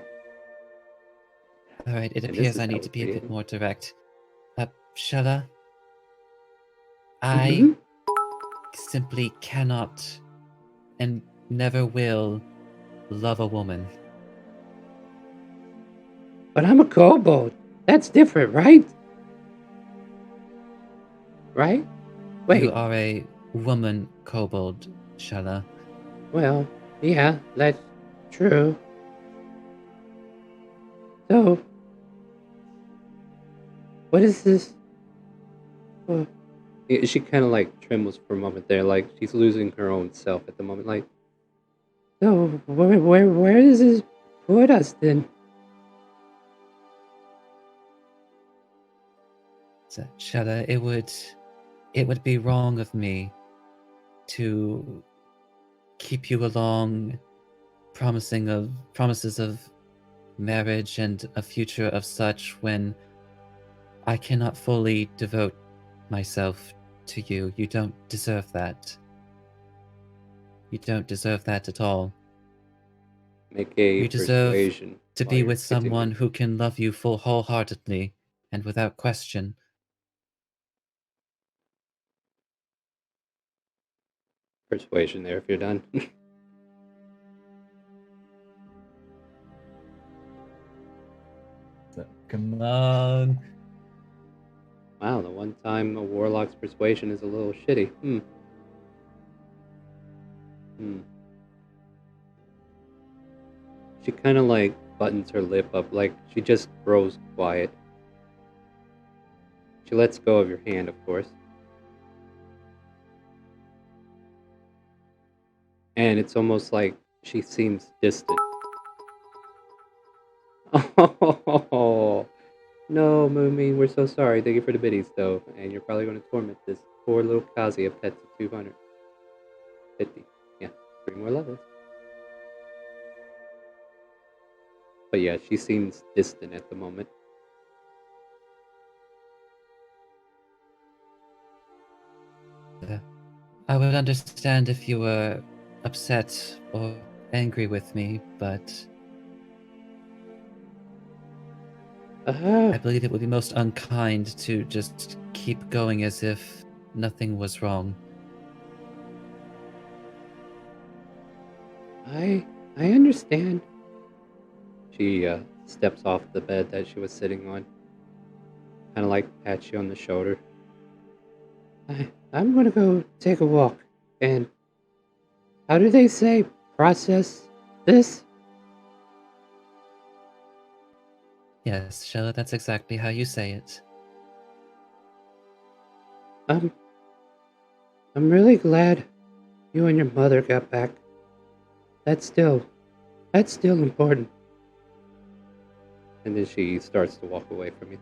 it And this appears is I how need to be a we bit begin. more direct. Shala, I Mhm. simply cannot and never will love a woman. But I'm a kobold. That's different, right? Right? Wait. You are a woman kobold, Shala. Well, yeah, that's true. So, what is this? Uh, she kind of like trembles for a moment there, like she's losing her own self at the moment. Like, so where does this put us then? So, Shala, it would be wrong of me to keep you along promises of marriage and a future of such when I cannot fully devote myself to you. You don't deserve that. You don't deserve that at all. Make a You deserve persuasion to while be you're with someone continuing. who can love you wholeheartedly and without question. Persuasion there if you're done. So, come on. Wow, the one time a warlock's persuasion is a little shitty. She kind of like buttons her lip up, like she just grows quiet. She lets go of your hand, of course. And it's almost like she seems distant. Oh, no, Moomin, we're so sorry. Thank you for the biddies, though. And you're probably going to torment this poor little Kazuya pet to 250. Yeah, 3 more levels. But yeah, she seems distant at the moment. I would understand if you were upset or angry with me, but I believe it would be most unkind to just keep going as if nothing was wrong. I understand. She steps off the bed that she was sitting on, kind of like pats you on the shoulder. I'm gonna go take a walk, and how do they say process this? Yes, Shella, that's exactly how you say it. I'm really glad you and your mother got back. That's still important. And then she starts to walk away from you.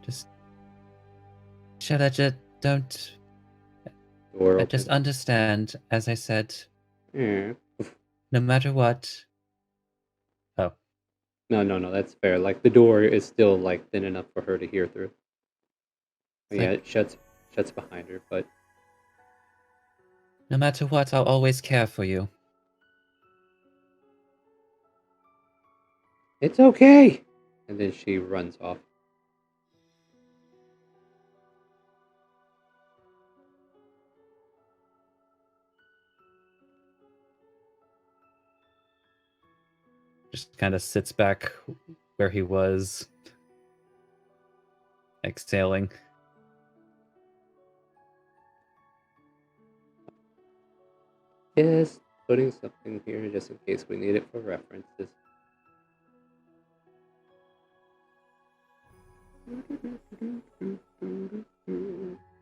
Just Shella, just don't. Door Just opens. understand, as I said, Yeah. no matter what. Oh, No, that's fair. Like the door is still like thin enough for her to hear through. it's Yeah, like, it shuts behind her, but no matter what, I'll always care for you. it's okay. And then she runs off. Just kind of sits back where he was, exhaling. Just putting something here just in case we need it for references.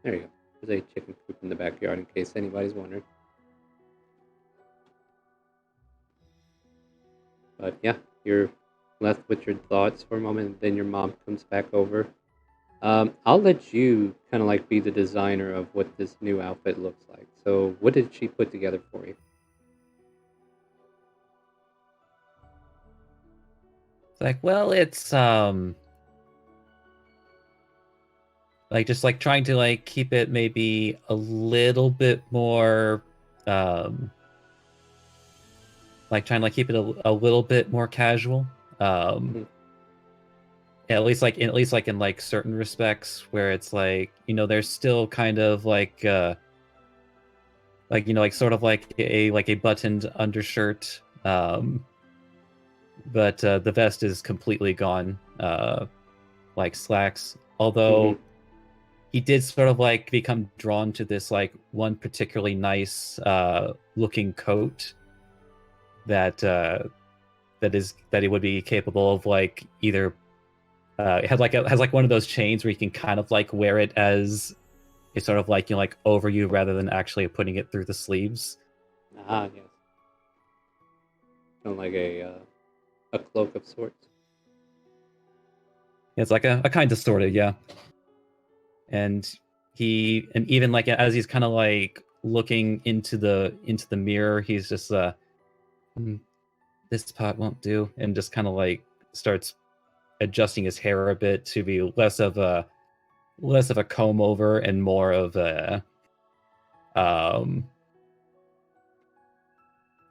There you go. There's a chicken coop in the backyard in case anybody's wondering. But yeah, you're left with your thoughts for a moment, and then your mom comes back over. I'll let you kind of like be the designer of what this new outfit looks like. So, what did she put together for you? It's like, well, it's like just like trying to like keep it maybe a little bit more like trying to like keep it a little bit more casual. Mhm. At least like in like certain respects where it's like, there's still kind of like like sort of like a buttoned undershirt, but the vest is completely gone, like slacks. Although he did sort of like become drawn to this like one particularly nice looking coat that that he would be capable of like either it has like one of those chains where you can kind of like wear it as it's sort of like like over you rather than actually putting it through the sleeves. Ah, yes. Kind of like a cloak of sorts. It's like a kind of sort of, yeah. And even like as he's kind of like looking into the mirror, he's just this part won't do, and just kind of like starts adjusting his hair a bit to be less of a comb over and more of a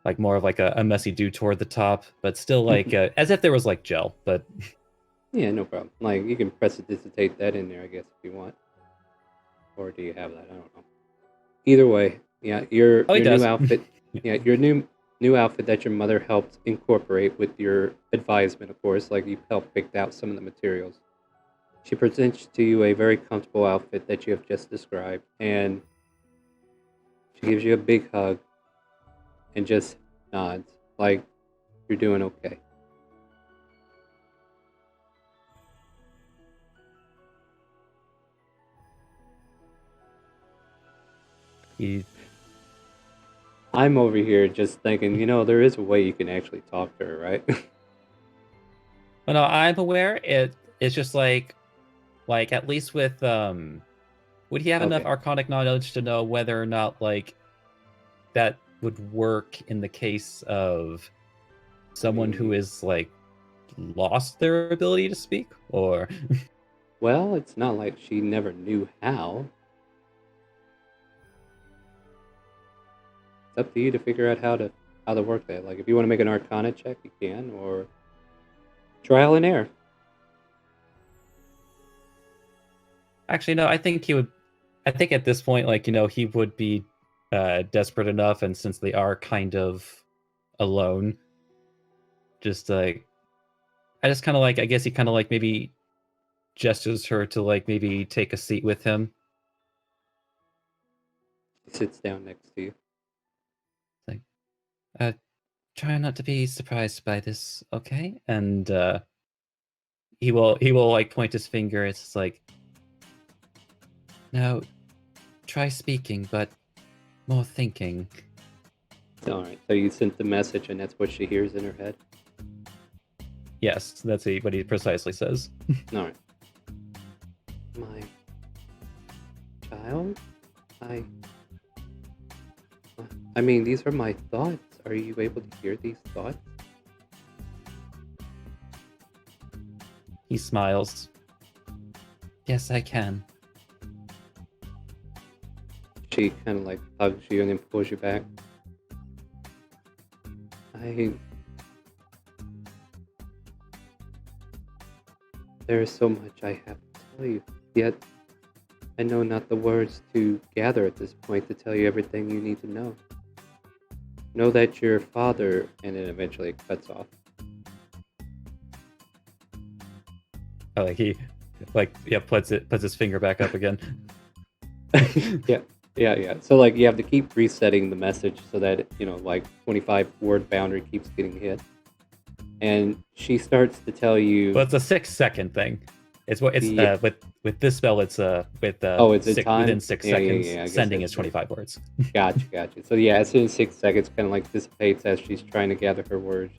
like more of like a messy do toward the top, but still like as if there was like gel. But Yeah, no problem. Like, you can prestidigitate that in there, I guess, if you want. Or do you have that? I don't know. Either way, yeah, your he new does. outfit, yeah, your new outfit that your mother helped incorporate with your advisement, of course, like you helped pick out some of the materials. She presents to you a very comfortable outfit that you have just described, and she gives you a big hug and just nods like you're doing okay. he I'm over here just thinking, there is a way you can actually talk to her, right? But no, I'm aware. It's just like at least with would he have enough Okay. arcanic knowledge to know whether or not like that would work in the case of someone who is like lost their ability to speak, or Well, it's not like she never knew how. It's up to you to figure out how to work that. Like, if you want to make an Arcana check, you can, or trial and error. actually no, I think he would. I think at this point, like he would be desperate enough, and since they are kind of alone, just like I just kind of like I guess he kind of like maybe gestures her to like maybe take a seat with him. He sits down next to you. Like, try not to be surprised by this, okay? And he will like point his finger. It's just like, now try speaking, but more thinking. All right. So you sent the message, and that's what she hears in her head. Yes, that's what he precisely says. All right. My child, I mean, these are my thoughts. Are you able to hear these thoughts? He smiles. Yes, I can. She kind of like hugs you and then pulls you back. There is so much I have to tell you, yet I know not the words to gather at this point to tell you everything you need to know. Know that your father, and then eventually it cuts off. Like he, like yeah, puts his finger back up again. Yeah. Yeah. So like you have to keep resetting the message so that like 25 word boundary keeps getting hit. And she starts to tell you. Well, it's a 6-second thing. It's what it's Yeah. with this spell. It's with Oh, it's in time? within 6 Yeah, seconds. I guess Sending that's is true. 25 words. Gotcha. So yeah, as soon as 6 seconds kind of like dissipates as she's trying to gather her words,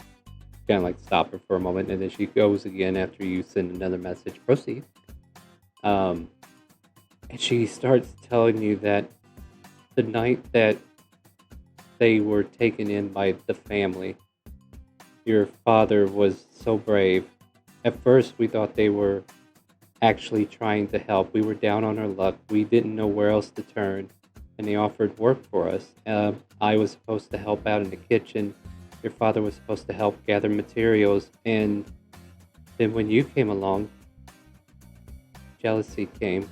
kind of like stop her for a moment, and then she goes again after you send another message. Proceed. And she starts telling you that the night that they were taken in by the family, your father was so brave. At first, we thought they were actually trying to help. We were down on our luck. We didn't know where else to turn, and they offered work for us. I was supposed to help out in the kitchen. Your father was supposed to help gather materials, and then when you came along, jealousy came.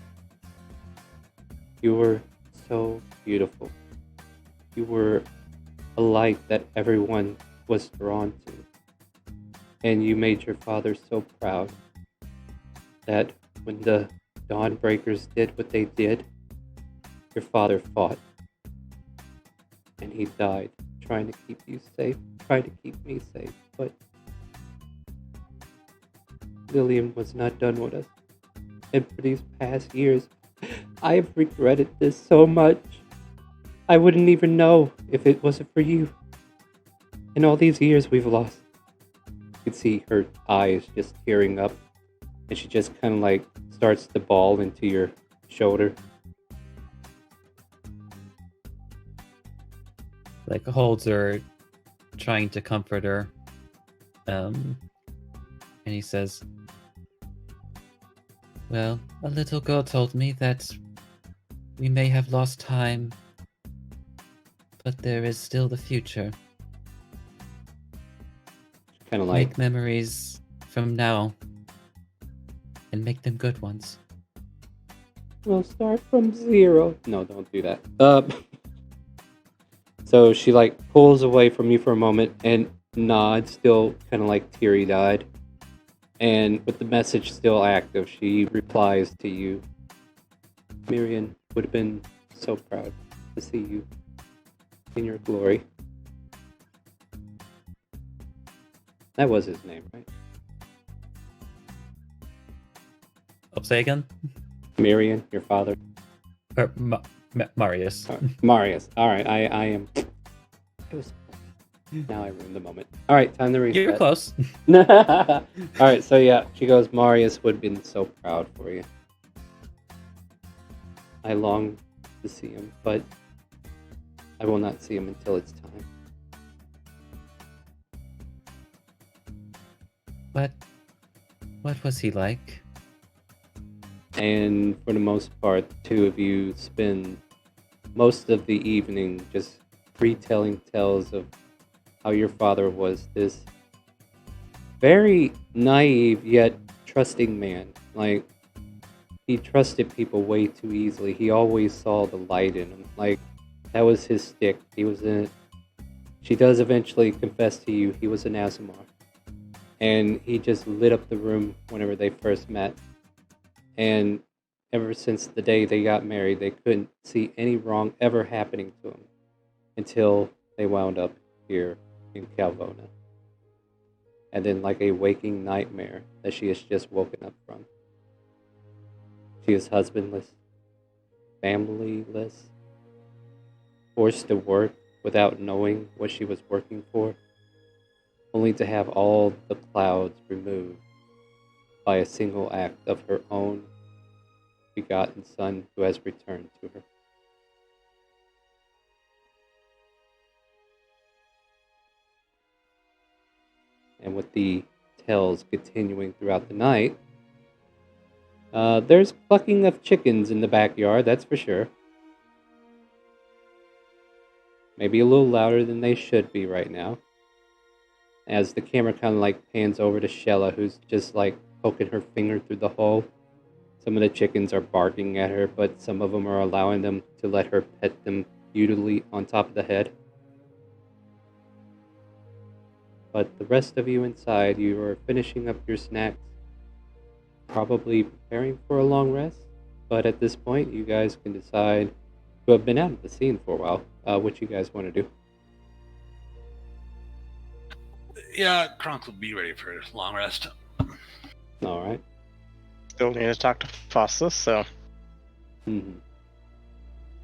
You were so beautiful. You were a light that everyone was drawn to. And you made your father so proud that when the Dawnbreakers did what they did, your father fought. And he died trying to keep you safe, trying to keep me safe. But Lillian was not done with us. And for these past years, I have regretted this so much. I wouldn't even know if it wasn't for you. In all these years we've lost. You can see her eyes just tearing up, and she just kind of like starts to bawl into your shoulder. Like holds her, trying to comfort her. And he says, "Well, a little girl told me that we may have lost time, but there is still the future. Kind of like Make memories from now and make them good ones." we'll start from zero. No, don't do that. So she like pulls away from you for a moment and nods, still kind of like teary-eyed. And with the message still active, she replies to you. Miriam would have been so proud to see you in your glory. That was his name, right? Oh, say again? Miriam, your father. Or Marius. Marius. All right, I am. It was. Now I ruined the moment. All right, time to reset. You're close. All right, so yeah, she goes, Marius would have been so proud for you. I long to see him, but I will not see him until it's time. What was he like? And for the most part, the two of you spend most of the evening just retelling tales of how your father was this very naive yet trusting man. Like, he trusted people way too easily. He always saw the light in them. Like, that was his stick. He was in it. She does eventually confess to you he was an Azamar. And he just lit up the room whenever they first met. And ever since the day they got married, they couldn't see any wrong ever happening to him until they wound up here in Calvona. And then like a waking nightmare that she has just woken up from. She is husbandless, familyless, forced to work without knowing what she was working for, only to have all the clouds removed by a single act of her own begotten son who has returned to her. And with the tales continuing throughout the night, there's clucking of chickens in the backyard, that's for sure. Maybe a little louder than they should be right now. As the camera kind of like pans over to Shella, who's just like poking her finger through the hole. Some of the chickens are barking at her, but some of them are allowing them to let her pet them beautifully on top of the head. But the rest of you inside, you are finishing up your snacks, probably preparing for a long rest. But at this point, you guys can decide who have been out of the scene for a while. What you guys want to do? Yeah, Kronk will be ready for a long rest. All right. Still need to talk to Faustus, so Mm-hmm.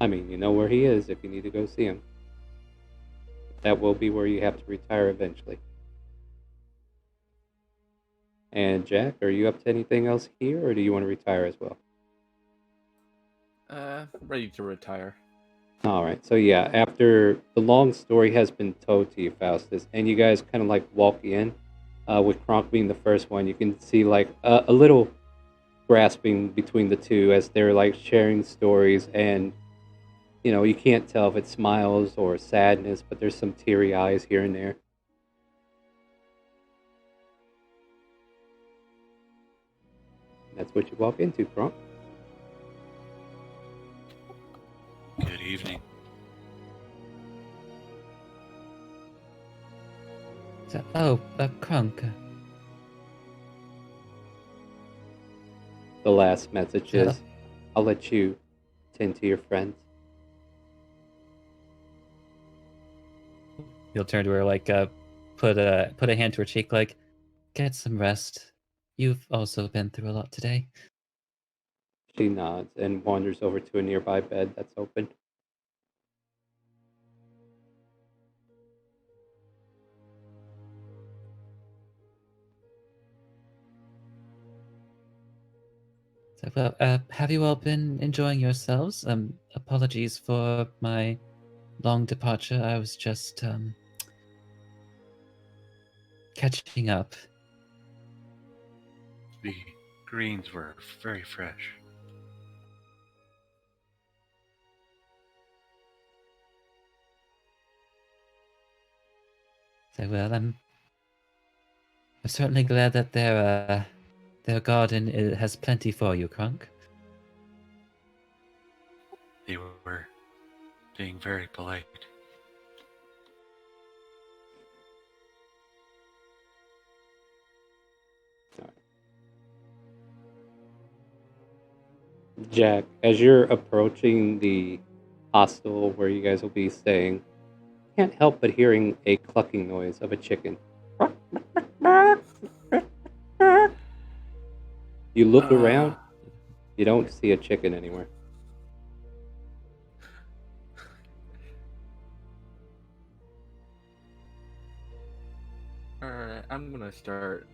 I mean, you know where he is if you need to go see him. That will be where you have to retire eventually. And Jack, are you up to anything else here, or do you want to retire as well? Ready to retire. All right. So yeah, after the long story has been told to you, Faustus, and you guys kind of like walk in, with Kronk being the first one, you can see like a little grasping between the two as they're like sharing stories, and you can't tell if it's smiles or sadness, but there's some teary eyes here and there. That's what you walk into, Kronk. Good evening. So, Kronk. The last message Yeah. is, I'll let you tend to your friends. He'll turn to her, like, put a hand to her cheek, like, get some rest. You've also been through a lot today. She nods and wanders over to a nearby bed that's open. So, well, have you all been enjoying yourselves? Apologies for my long departure. I was just, catching up. The greens were very fresh. So, well, I'm certainly glad that their garden has plenty for you, Kronk. They were being very polite. Jack, as you're approaching the hostel where you guys will be staying, can't help but hearing a clucking noise of a chicken. You look around, you don't see a chicken anywhere. Alright, I'm gonna start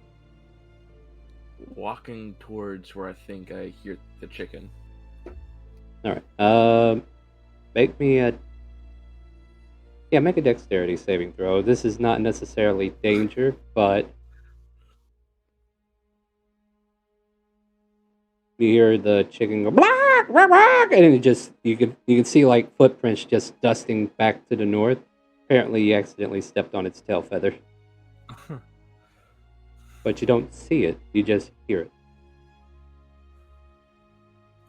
walking towards where I think I hear the chicken. All right. Make me a make a dexterity saving throw. This is not necessarily danger, but you hear the chicken go "Bark, bark, bark," and it just you can see like footprints just dusting back to the north. Apparently, you accidentally stepped on its tail feather, but you don't see it. You just hear it.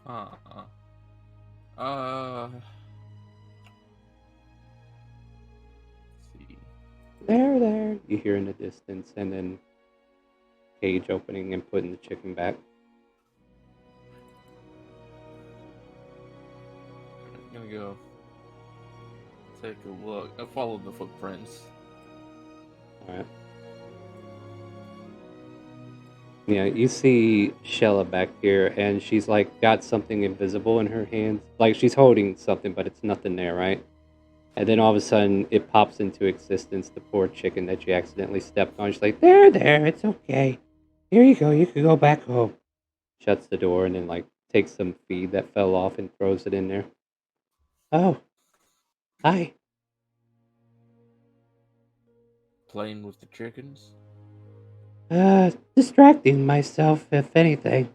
Let's see. There. You hear in the distance, and then cage opening and putting the chicken back. I'm gonna go take a look. I followed the footprints. All right. Yeah, you see Shella back here, and she's like got something invisible in her hands. Like she's holding something, but it's nothing there, right? And then all of a sudden, it pops into existence. The poor chicken that you accidentally stepped on. She's like, there, it's okay. Here you go. You can go back home. Shuts the door and then like takes some feed that fell off and throws it in there. Oh, hi. Playing with the chickens. Distracting myself, if anything.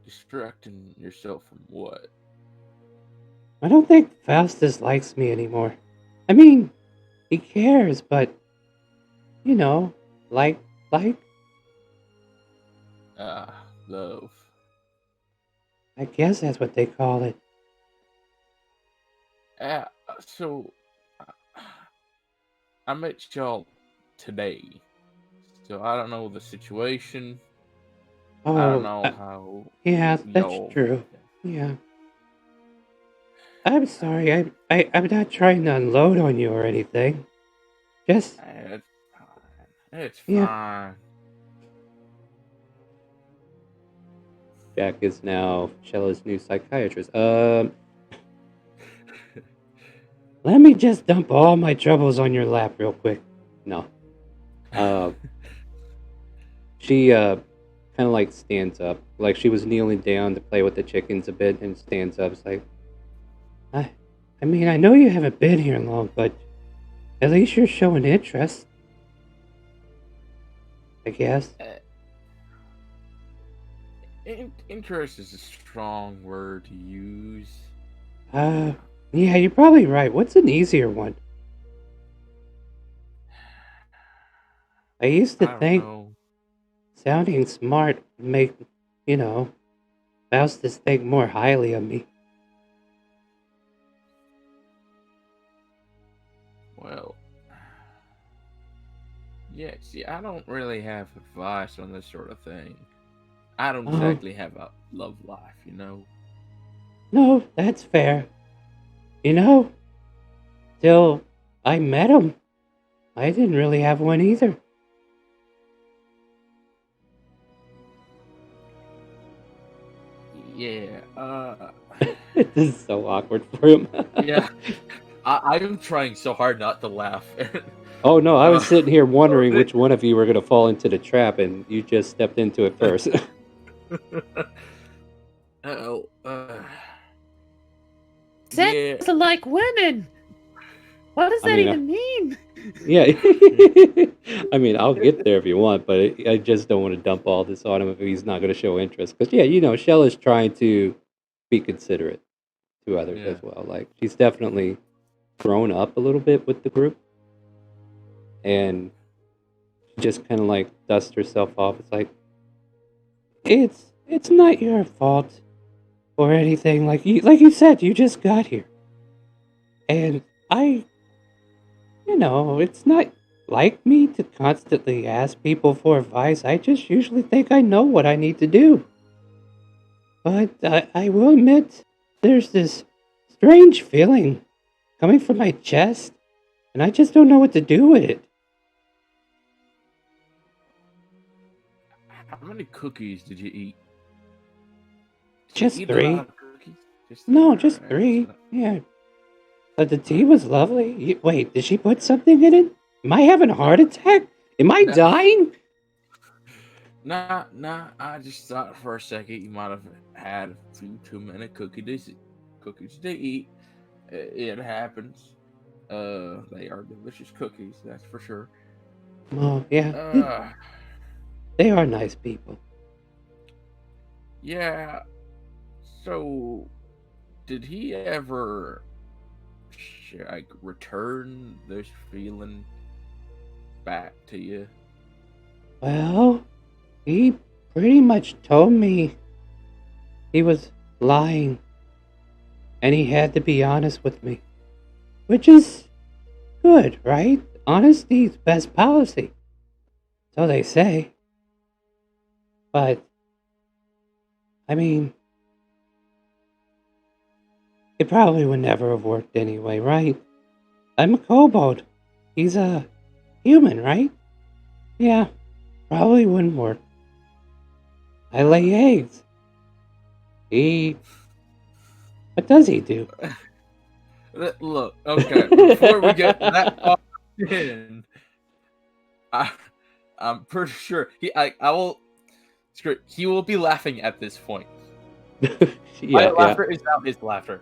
Distracting yourself from what? I don't think Faustus likes me anymore. I mean, he cares, but like. Love. I guess that's what they call it. So I met y'all today, so I don't know the situation. I don't Oh, know how yeah, that's y'all. true. Yeah. I'm sorry. I'm not trying to unload on you or anything. Just, It's fine. It's yeah. fine. Jack is now Shella's new psychiatrist. Let me just dump all my troubles on your lap real quick. No. Uh, she kind of like stands up, like she was kneeling down to play with the chickens a bit, and stands up. It's like, I mean, I know you haven't been here long, but at least you're showing interest. I guess. Interest is a strong word to use. Yeah, you're probably right. What's an easier one? I used to I don't think know. sounding smart would make, you know, Faustus think more highly of me. Well, yeah, see, I don't really have advice on this sort of thing. I don't Oh, exactly have a love life, you know? no, that's fair. You know, till I met him, I didn't really have one either. Yeah, This is so awkward for him. yeah. I'm trying so hard not to laugh. Oh no, I was sitting here wondering uh, which one of you were going to fall into the trap, and you just stepped into it first. oh, Sex yeah. like women. What does I that mean, even mean? yeah. I mean, I'll get there if you want, but I just don't want to dump all this on him if he's not going to show interest. Because, yeah, Shell is trying to be considerate to others Yeah. as well. Like, she's definitely grown up a little bit with the group. And she just kind of like dusts herself off. It's like, it's not your fault or anything. Like you said, you just got here. And it's not like me to constantly ask people for advice. I just usually think I know what I need to do. But I will admit, there's this strange feeling coming from my chest, and I just don't know what to do with it. How many cookies did you eat? Did Just you eat a 3. lot of cookies? No, just Alright, 3. so- Yeah. But the tea was lovely. Wait, did she put something in it? Am I having a heart attack? Am I No. dying? Nah. I just thought for a second you might have had a few too many cookies to eat. It happens. They are delicious cookies, that's for sure. Oh, yeah. Uh, They are nice people. yeah. So, did he ever like return this feeling back to you? Well, he pretty much told me he was lying. And he had to be honest with me. Which is good, right? Honesty's best policy. So they say. But, I mean, it probably would never have worked anyway, right? I'm a kobold. He's a human, right? Yeah, probably wouldn't work. I lay eggs. What does he do? Look, okay, before we get that far in, I'm pretty sure I will. Screw it, he will be laughing at this point. My laughter is not his laughter.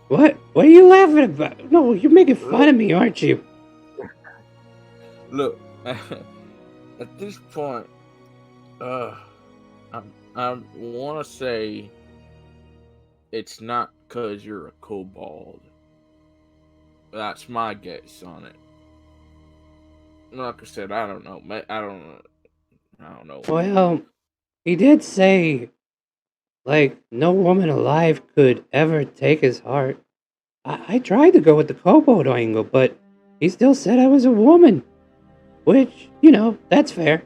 What? What are you laughing about? No, you're making fun of me, aren't you? Look, at this point, I want to say it's not because you're a kobold. That's my guess on it. Like I said, I don't know. I don't know. Well, he did say, like, no woman alive could ever take his heart. I tried to go with the kobold angle, but he still said I was a woman. Which, that's fair.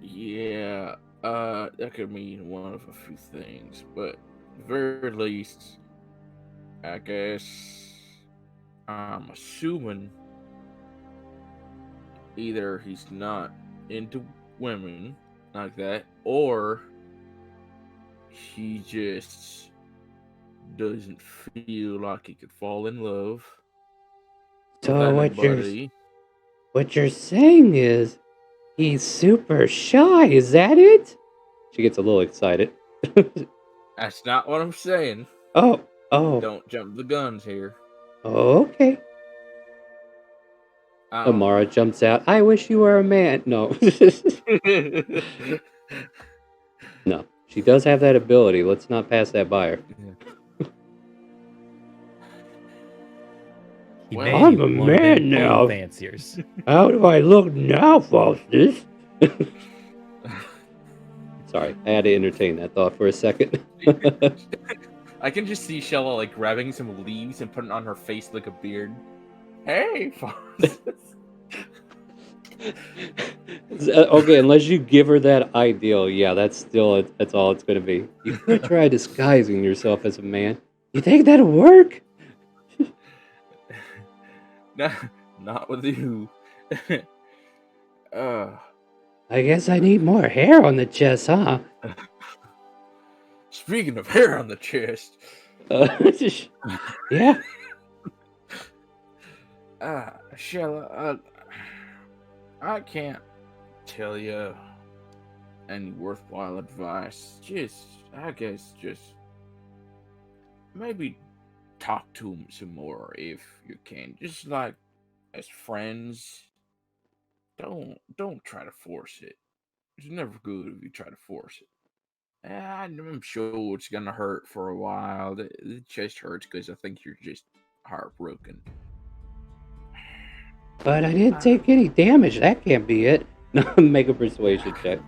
Yeah, That could mean one of a few things, but at the very least, I guess I'm assuming either he's not into women like that, or he just doesn't feel like he could fall in love with So anybody. what you're saying is he's super shy, is that it? She gets a little excited. That's not what I'm saying. Oh, Don't jump the guns here. okay. Amara jumps out. I wish you were a man. No. No. She does have that ability. Let's not pass that by her. He Well, may I'm be a one of man them now. old fanciers. How do I look now, Faustus? Sorry, I had to entertain that thought for a second. I can just see Shella like grabbing some leaves and putting it on her face like a beard. Hey, Faustus. Okay, unless you give her that ideal, yeah, that's all it's gonna be. You could try disguising yourself as a man. You think that'll work? No, not with you. I guess I need more hair on the chest, huh? Speaking of hair on the chest, Yeah. Shella, I can't tell you any worthwhile advice. I guess, maybe talk to him some more if you can. Just like as friends. Don't try to force it. It's never good if you try to force it. I'm sure it's gonna hurt for a while. The chest hurts because I think you're just heartbroken. But I didn't take any damage. That can't be it. Make a persuasion check.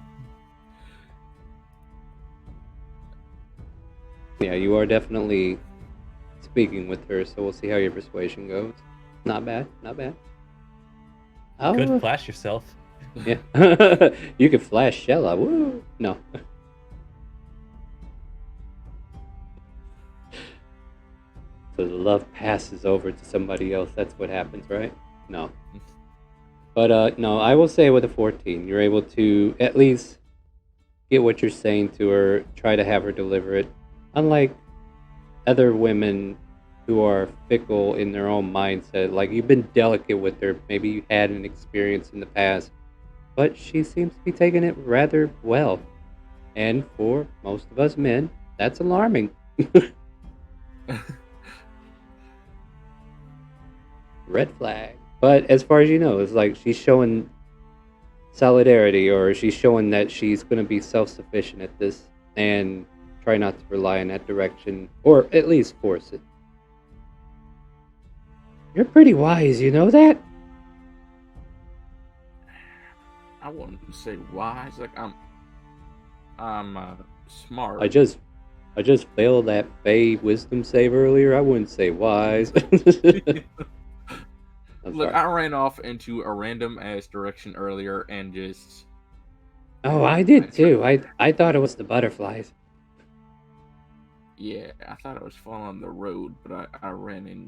Yeah, you are definitely speaking with her, so we'll see how your persuasion goes. Not bad, not bad. Oh, Could flash yourself. yeah. You could flash Shella. Woo! No. So the love passes over to somebody else. That's what happens, right? No. But no, I will say with a 14, you're able to at least get what you're saying to her, try to have her deliver it. Unlike other women who are fickle in their own mindset, like you've been delicate with her, maybe you had an experience in the past, but she seems to be taking it rather well. And for most of us men, that's alarming. Red flag. But as far as you know, it's like she's showing solidarity, or she's showing that she's going to be self-sufficient at this and try not to rely in that direction, or at least force it. You're pretty wise, you know that? I wouldn't say wise. Like I'm smart. I just failed that Fey wisdom save earlier. I wouldn't say wise. Look, I ran off into a random ass direction earlier and just. Oh, I did too. I thought it was the butterflies. Yeah, I thought I was following the road, but I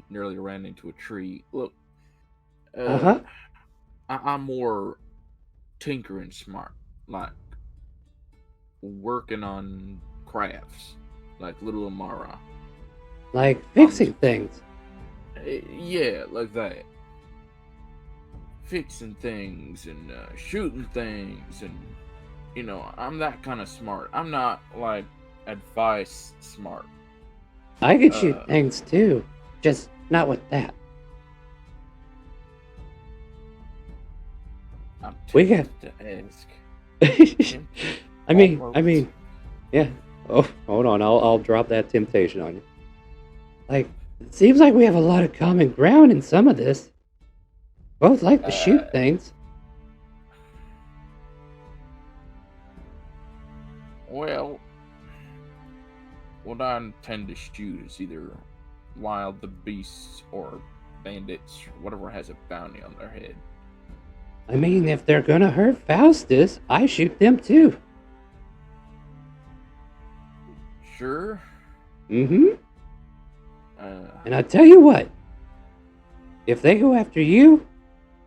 nearly ran into a tree. Look, I'm more tinkering smart, like working on crafts, like little Amara. Like fixing things. Yeah, like that. Fixing things and shooting things, and I'm that kind of smart. I'm not like advice smart. I could shoot things too, just not with that. I'm We got tempted to ask. I mean, yeah. Oh, hold on. I'll drop that temptation on you. Like, it seems like we have a lot of common ground in some of this. Both like to shoot things. Well, what I intend to shoot is either wild beasts or bandits, whatever has a bounty on their head. I mean, if they're gonna hurt Faustus, I shoot them too. Sure. Mm-hmm. And Uh, I tell you what, if they go after you,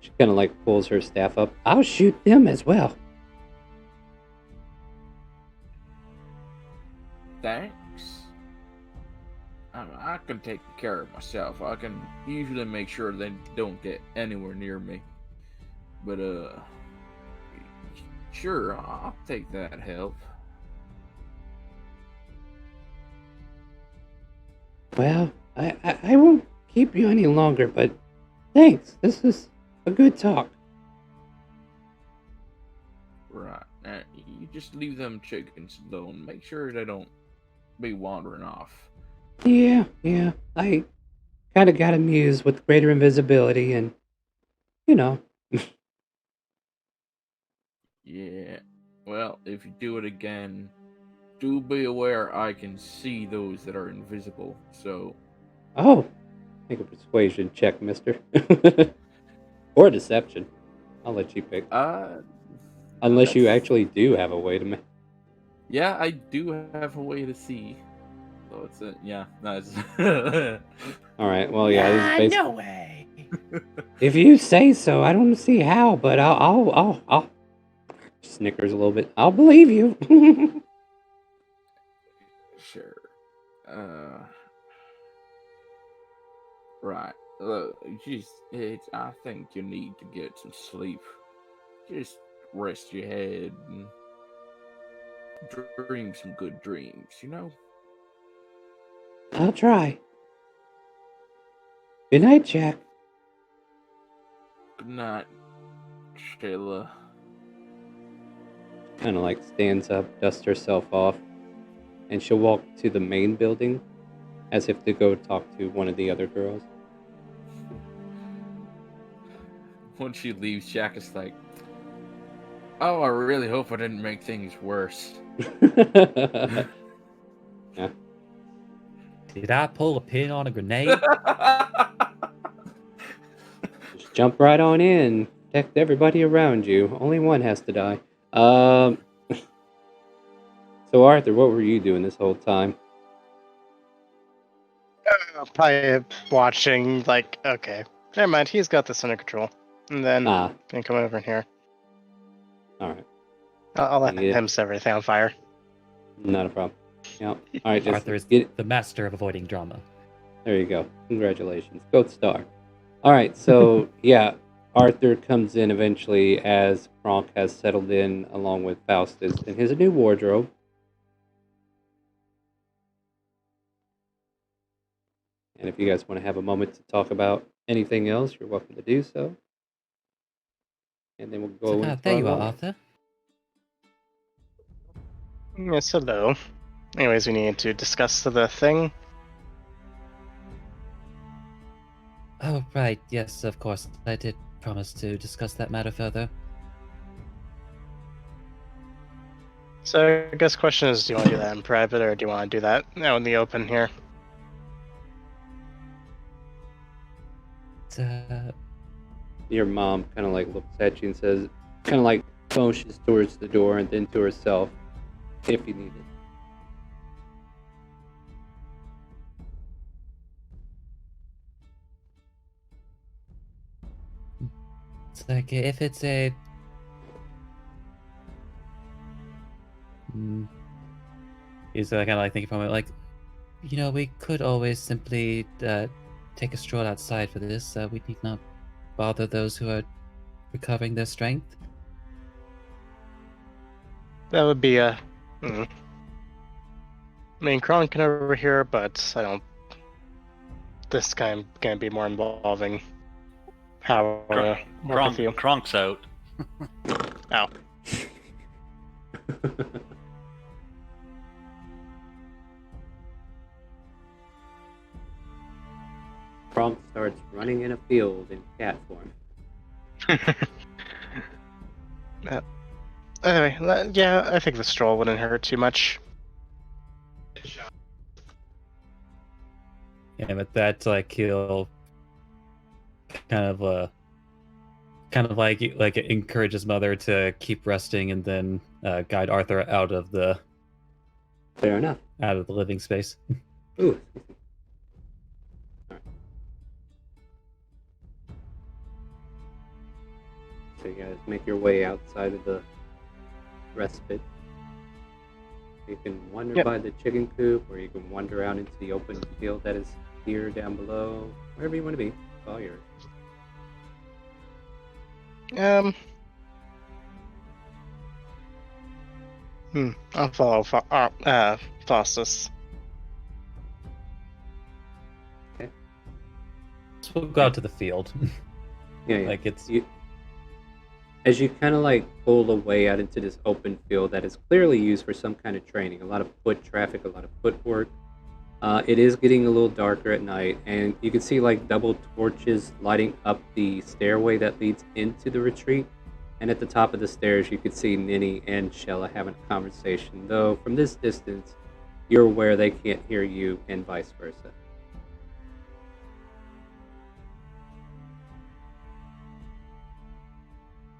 she kind of like pulls her staff up, I'll shoot them as well. thanks. I can take care of myself. I can usually make sure they don't get anywhere near me. But, sure, I'll take that help. Well, I won't keep you any longer, but thanks. This is a good talk. Right. Now, you just leave them chickens alone. Make sure they don't be wandering off. Yeah. I kind of got amused with greater invisibility and, you know. Yeah. Well, if you do it again, do be aware I can see those that are invisible. So, Oh, make a persuasion check, mister. Or deception. I'll let you pick. Unless you that's- actually do have a way to make. yeah, I do have a way to see. So it's yeah, nice. Alright, well, yeah, this is basically. No way. If you say so, I don't see how, but I'll snickers a little bit. I'll believe you. Sure. Right. Look, I think you need to get some sleep. Just rest your head and dream some good dreams, you know? I'll try. Good night, Jack. Good night, Sheila. Kind of like stands up, dusts herself off, and she'll walk to the main building as if to go talk to one of the other girls. Once she leaves, Jack is like, oh, I really hope I didn't make things worse. Yeah. Did I pull a pin on a grenade? Just jump right on in. Protect everybody around you. Only one has to die. So Arthur, what were you doing this whole time? Probably watching, like, okay. Never mind, he's got this under control. And then, gonna come over here. Alright. I'll let Yeah. him set everything on fire. Not a problem. Yep. Alright, just Arthur is get the master of avoiding drama. There you go. Congratulations. Goat Star. Alright, so yeah, Arthur comes in eventually as Kronk has settled in along with Faustus in his new wardrobe. And if you guys want to have a moment to talk about anything else, you're welcome to do so. And then we'll go into There you our are, line. Arthur. Yes, hello. Anyways, we need to discuss the thing. Oh, right. Yes, of course. I did promise to discuss that matter further. So I guess the question is, do you want to do that in private or do you want to do that out in the open here? Your mom kind of like looks at you and says, kind of like motions towards the door and then to herself, if you need it. It's like, if it's a... He's kind of like thinking from it, like, you know, we could always simply take a stroll outside for this. We need not bother those who are recovering their strength. That would be a... I mean, Kron can over here, but I don't... This is going to be more involving how to work with you. Kronk's out. Oh. Kronk starts running in a field in cat form. Anyway, yeah, I think the stroll wouldn't hurt too much. Yeah, but that's like he'll kind of like encourage his mother to keep resting and then guide Arthur out of the... Fair enough. out of the living space. Ooh. Alright. So you guys make your way outside of the respite. You can wander Yep. by the chicken coop, or you can wander out into the open field that is here down below. Wherever you want to be. It's all yours. I'll follow Faustus. So we'll go out to the field. Yeah. Like it's As you kind of like pull away out into this open field that is clearly used for some kind of training, a lot of foot traffic, a lot of footwork. It is getting a little darker at night, and you can see like double torches lighting up the stairway that leads into the retreat. And at the top of the stairs, you can see Ninny and Shella having a conversation, though from this distance, you're aware they can't hear you, and vice versa.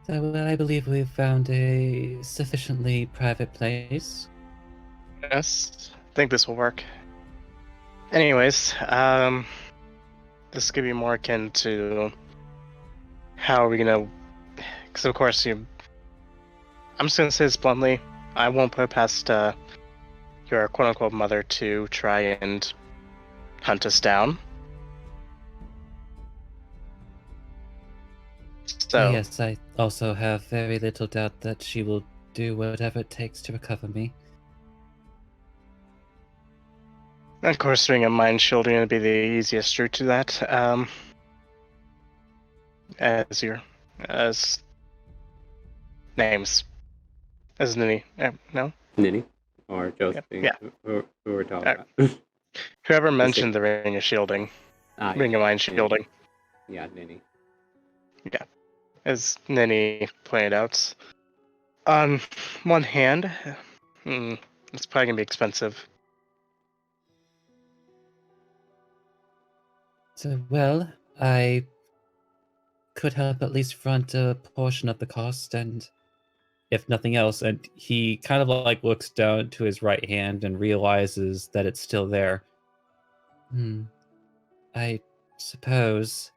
so. Well, I believe we've found a sufficiently private place. Yes, I think this will work. Anyways, this could be more akin to how are we gonna? Because of course I'm just gonna say this bluntly. I won't put it past your quote-unquote mother to try and hunt us down. So Yes, I also have very little doubt that she will do whatever it takes to recover me. of course, doing a mind shielding would be the easiest route to that. As names, as Ninny. No, Ninny or Josephine, Yeah. who we're talking Alright. about. whoever mentioned the ring of shielding, Ah, ring of mind shielding, yeah, Ninny. as Ninny pointed out. On one hand, it's probably gonna be expensive. So, well, I could help at least front a portion of the cost, and if nothing else, and he kind of like looks down to his right hand and realizes that it's still there. I suppose.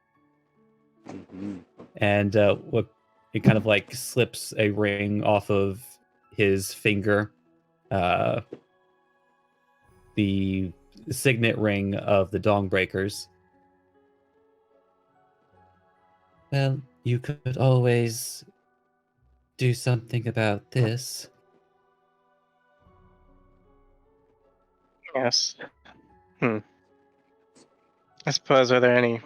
Mhm. And what it kind of like slips a ring off of his finger, the signet ring of the Dawnbreakers. Well, you could always do something about this. Yes. I suppose, are there any?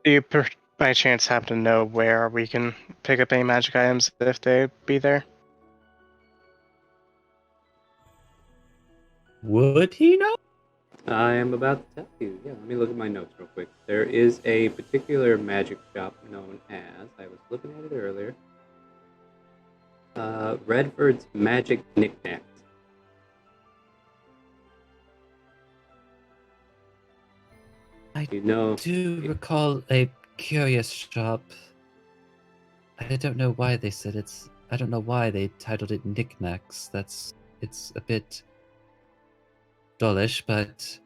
Do you by chance happen to know where we can pick up any magic items if they be there? Would he know? I am about to tell you. Yeah, let me look at my notes real quick. There is a particular magic shop known as, I was looking at it earlier, Redford's Magic Knickknacks. I You know, do recall a curious shop. I don't know why they said it's. I don't know why they titled it Knickknacks. It's a bit dullish, but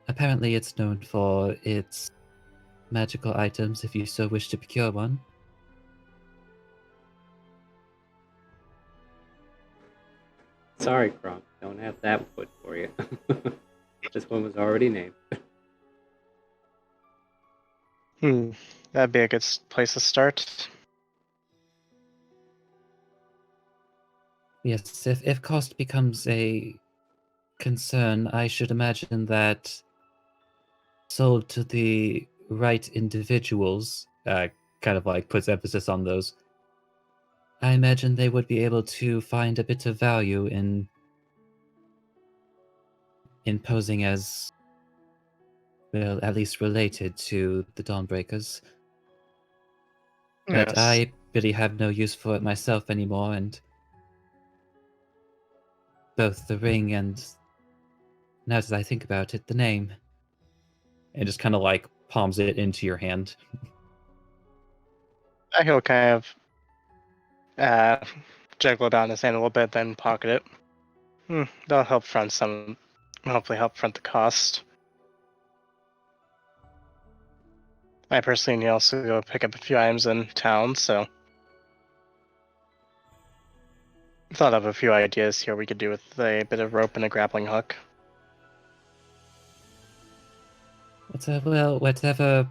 apparently it's known for its magical items if you so wish to procure one. sorry, Kronk, don't have that foot for you. This one was already named. That'd be a good place to start. Yes, if cost becomes a concern, I should imagine that sold to the right individuals, kind of like puts emphasis on those. I imagine they would be able to find a bit of value in posing as, well, at least related to the Dawnbreakers. But Yes. I really have no use for it myself anymore, and both the ring and, now that I think about it, the name. And just kind of like palms it into your hand. He'll kind of jiggle it out in his hand a little bit, then pocket it. That'll help hopefully help front the cost. I personally need to also go pick up a few items in town, so thought of a few ideas here we could do with a bit of rope and a grappling hook. Well, whatever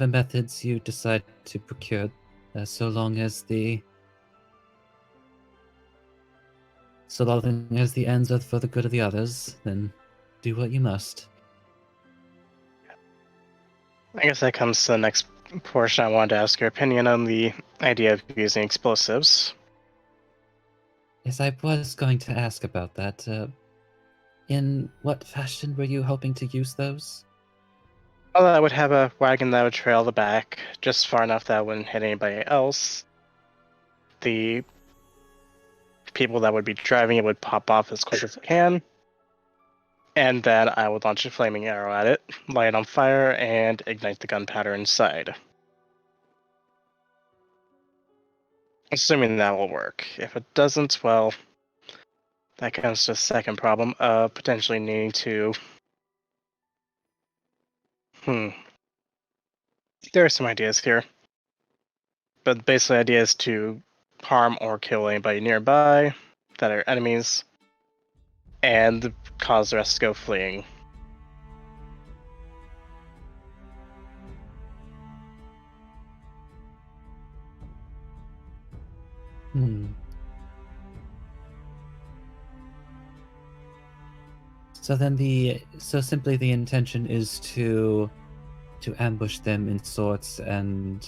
methods you decide to procure, so long as the ends are for the good of the others, then do what you must. I guess that comes to the next portion. I wanted to ask your opinion on the idea of using explosives. Yes, I was going to ask about that. In what fashion were you hoping to use those? Well, I would have a wagon that would trail the back just far enough that I wouldn't hit anybody else. The people that would be driving it would pop off as quick as I can. And then I would launch a flaming arrow at it, light it on fire, and ignite the gunpowder inside. Assuming that will work. If it doesn't, well, that comes to the second problem of potentially needing to... There are some ideas here. But basically the idea is to harm or kill anybody nearby that are enemies, and cause the rest to go fleeing. So simply the intention is to ambush them in sorts, and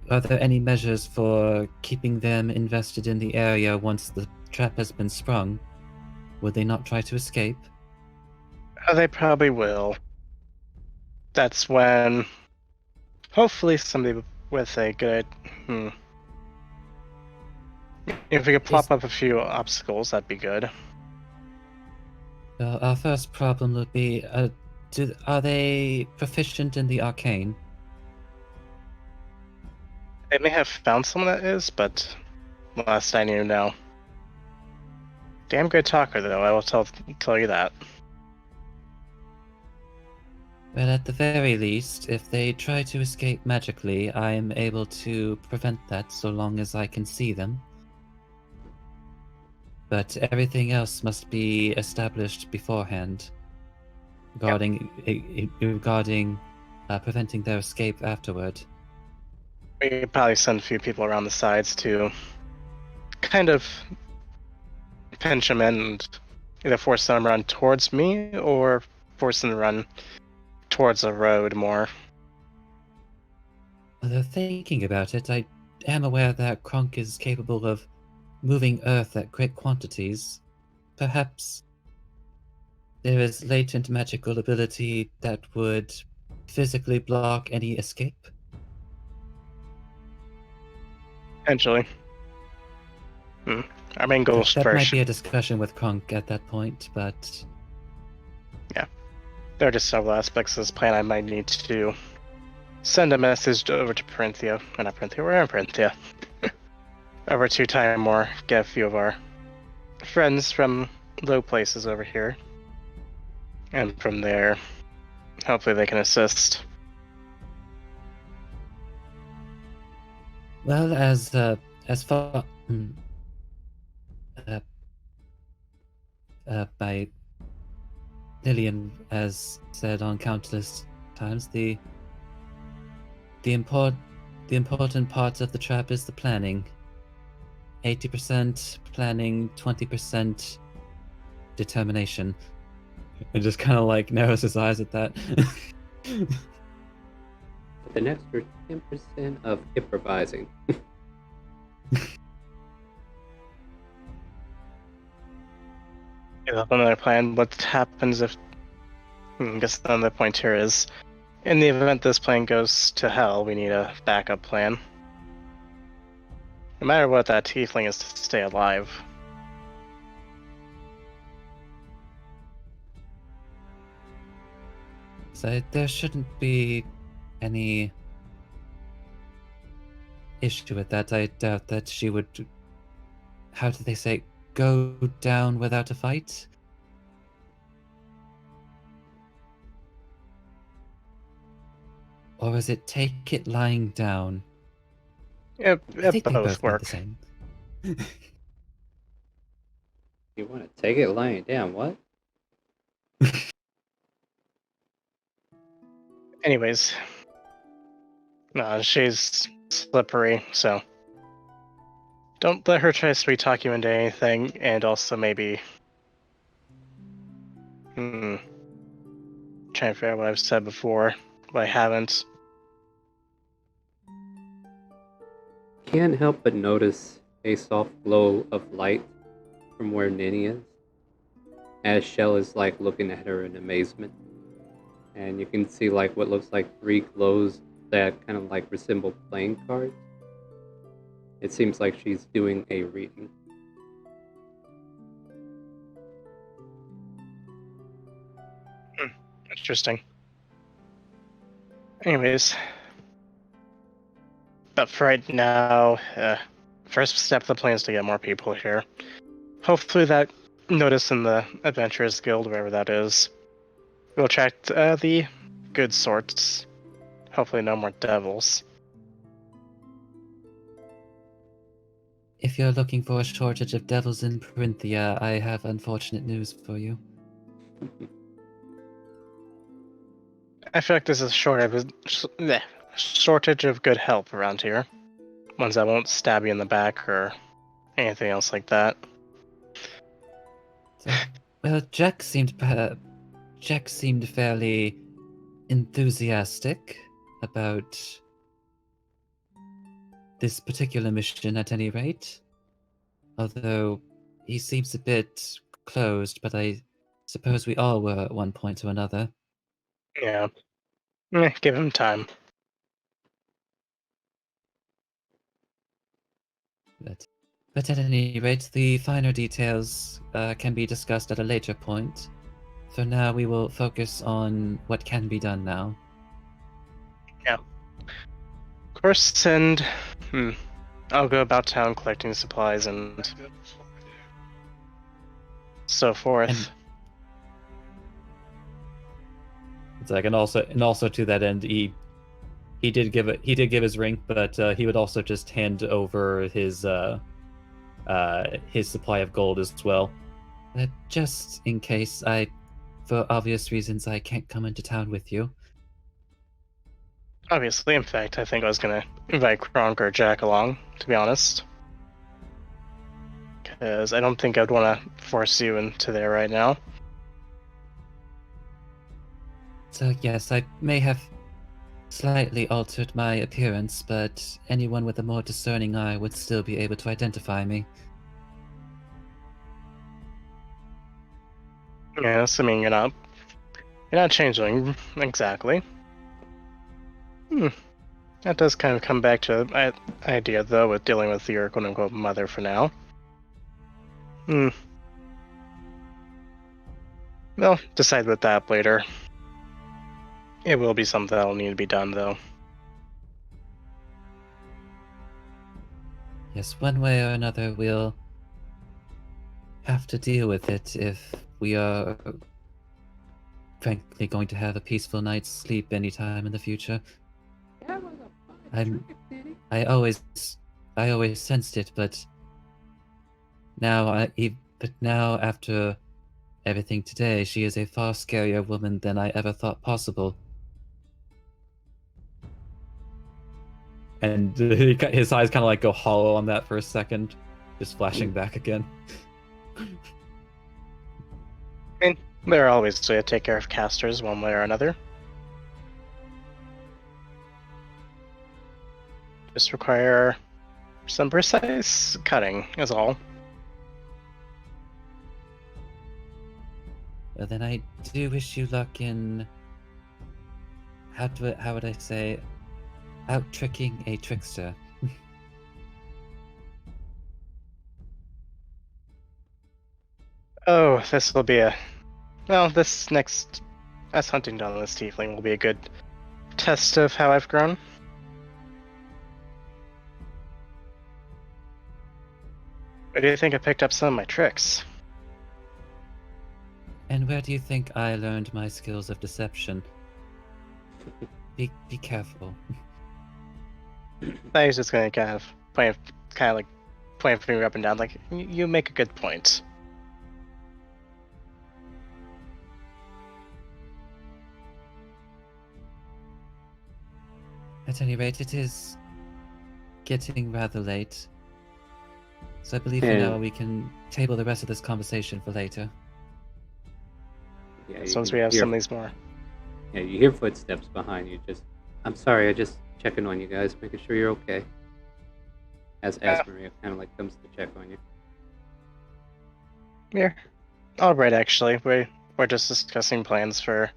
are there any measures for keeping them invested in the area once the trap has been sprung? Would they not try to escape? They probably will. That's when hopefully somebody with a good if we could plop up a few obstacles, that'd be good. Our first problem would be, are they proficient in the arcane? They may have found someone that is, but last I knew, no. Damn good talker, though, I will tell you that. Well, at the very least, if they try to escape magically, I am able to prevent that so long as I can see them. But everything else must be established beforehand, regarding preventing their escape afterward. We could probably send a few people around the sides to kind of pinch them in and either force them to run towards me or force them to run towards the road more. Although thinking about it, I am aware that Kronk is capable of moving earth at great quantities. Perhaps there is latent magical ability that would physically block any escape? Potentially. Our main goal is That first. might be a discussion with Kronk at that point, but... Yeah. There are just several aspects of this plan I might need to send a message over to Parenthia. Not Parenthia, we're in Parenthia. Over to Timor, get a few of our friends from low places over here. And from there, hopefully they can assist. Well, as far... by Lillian has said on countless times, the important part of the trap is the planning. 80% planning, 20% determination. And just kind of like narrows his eyes at that. With an extra 10% of improvising. Another plan. What happens if... I guess another point here is, in the event this plan goes to hell, we need a backup plan. No matter what, that tiefling is to stay alive. So there shouldn't be any issue with that. I doubt that she would. How do they say? Go down without a fight? Or is it take it lying down? Yeah, I think they both both mean work. the same. You want to take it lying down? What? Anyways, no, she's slippery, so don't let her try to sweet talk you into anything, and also maybe. Trying to figure out what I've said before, but I haven't. Can't help but notice a soft glow of light from where Ninny is, as Shell is like looking at her in amazement. And you can see like what looks like 3 glows that kind of like resemble playing cards. It seems like she's doing a reading. Interesting. Anyways, but for right now, first step of the plan is to get more people here. Hopefully that notice in the Adventurers Guild, wherever that is, will attract the good sorts. Hopefully no more devils. If you're looking for a shortage of devils in Perinthia, I have unfortunate news for you. I feel like there's a shortage of good help around here. Ones that won't stab you in the back or anything else like that. So, well, Jack seemed fairly enthusiastic about this particular mission at any rate. Although he seems a bit closed, but I suppose we all were at one point or another. Yeah. Give him time. But at any rate, the finer details can be discussed at a later point. For now, we will focus on what can be done now. Yeah. Of course, and I'll go about town collecting supplies and so forth. And it's like, and also to that end, he did give his ring, but he would also just hand over his supply of gold as well, just in case for obvious reasons, I can't come into town with you. Obviously, in fact, I think I was gonna invite Kronk or Jack along, to be honest. Because I don't think I'd want to force you into there right now. So yes, I may have slightly altered my appearance, but anyone with a more discerning eye would still be able to identify me. Yes, I mean, you're not changing exactly. That does kind of come back to the idea, though, with dealing with your quote-unquote mother for now. Well, decide with that later. It will be something that'll need to be done, though. Yes, one way or another, we'll have to deal with it if we are frankly going to have a peaceful night's sleep anytime in the future. I always sensed it, but now after everything today, she is a far scarier woman than I ever thought possible. And his eyes kind of like go hollow on that for a second, just flashing back again. I mean, there are always ways to take care of casters one way or another. Just require some precise cutting, is all. Well, then I do wish you luck in how would I say, out-tricking a trickster. Oh, this will be this next us hunting down this tiefling will be a good test of how I've grown. Where do you think I picked up some of my tricks? And where do you think I learned my skills of deception? Be careful. I was just gonna kind of point a finger up and down, like, you make a good point. At any rate, it is getting rather late. So I believe for And- now we can table the rest of this conversation for later. Yeah, As you long as can we have hear- some of these more. Yeah, you hear footsteps behind you. I'm sorry, I just checking on you guys, making sure you're okay. As Maria kind of like comes to check on you. Yeah. All right, actually, we're just discussing plans for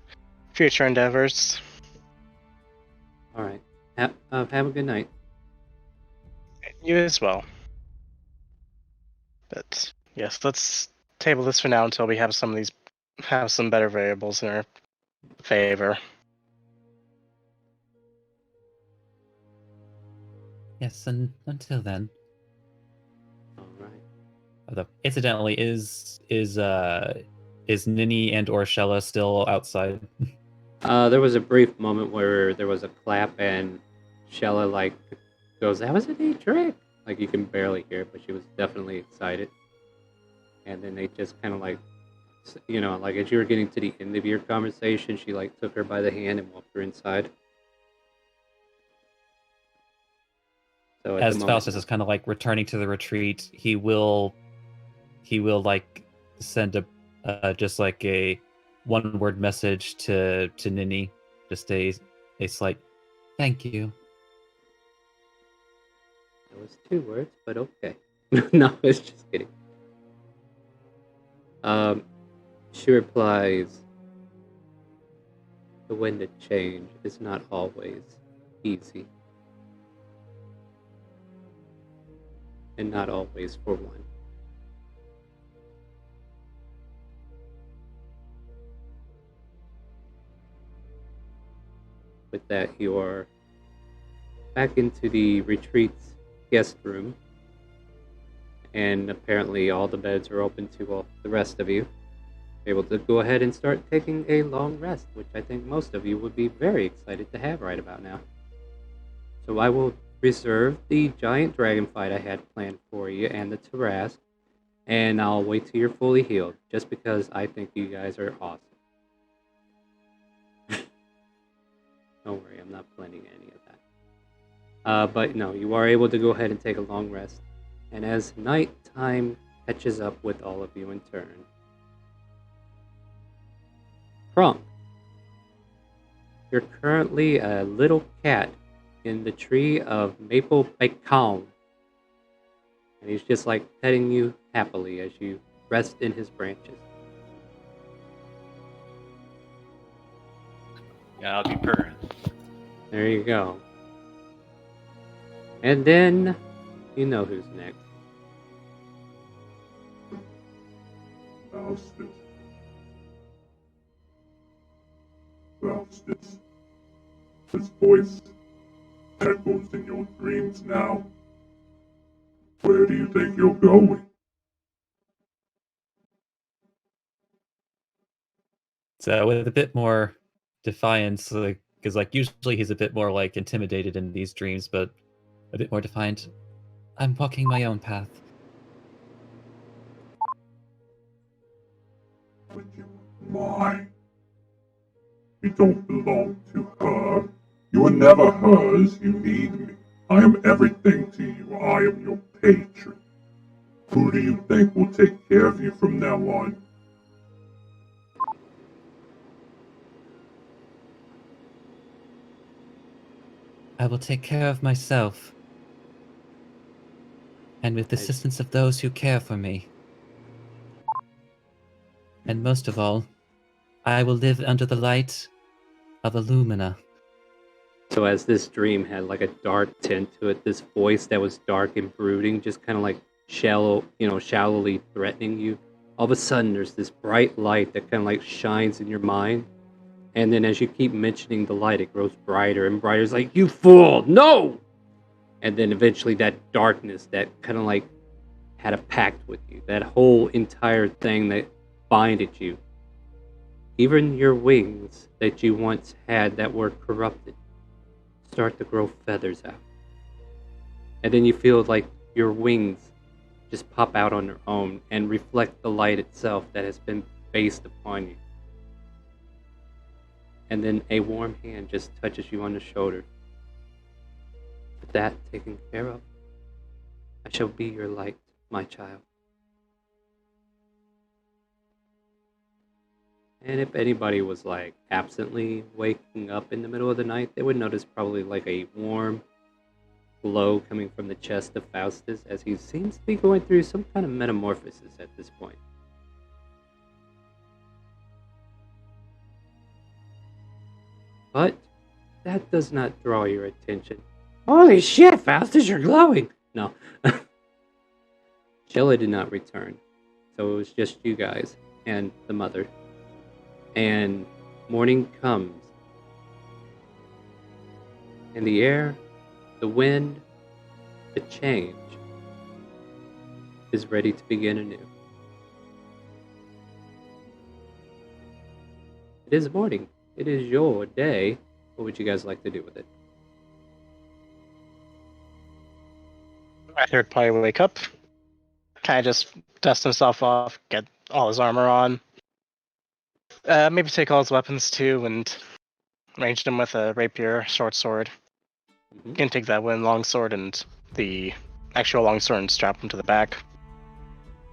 future endeavors. All right, have a good night. You as well. But yes, let's table this for now until we have some better variables in our favor. Yes, and until then. All right. Although, incidentally, is Nini and or Shella still outside? There was a brief moment where there was a clap and Shella like goes, "That was a neat trick." Like you can barely hear it, but she was definitely excited. And then they just kind of like, like as you were getting to the end of your conversation, she like took her by the hand and walked her inside. So As Faustus is kind of like returning to the retreat, he will like send just like a one-word message to Nini, just a slight Thank you. That was 2 words, but okay. No, it's just kidding. She replies, "The wind of change is not always easy. And not always for one. With that, you are back into the retreat's guest room. And apparently all the beds are open to all the rest of you. Able to go ahead and start taking a long rest, which I think most of you would be very excited to have right about now. So I will reserve the giant dragon fight I had planned for you and the Tarrasque, and I'll wait till you're fully healed, just because I think you guys are awesome. Don't worry, I'm not planning any of that. But no, you are able to go ahead and take a long rest. And as nighttime catches up with all of you in turn, Kronk, you're currently a little cat in the tree of maple pecan. And he's just like petting you happily as you rest in his branches. Yeah, I'll be purring. There you go. And then, you know who's next. Faustus. His voice echoes in your dreams now. Where do you think you're going? So with a bit more defiance, because like usually he's a bit more like intimidated in these dreams, but a bit more defiant. I'm walking my own path. But you are mine. You don't belong to her. You are never hers. You need me. I am everything to you. I am your patron. Who do you think will take care of you from now on? I will take care of myself. And with the assistance of those who care for me. And most of all, I will live under the light of Illumina. So as this dream had like a dark tint to it, this voice that was dark and brooding, just kind of like shallowly threatening you, all of a sudden there's this bright light that kind of like shines in your mind. And then as you keep mentioning the light, it grows brighter and brighter. It's like, you fool, no! And then eventually that darkness that kind of like had a pact with you. That whole entire thing that binded you. Even your wings that you once had that were corrupted start to grow feathers out. And then you feel like your wings just pop out on their own and reflect the light itself that has been based upon you. And then a warm hand just touches you on the shoulder. With that taken care of, I shall be your light, my child. And if anybody was like absently waking up in the middle of the night, they would notice probably like a warm glow coming from the chest of Faustus as he seems to be going through some kind of metamorphosis at this point. But that does not draw your attention. Holy shit, Faustus, you're glowing! No. Sheila did not return, so it was just you guys and the mother. And morning comes. And the air, the wind, the change is ready to begin anew. It is morning. It is your day. What would you guys like to do with it? I heard probably wake up, kind of just dust himself off, get all his armor on. Maybe take all his weapons too and range them with a rapier, short sword. You can take that one longsword and the actual longsword and strap him to the back.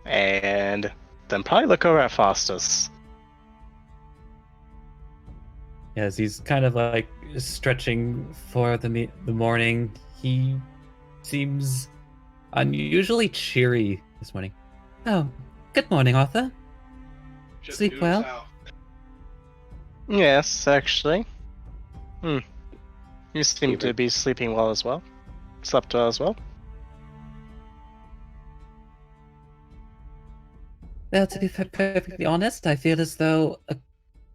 And then probably look over at Faustus. As he's kind of like stretching for the morning, he seems unusually cheery this morning. Oh, good morning, Arthur. Sleep well? Yes, actually. You seem to be sleeping well as well. Slept well as well. Well, to be perfectly honest, I feel as though a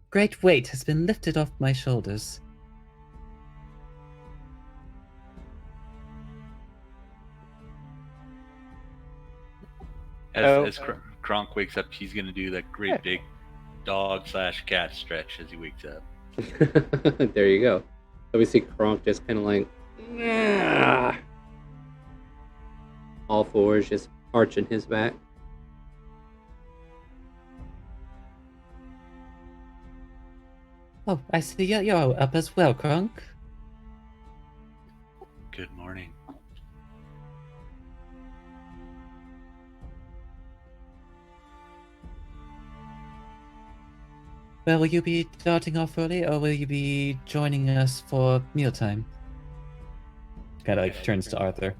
great weight has been lifted off my shoulders. As Kronk wakes up, he's gonna do that great big dog/cat stretch as he wakes up. There you go. So we see Kronk just kind of like, "Nyah." All fours, just arching his back. Oh, I see you're up as well, Kronk. Good morning. Well, will you be starting off early, or will you be joining us for mealtime? Kind of like turns to Arthur.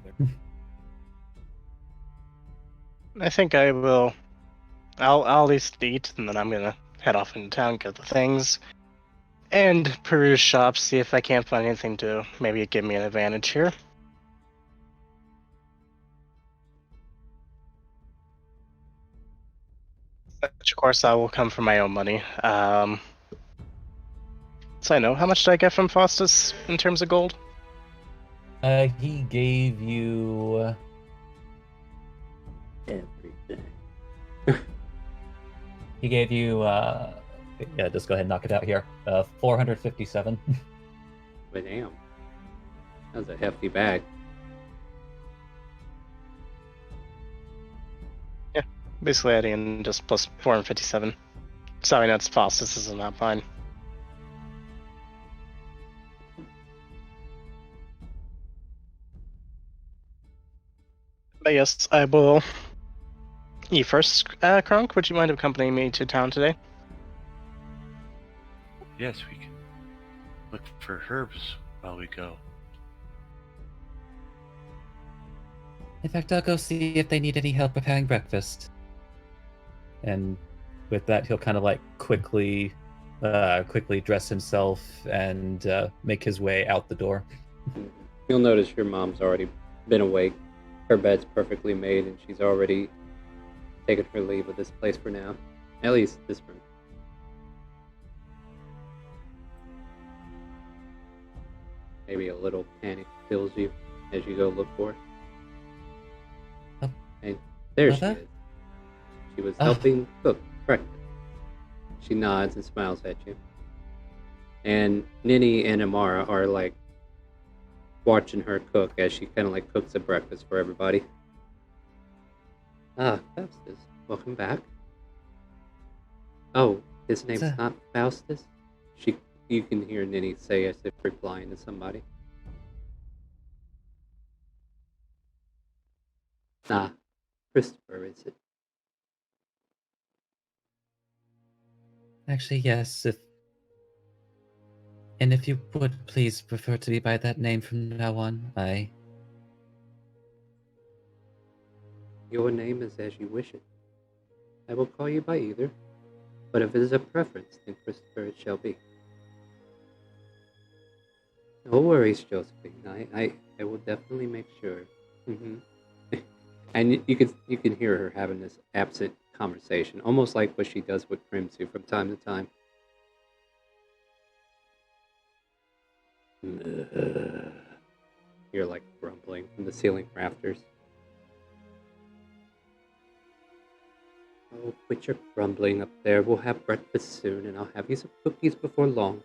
I think I will. I'll at least eat, and then I'm gonna head off into town, get the things, and peruse shops, see if I can't find anything to maybe give me an advantage here. Which, of course, I will come from my own money. So I know, how much did I get from Faustus in terms of gold? He gave you Everything. He gave you, yeah, just go ahead and knock it out here. 457. But damn. That was a hefty bag. Yeah, basically adding in just plus 457. Sorry, that's Faustus, this is not mine. But yes, I will eat first. Kronk, would you mind accompanying me to town today? Yes, we can look for herbs while we go. In fact, I'll go see if they need any help preparing breakfast. And with that, he'll kind of like quickly dress himself and make his way out the door. You'll notice your mom's already been awake. Her bed's perfectly made, and she's already taken her leave of this place for now. At least this room. Maybe a little panic fills you as you go look for her. Oh. And There she Mother? is. She was Oh. helping cook breakfast. She nods and smiles at you. And Ninny and Amara are like watching her cook as she kind of like cooks a breakfast for everybody. Ah, Faustus, welcome back. Oh, his name's Sir. not Faustus? You can hear Ninny say as if replying to somebody. Nah, Christopher, is it? Actually, yes. If you would please prefer to be by that name from now on, Your name is as you wish it. I will call you by either, but if it is a preference, then Christopher it shall be. No worries, Josephine. I will definitely make sure. And you can hear her having this absent conversation, almost like what she does with Crimsu from time to time. You're like grumbling from the ceiling rafters. Oh, quit your grumbling up there. We'll have breakfast soon, and I'll have you some cookies before long.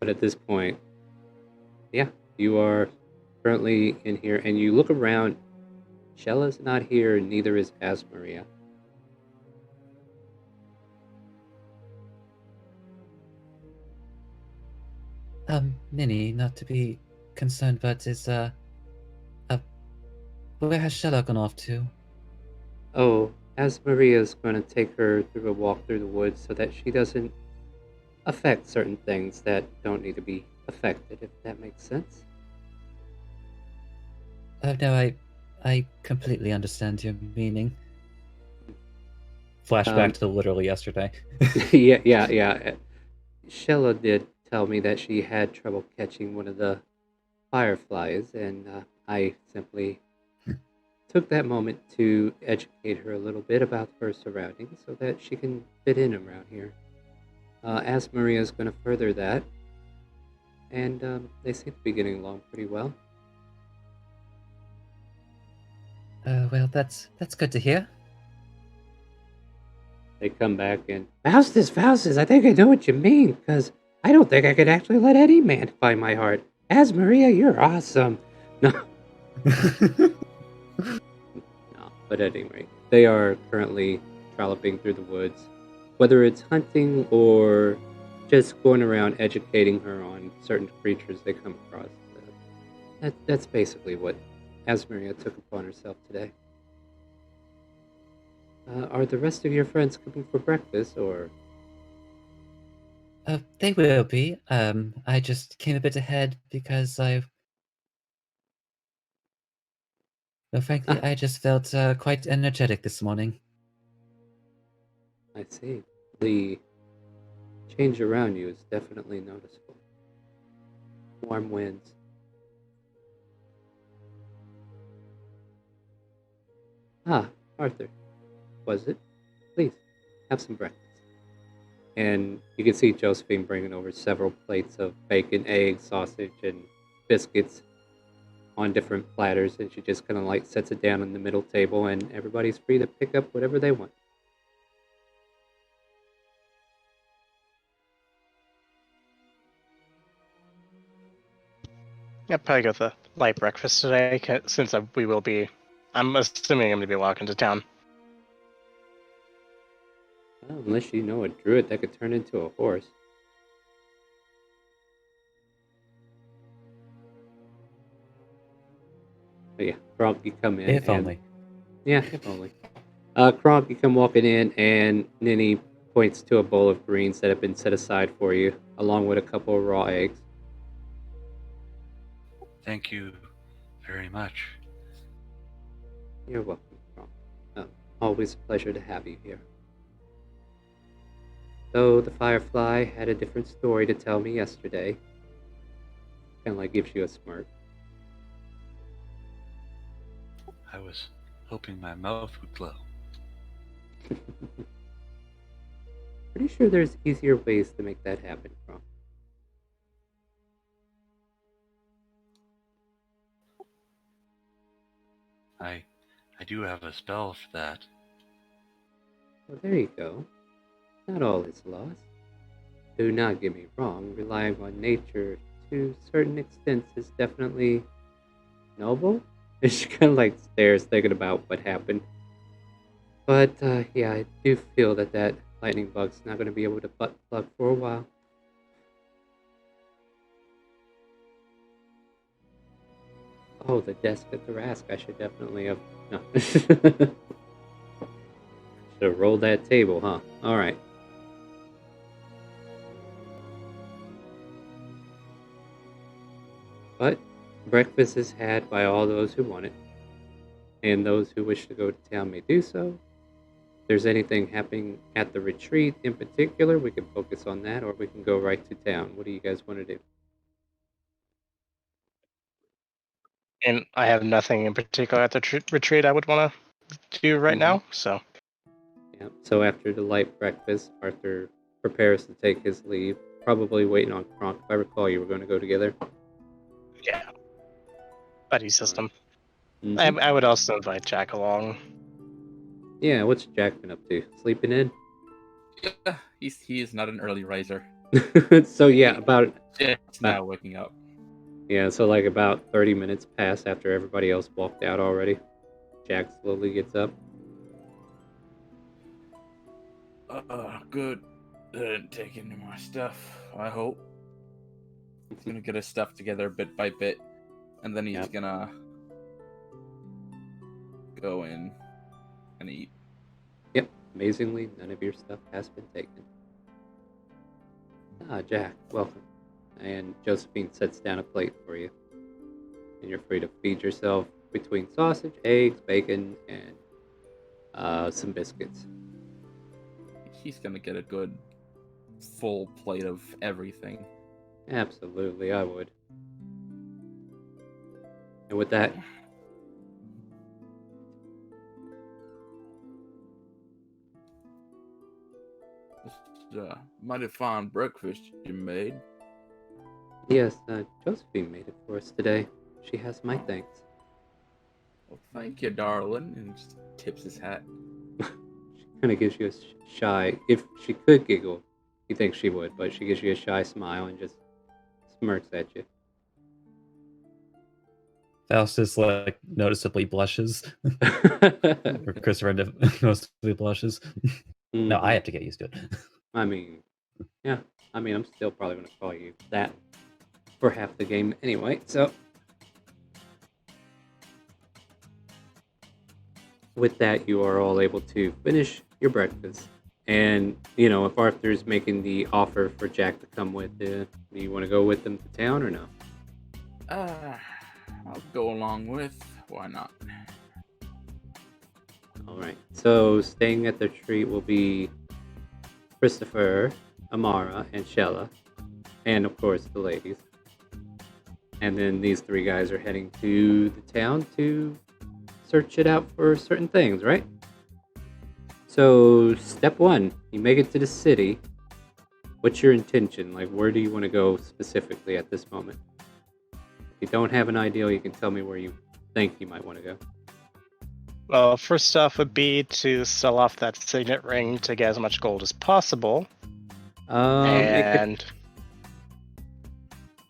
But at this point, yeah, you are currently in here, and you look around. Shella's not here, and neither is Asmaria. Ninny, not to be concerned, but where has Shella gone off to? Oh, Asmaria's going to take her through a walk through the woods so that she doesn't affect certain things that don't need to be affected, if that makes sense. No, I completely understand your meaning. Flashback to literally yesterday. yeah. Shella did tell me that she had trouble catching one of the fireflies, and I simply took that moment to educate her a little bit about her surroundings so that she can fit in around here. As Maria's going to further that, and they seem to be getting along pretty well. Well, that's good to hear. They come back and, Faustus, I think I know what you mean, because I don't think I could actually let any man find my heart. As Maria, you're awesome. No. No, but at any rate, they are currently trolloping through the woods. Whether it's hunting or just going around educating her on certain creatures they come across. That's basically what Asmaria took upon herself today. Are the rest of your friends coming for breakfast, or? They will be. I just came a bit ahead because frankly, I just felt quite energetic this morning. I see. The change around you is definitely noticeable. Warm winds. Ah, Arthur. Was it? Please, have some breakfast. And you can see Josephine bringing over several plates of bacon, eggs, sausage, and biscuits on different platters, and she just kind of like sets it down on the middle table, and everybody's free to pick up whatever they want. I'll probably go with a light breakfast today, since we will be. I'm assuming I'm going to be walking to town. Well, unless you know a druid that could turn into a horse. But yeah, Kronk, you come in. If only. Yeah, if only. Kronk, you come walking in, and Ninny points to a bowl of greens that have been set aside for you, along with a couple of raw eggs. Thank you very much. You're welcome, Kronk. Always a pleasure to have you here. Though the Firefly had a different story to tell me yesterday. Kind of like gives you a smirk. I was hoping my mouth would glow. Pretty sure there's easier ways to make that happen, Kronk. I do have a spell for that. Well, there you go. Not all is lost. Do not get me wrong, relying on nature to certain extents is definitely noble. And she kind of like stares, thinking about what happened. But yeah, I do feel that lightning bug's not going to be able to butt plug for a while. Oh, the desk at the Rask. I should definitely have. No. Should have rolled that table, huh? Alright. But breakfast is had by all those who want it, and those who wish to go to town may do so. If there's anything happening at the retreat in particular, we can focus on that, or we can go right to town. What do you guys want to do? And I have nothing in particular at the retreat I would want to do right now, so. Yeah. So after the light breakfast, Arthur prepares to take his leave, probably waiting on Kronk. If I recall, you were going to go together. Yeah. Buddy system. Mhm. I would also invite Jack along. Yeah, what's Jack been up to? Sleeping in? Yeah, he is not an early riser. So yeah, about Just now waking up. yeah, so like about 30 minutes pass after everybody else walked out already. Jack slowly gets up. Good. Didn't take any more stuff, I hope. He's gonna get his stuff together bit by bit, and then he's gonna go in and eat. Yep, amazingly, none of your stuff has been taken. Ah, Jack, welcome. And Josephine sets down a plate for you. And you're free to feed yourself between sausage, eggs, bacon, and some biscuits. He's gonna get a good full plate of everything. Absolutely, I would. And with that, It's mighty fine breakfast you made. yes, Josephine made it for us today. She has my thanks. Well, thank you, darling. And he just tips his hat. She kind of gives you a shy, if she could giggle, you think she would, but she gives you a shy smile and just smirks at you. Faustus like noticeably blushes. Or Christopher noticeably blushes. No, I have to get used to it. I mean, yeah. I mean, I'm still probably going to call you that for half the game anyway, so. With that, you are all able to finish your breakfast. And, you know, if Arthur's making the offer for Jack to come with, do you want to go with them to town or no? I'll go along with. Why not? All right. So staying at the retreat will be Christopher, Amara, and Shella, and of course the ladies. And then these three guys are heading to the town to search it out for certain things, right? So step one, you make it to the city. What's your intention? Like, where do you want to go specifically at this moment? If you don't have an idea, you can tell me where you think you might want to go. Well, first off would be to sell off that signet ring to get as much gold as possible. And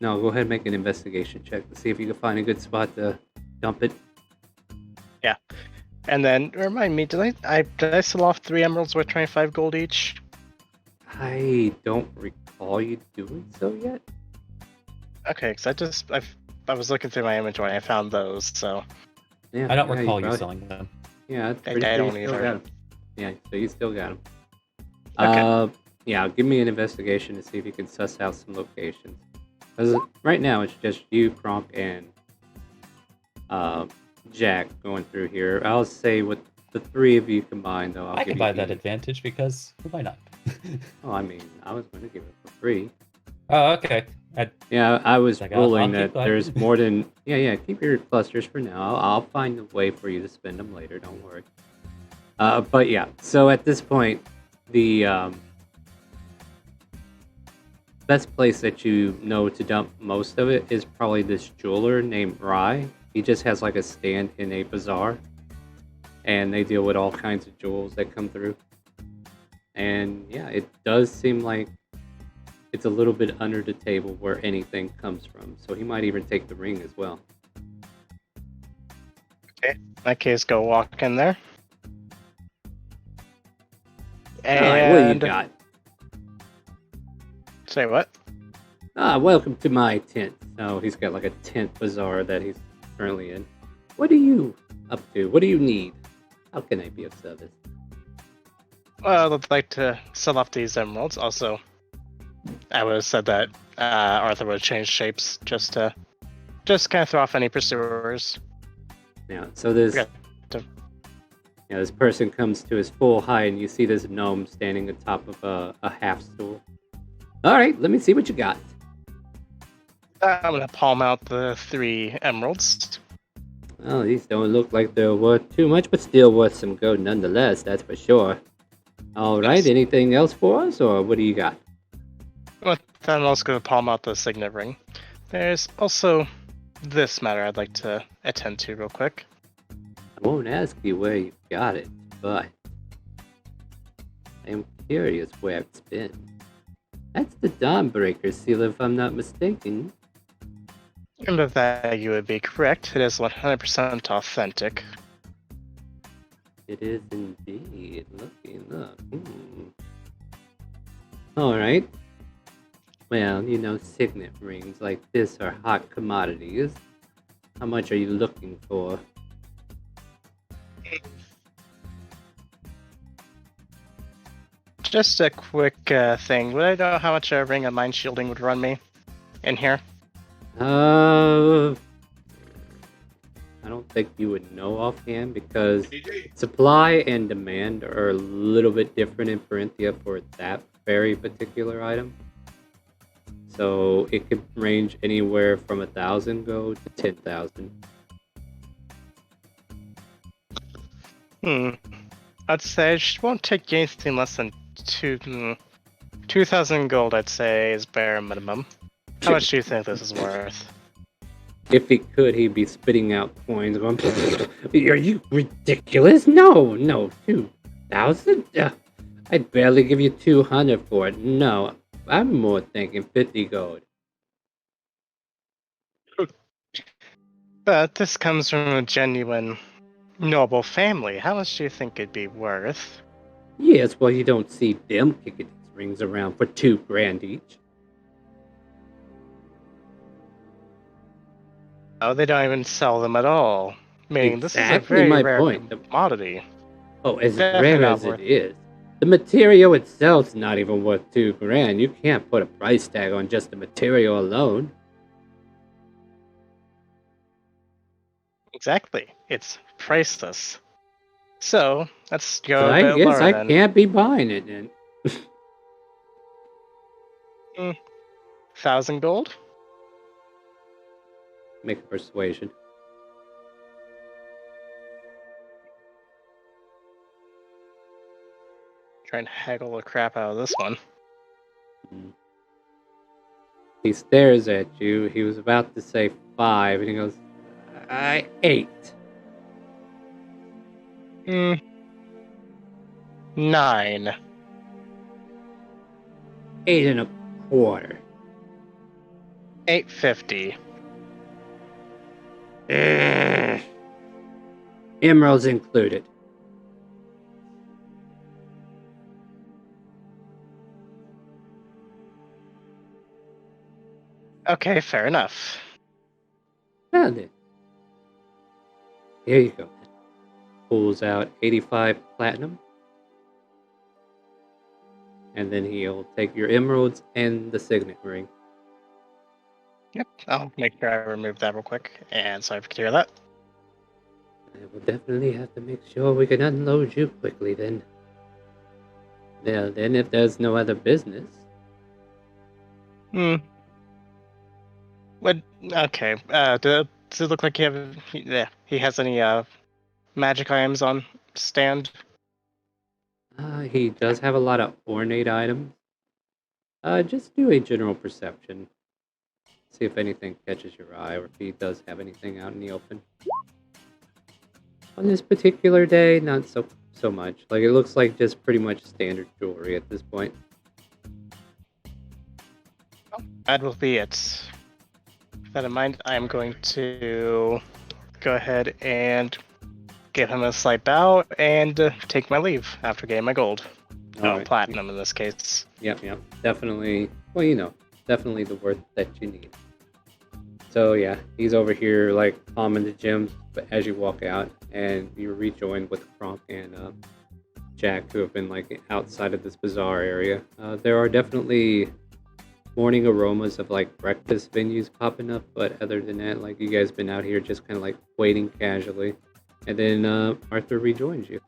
no, go ahead and make an investigation check to see if you can find a good spot to dump it. Yeah. And then remind me, did I sell off 3 emeralds worth 25 gold each? I don't recall you doing so yet. Okay, because I was looking through my inventory and I found those, so. Yeah, I don't recall you selling them. Yeah, I don't either. Yeah, so you still got them. Okay. Yeah, give me an investigation to see if you can suss out some locations. Because right now it's just you, Kronk, and Jack going through here. I'll say with the 3 of you combined, though, I can buy that advantage because why not? Oh, I mean, I was going to give it for free. Oh, okay. Yeah, I was ruling I'll that keep that. there's more than... Yeah, keep your clusters for now. I'll find a way for you to spend them later, don't worry. But yeah, so at this point, the best place that you know to dump most of it is probably this jeweler named Rye. He just has like a stand in a bazaar, and they deal with all kinds of jewels that come through. And yeah, it does seem like it's a little bit under the table where anything comes from. So he might even take the ring as well. In that case, go walk in there. Alright, what do you And got? say what? Welcome to my tent. Oh, he's got like a tent bazaar that he's currently in. What are you up to? What do you need? How can I be of service? Well, I'd like to sell off these emeralds. Also, I would have said that Arthur would change shapes just kind of throw off any pursuers. Yeah, so this Okay. this person comes to his full height, and you see this gnome standing on top of a half stool. All right, let me see what you got. I'm gonna palm out the 3 emeralds. Well, these don't look like they're worth too much, but still worth some gold nonetheless, that's for sure. All right, Yes. anything else for us, or what do you got? Well, then I'm also gonna palm out the signet ring. There's also this matter I'd like to attend to real quick. I won't ask you where you got it, but I am curious where it's been. That's the Dawnbreaker seal, if I'm not mistaken. And with that, you would be correct. It is 100% authentic. It is indeed. Look. Alright. Well, signet rings like this are hot commodities. How much are you looking for? Just a quick thing. Would I know how much a ring of mind shielding would run me in here? I don't think you would know offhand because supply and demand are a little bit different in Parenthia for that very particular item. So it could range anywhere from 1,000 gold to 10,000. I'd say I just won't take anything less than 2,000 gold, I'd say, is bare minimum. How much do you think this is worth? If he could, he'd be spitting out coins going, are you ridiculous? No, 2,000? I'd barely give you 200 for it. No, I'm more thinking 50 gold. But this comes from a genuine, noble family. How much do you think it'd be worth? Yes, well, you don't see them kicking these rings around for 2 grand each. Oh, they don't even sell them at all. Meaning this is a Exactly very my rare point. commodity. Oh, as Definitely rare not as worth- it is, the material itself's not even worth 2 grand. You can't put a price tag on just the material alone. Exactly. It's priceless. So, let's go So a I bit guess lower I then. can't be buying it then. 1,000 gold? Make a persuasion. Try and haggle the crap out of this one. He stares at you. He was about to say 5, and he goes, 8. 9. 8 and a quarter. 850. Emeralds included. Okay, fair enough. Well then. Here you go. Pulls out 85 platinum. And then he'll take your emeralds and the signet ring. Yep, I'll make sure I remove that real quick. And sorry for hear that. I will definitely have to make sure we can unload you quickly then. Now then, if there's no other business. What? Okay. Does it look like he has any magic items on stand? He does have a lot of ornate items. Just do a general perception. See if anything catches your eye, or if he does have anything out in the open. On this particular day, not so much. Like, it looks like just pretty much standard jewelry at this point. That will be it. With that in mind, I'm going to go ahead and give him a slight bow and take my leave after getting my gold. All right. Platinum in this case. Yep. Definitely, well, definitely the worth that you need. So yeah, he's over here like palming the gems, but as you walk out and you rejoin with Kronk and Jack, who have been like outside of this bazaar area, there are definitely morning aromas of like breakfast venues popping up, but other than that, like you guys been out here just kind of like waiting casually, and then Arthur rejoins you.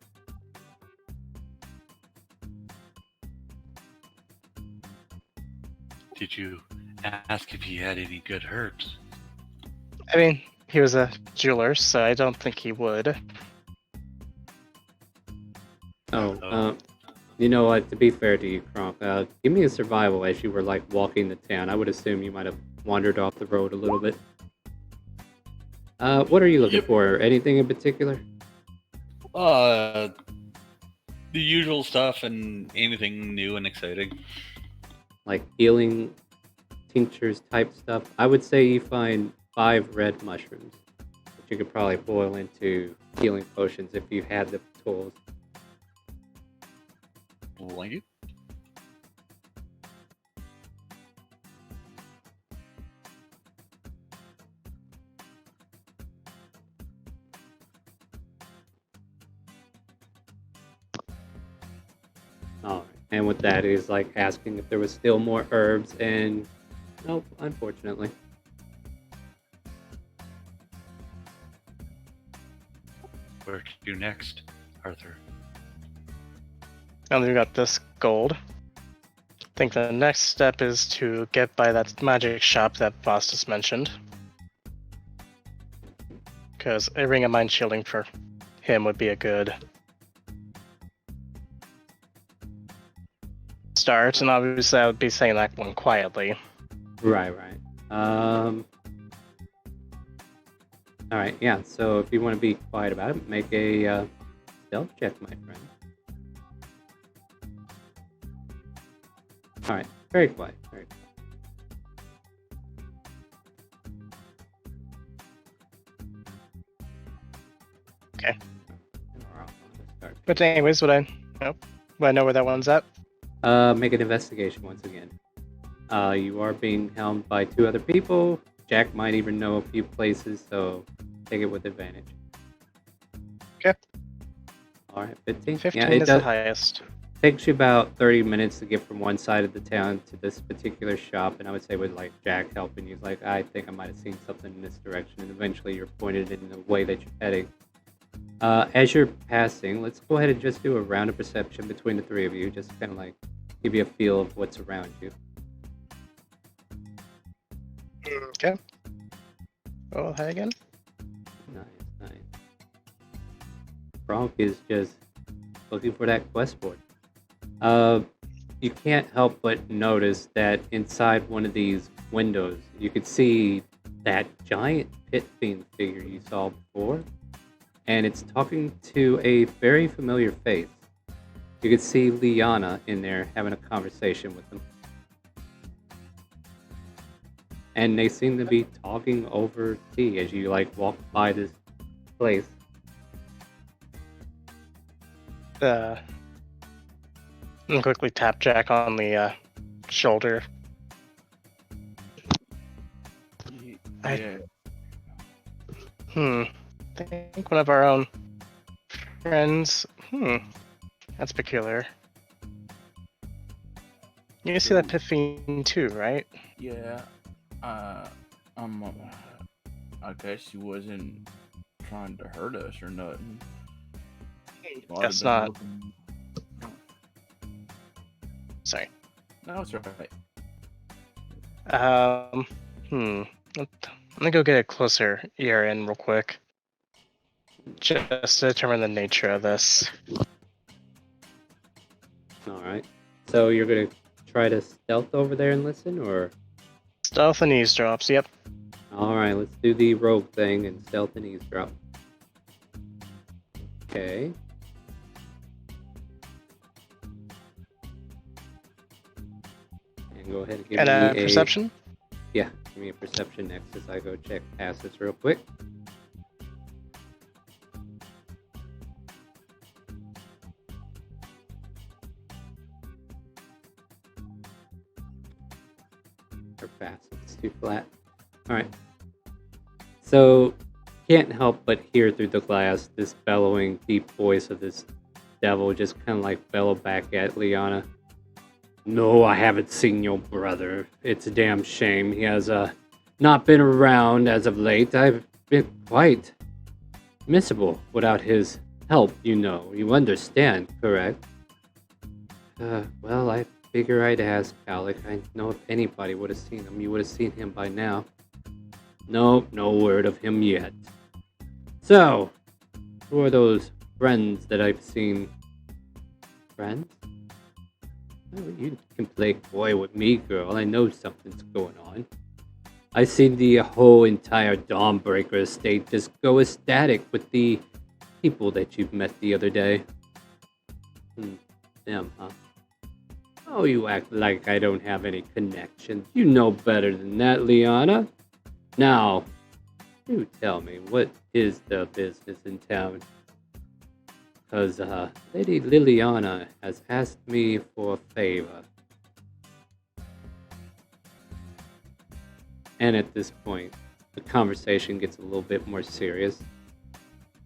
Did you ask if he had any good herbs? I mean, he was a jeweler, so I don't think he would. You know what? To be fair to you, Kronk, give me a survival as you were like walking the town. I would assume you might have wandered off the road a little bit. What are you looking for? Anything in particular? The usual stuff and anything new and exciting. Like healing tinctures type stuff. I would say you find 5 red mushrooms, which you could probably boil into healing potions if you had the tools. Thank you. Alright, and with that is like asking if there was still more herbs, and nope, unfortunately. Where to do next, Arthur? Now that we got this gold, I think the next step is to get by that magic shop that Voss just mentioned. Because a ring of mind shielding for him would be a good start, and obviously I would be saying that one quietly. Right. Alright, yeah, so if you want to be quiet about it, make a stealth check, my friend. Alright, very quiet, very quiet. Okay. We're off on the start. But anyways, would I know where that one's at? Make an investigation once again. You are being helmed by 2 other people. Jack might even know a few places, so take it with advantage. Okay. Alright, 15? 15 Yeah, it is the highest. takes you about 30 minutes to get from one side of the town to this particular shop, and I would say with like Jack helping you, like, I think I might have seen something in this direction, and eventually you're pointed in the way that you're heading. As you're passing, let's go ahead and just do a round of perception between the 3 of you, just kind of like give you a feel of what's around you. Okay. Oh, hi again. Nice. Bronk is just looking for that quest board. You can't help but notice that inside one of these windows, you could see that giant pit fiend figure you saw before, and it's talking to a very familiar face. You could see Liana in there having a conversation with them. And they seem to be talking over tea as you like walk by this place. I'm gonna quickly tap Jack on the shoulder. Yeah. I think one of our own friends. That's peculiar. You see that pit fiend too, right? Yeah. I guess he wasn't trying to hurt us or nothing. Might have That's been not. looking- Sorry. No, it's alright. I'm gonna go get a closer ear in real quick, just to determine the nature of this. Alright. So you're gonna try to stealth over there and listen, or? Stealth and eavesdrops, yep. Alright, let's do the rogue thing and stealth and eavesdrop. Okay. And go ahead and give And me a perception? Yeah, give me a perception next as I go check assets real quick. Or fast, it's too flat. Alright. So, can't help but hear through the glass this bellowing, deep voice of this devil just kind of like bellow back at Liana. No, I haven't seen your brother. It's a damn shame. He has not been around as of late. I've been quite miserable without his help, you know. You understand, correct? Well, I figure I'd ask, Alec. I know if anybody would have seen him, you would have seen him by now. Nope, no word of him yet. So, who are those friends that I've seen? Friends? Oh, you can play coy with me, girl. I know something's going on. I seen the whole entire Dawnbreaker estate just go ecstatic with the people that you've met the other day. Them, huh? Oh, you act like I don't have any connections. You know better than that, Liana. Now, you tell me, what is the business in town? Because Lady Liliana has asked me for a favor. And at this point, the conversation gets a little bit more serious.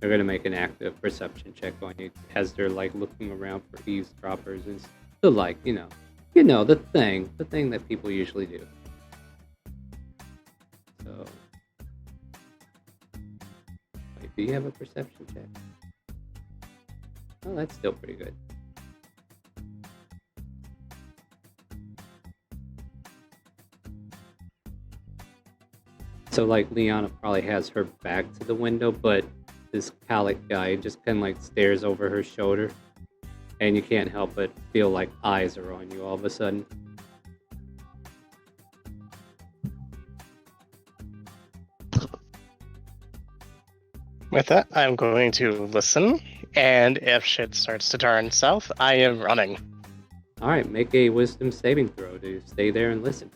They're going to make an active perception check on you as they're like looking around for eavesdroppers and the like, you know, the thing that people usually do. So, wait, do you have a perception check? Oh, that's still pretty good. So, like, Liana probably has her back to the window, but this Calic guy just kind of like stares over her shoulder, and you can't help but feel like eyes are on you all of a sudden. With that, I'm going to listen, and if shit starts to turn south, I am running. Alright, make a wisdom saving throw to stay there and listen.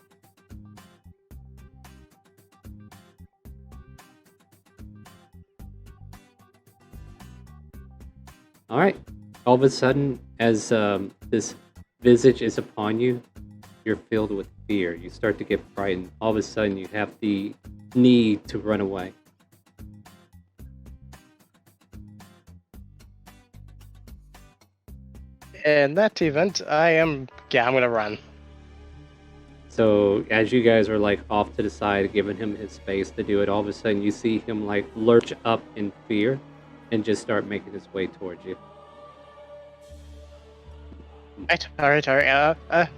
Alright, all of a sudden, as this visage is upon you, you're filled with fear. You start to get frightened. All of a sudden, you have the need to run away. In that event, I'm gonna run. So as you guys are like off to the side, giving him his space to do it, all of a sudden you see him like lurch up in fear and just start making his way towards you. Alright.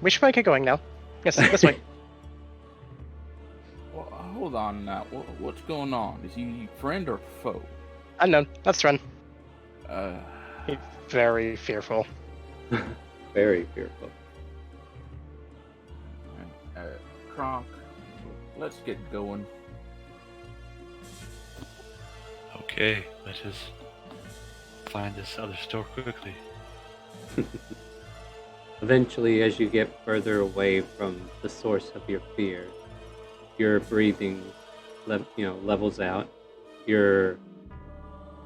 We should probably get going now. Yes, this way. Well, hold on now. What's going on? Is he friend or foe? Unknown. Let's run. Uh, He's very fearful. Very fearful. Kronk, let's get going. Okay, let us find this other store quickly. Eventually, as you get further away from the source of your fear, your breathing levels out, your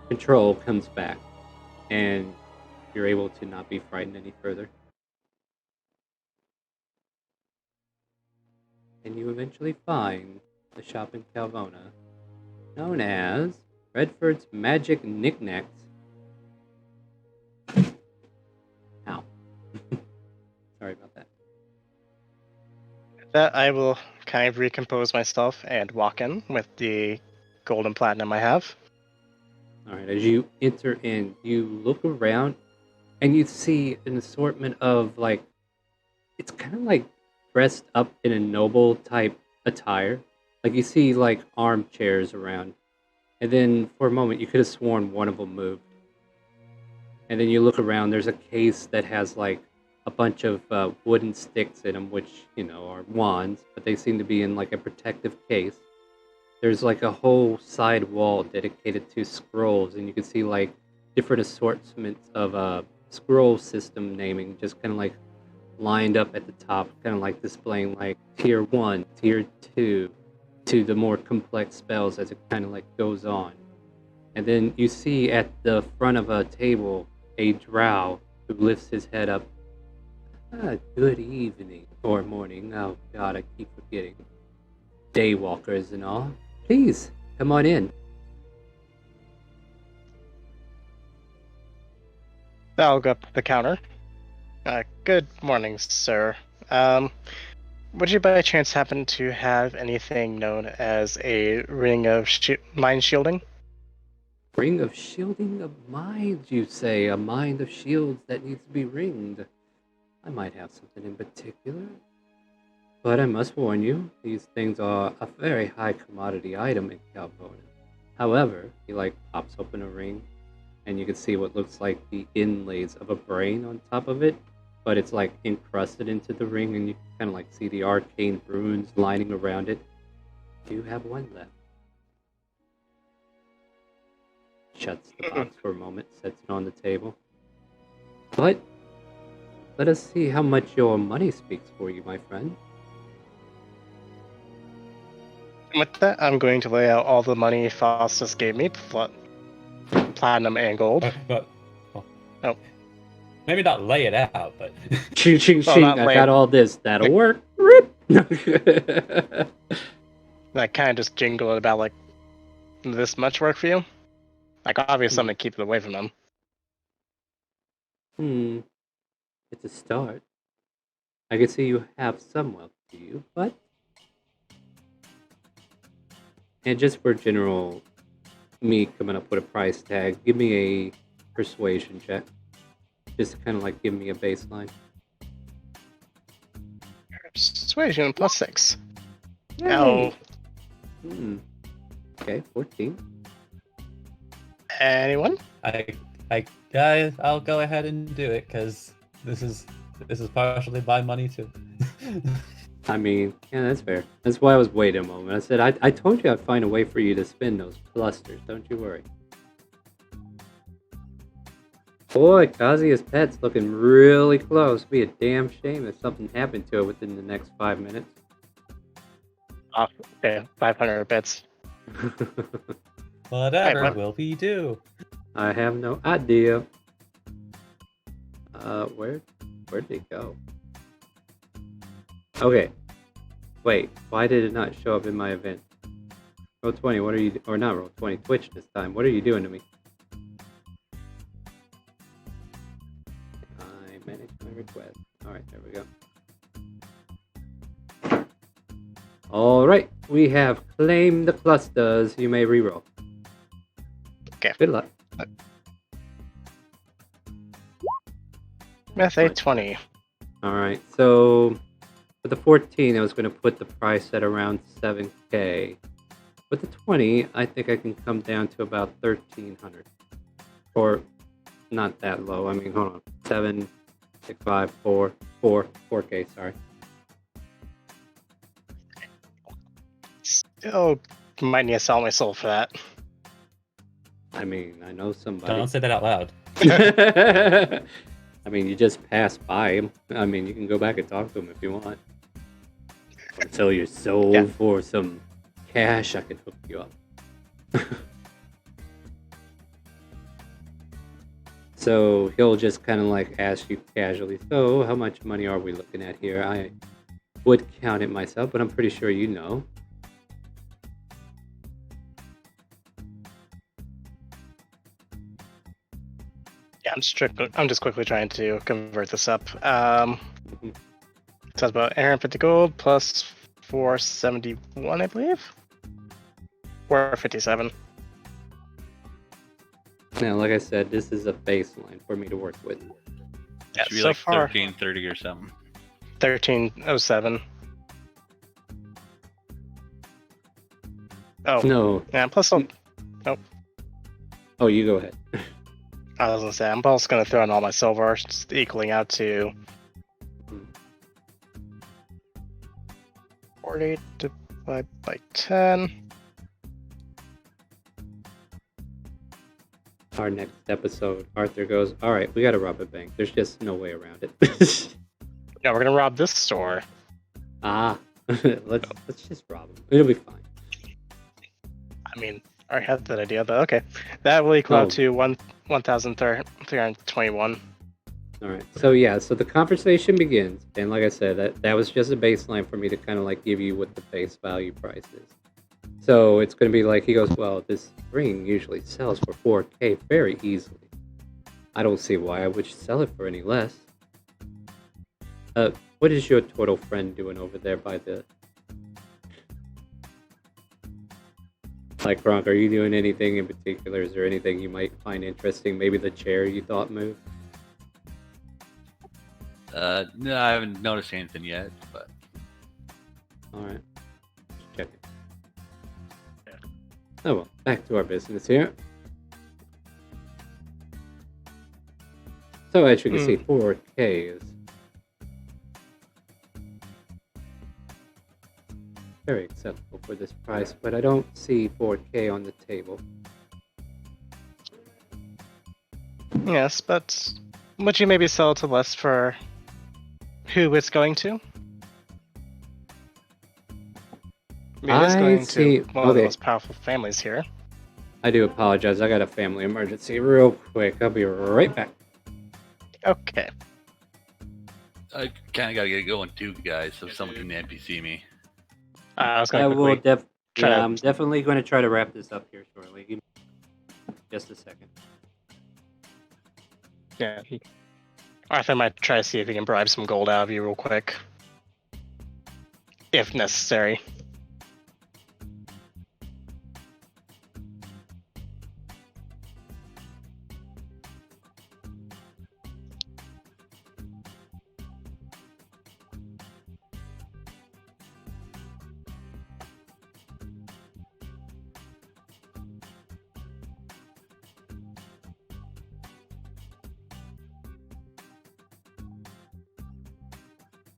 control comes back, and you're able to not be frightened any further. And you eventually find the shop in Calvona, known as Redford's Magic Knickknacks. Ow. Sorry about that. That I will kind of recompose myself and walk in with the gold and platinum I have. Alright, as you enter in, you look around and you see an assortment of like, it's kind of like dressed up in a noble type attire. Like you see like armchairs around. And then for a moment you could have sworn one of them moved. And then you look around, there's a case that has like a bunch of wooden sticks in them, which, are wands, but they seem to be in like a protective case. There's like a whole side wall dedicated to scrolls, and you can see like different assortments of scroll system naming, just kind of like lined up at the top, kind of like displaying like tier 1, tier 2, to the more complex spells as it kind of like goes on. And then you see at the front of a table a drow who lifts his head up. Good evening, or morning. Oh god, I keep forgetting. Daywalkers and all. Please, come on in. I'll go up to the counter. Good morning, sir. Would you by chance happen to have anything known as a ring of mind shielding? Ring of shielding of mind, you say? A mind of shields that needs to be ringed. I might have something in particular. But I must warn you, these things are a very high commodity item in Calpone. However, he pops open a ring, and you can see what looks like the inlays of a brain on top of it, but it's encrusted into the ring, and you can kind of see the arcane runes lining around it. Do you have one left? Shuts the box for a moment, sets it on the table. But let us see how much your money speaks for you, my friend. With that, I'm going to lay out all the money Faustus gave me, platinum and gold. Oh. Maybe not lay it out, but... Ching, ching, ching, I got all this. That'll work. Rip! I kind of just jingle it about, this much work for you? Obviously I'm going to keep it away from them. It's a start. I can see you have some wealth to you, but... And just for general me coming up with a price tag, give me a persuasion check. Just to kind of give me a baseline. Persuasion +6. Yay. Okay, 14. Anyone? I'll go ahead and do it because this is partially my money too. I mean, yeah, that's fair. That's why I was waiting a moment. I said, I told you I'd find a way for you to spin those clusters. Don't you worry. Boy, Kazuya's pet's looking really close. It'd be a damn shame if something happened to it within the next 5 minutes. Oh, okay, 500 bits. Whatever will we do? I have no idea. Where'd it go? Okay. Wait, why did it not show up in my event? Roll20, what are you... Or not Roll20, Twitch this time. What are you doing to me? I managed my request. Alright, there we go. Alright, we have claimed the clusters. You may reroll. Okay. Good luck. Math 820. Alright, so... With the 14, I was going to put the price at around 7k. With the 20, I think I can come down to about 1,300. Or, not that low. I mean, hold on. 7, 6, 5, 4k, sorry. Still might need to sell my soul for that. I mean, I know somebody. Don't say that out loud. I mean, you just pass by him. I mean, you can go back and talk to him if you want. Or sell your soul for some cash, I can hook you up. So he'll just kind of ask you casually, so how much money are we looking at here? I would count it myself, but I'm pretty sure you know. Yeah, I'm just quickly trying to convert this up. So that's about 850 gold plus 471, I believe. 457. Now, like I said, this is a baseline for me to work with. Yeah, Should be so far 1330 or something. 1307. Oh No. yeah. Plus, nope. Oh, you go ahead. I was gonna say I'm also gonna throw in all my silver, just equaling out to 40 divided by 10. Our next episode, Arthur goes, all right, we got to rob a bank. There's just no way around it. Yeah, we're gonna rob this store. let's just rob them. It'll be fine. I mean, I already had that idea, but okay. That will equal Oh. out to 1,321. All right. So yeah, so the conversation begins, and like I said, that was just a baseline for me to kind of like give you what the face value price is. So it's going to be like he goes, well, this ring usually sells for 4K very easily. I don't see why I would sell it for any less. What is your turtle friend doing over there by the? Like, Gronk, are you doing anything in particular? Is there anything you might find interesting? Maybe the chair you thought moved? No, I haven't noticed anything yet, but Alright. Just checking. Oh well, back to our business here. So as you can see, 4K is very acceptable for this price, but I don't see 4K on the table. Yes, but would you maybe sell it to less for who it's going to? I mean, it is I going see- to one of the okay. most powerful families here. I do apologize, I got a family emergency real quick. I'll be right back. Okay. I kind of got to get going too, guys, so someone can NPC me. I was I going to will quickly try to- I'm definitely going to try to wrap this up here shortly. Give me just a second. Yeah. Arthur might try to see if he can bribe some gold out of you real quick. If necessary.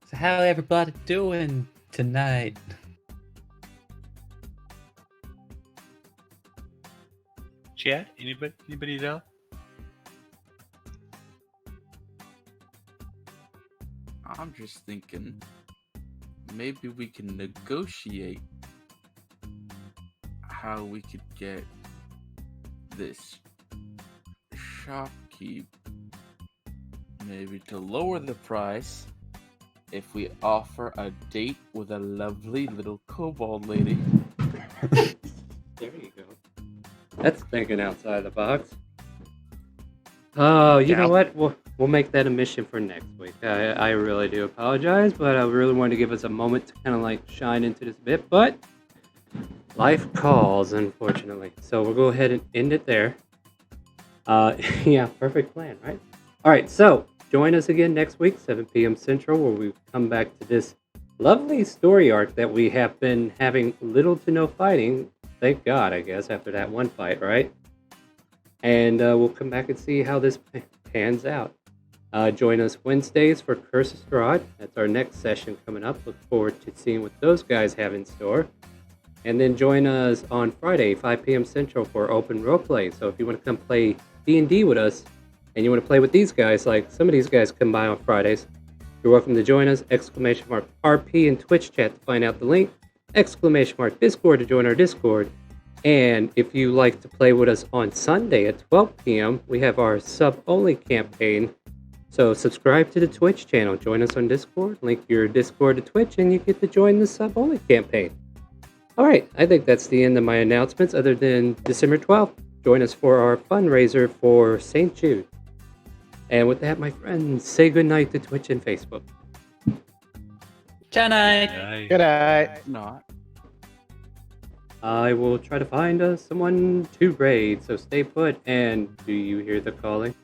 So how everybody doing tonight? Chat? Anybody know? I'm just thinking maybe we can negotiate how we could get this shopkeep maybe to lower the price if we offer a date with a lovely little kobold lady. There you go. That's thinking outside the box. Oh, you know what? We'll make that a mission for next week. I really do apologize, but I really wanted to give us a moment to kind of like shine into this bit, but life calls, unfortunately. So we'll go ahead and end it there. Yeah, perfect plan, right? All right, so join us again next week, 7 p.m. Central, where we come back to this lovely story arc that we have been having little to no fighting. Thank God, I guess, after that one fight, right? And we'll come back and see how this pans out. Join us Wednesdays for Curse of Strahd. That's our next session coming up. Look forward to seeing what those guys have in store. And then join us on Friday, 5 p.m. Central for Open Roleplay. So if you want to come play D&D with us, and you want to play with these guys, like some of these guys come by on Fridays, you're welcome to join us. ! RP in Twitch chat to find out the link. ! Discord to join our Discord. And if you like to play with us on Sunday at 12 p.m., we have our sub-only campaign. So subscribe to the Twitch channel. Join us on Discord. Link your Discord to Twitch, and you get to join the sub-only campaign. All right, I think that's the end of my announcements, other than December 12th. Join us for our fundraiser for St. Jude. And with that, my friends, say goodnight to Twitch and Facebook. Good night. Good night. Not. I will try to find someone to raid, so stay put. And do you hear the calling?